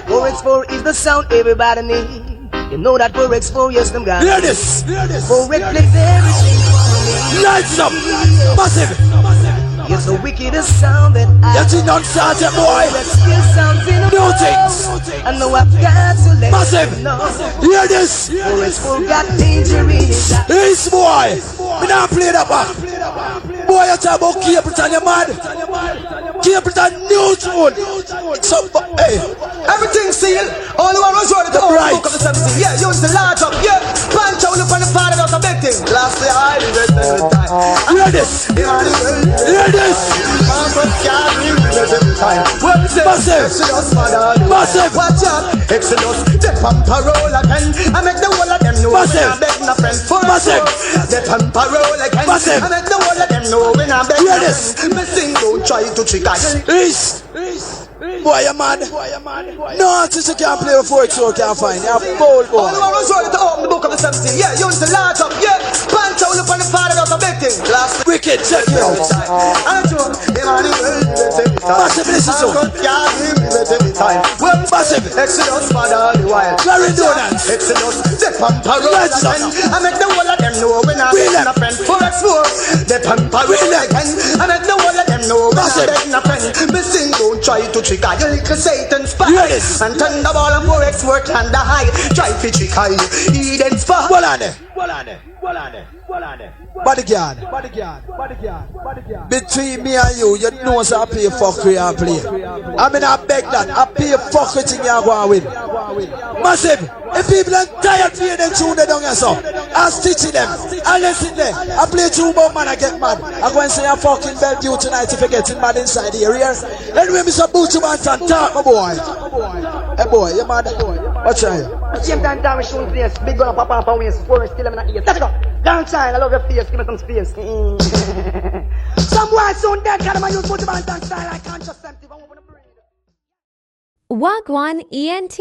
4x4 is the sound everybody needs. You know that 4x4, yes, them guys. Hear this. 4x plays everything for me. Lights up. Massive. It's the wickedest sound that I That's it, non-starter, boy. New things. I know I've got to let Massive. you know. Hear this. 4x4 got danger in it. This boy. Me not play that back. Boy, you talk about Capleton, you mad? Capleton, new tune. So, hey. Everything sealed. All the one was running to the book of the 17. Yeah, use the large up. Yeah, punch out up on the father of the big thing. Last day I did it every time. Hear this. Hear this. Massive. Massive. Watch out. Exodus. The pampa roll again. I make the whole of them know. Massive. When I'm begging a friend for Massive. The pampa roll again. Massive. I make the whole of them know when I'm begging Hear a this. friend. Me sing, don't try to trick us. This. Boy, you mad? No artist you can't play with 4x4 can't find. You're a bold boy. All the one was running to open the book of the 17. Yeah, use the large up. Yeah, punch out up on the father of the big thing. Last Wicked, check it out. Massive, listen to Massive. Exodus, father, the wild. Larry Donald. Exodus, the pampa roll again. I make the whole of them know when I'm begging a friend. 4x4, the pampa roll again. I make the whole of them know when I'm begging a friend. Me sing, don't try to trick I. You little Satan spy. And thunderball and 4x4 can die. Try to trick I. Eden spy. Well on there. Bodyguard. Between me and you know so I pay fuck we and play. I mean I beg that. I pay fuck with thing you go and win. Massive. If people are tired of playing them tune they don't get so. I'm stitching them. I listen there. I play 2 more man I get mad. I go and say a fucking Bellevue tonight if you getting mad inside the area. Anyway, Mr. Booty Man and talk my boy. Hey boy, you mad? What's wrong? Same time we shooting face. Big gun up up on waist. 4 still in my ear. Let's go. Down shine. I love your face. Give me some space. Some boy soon dead. Got him use Booty Man style. I can't just empty. Wagwan ENT.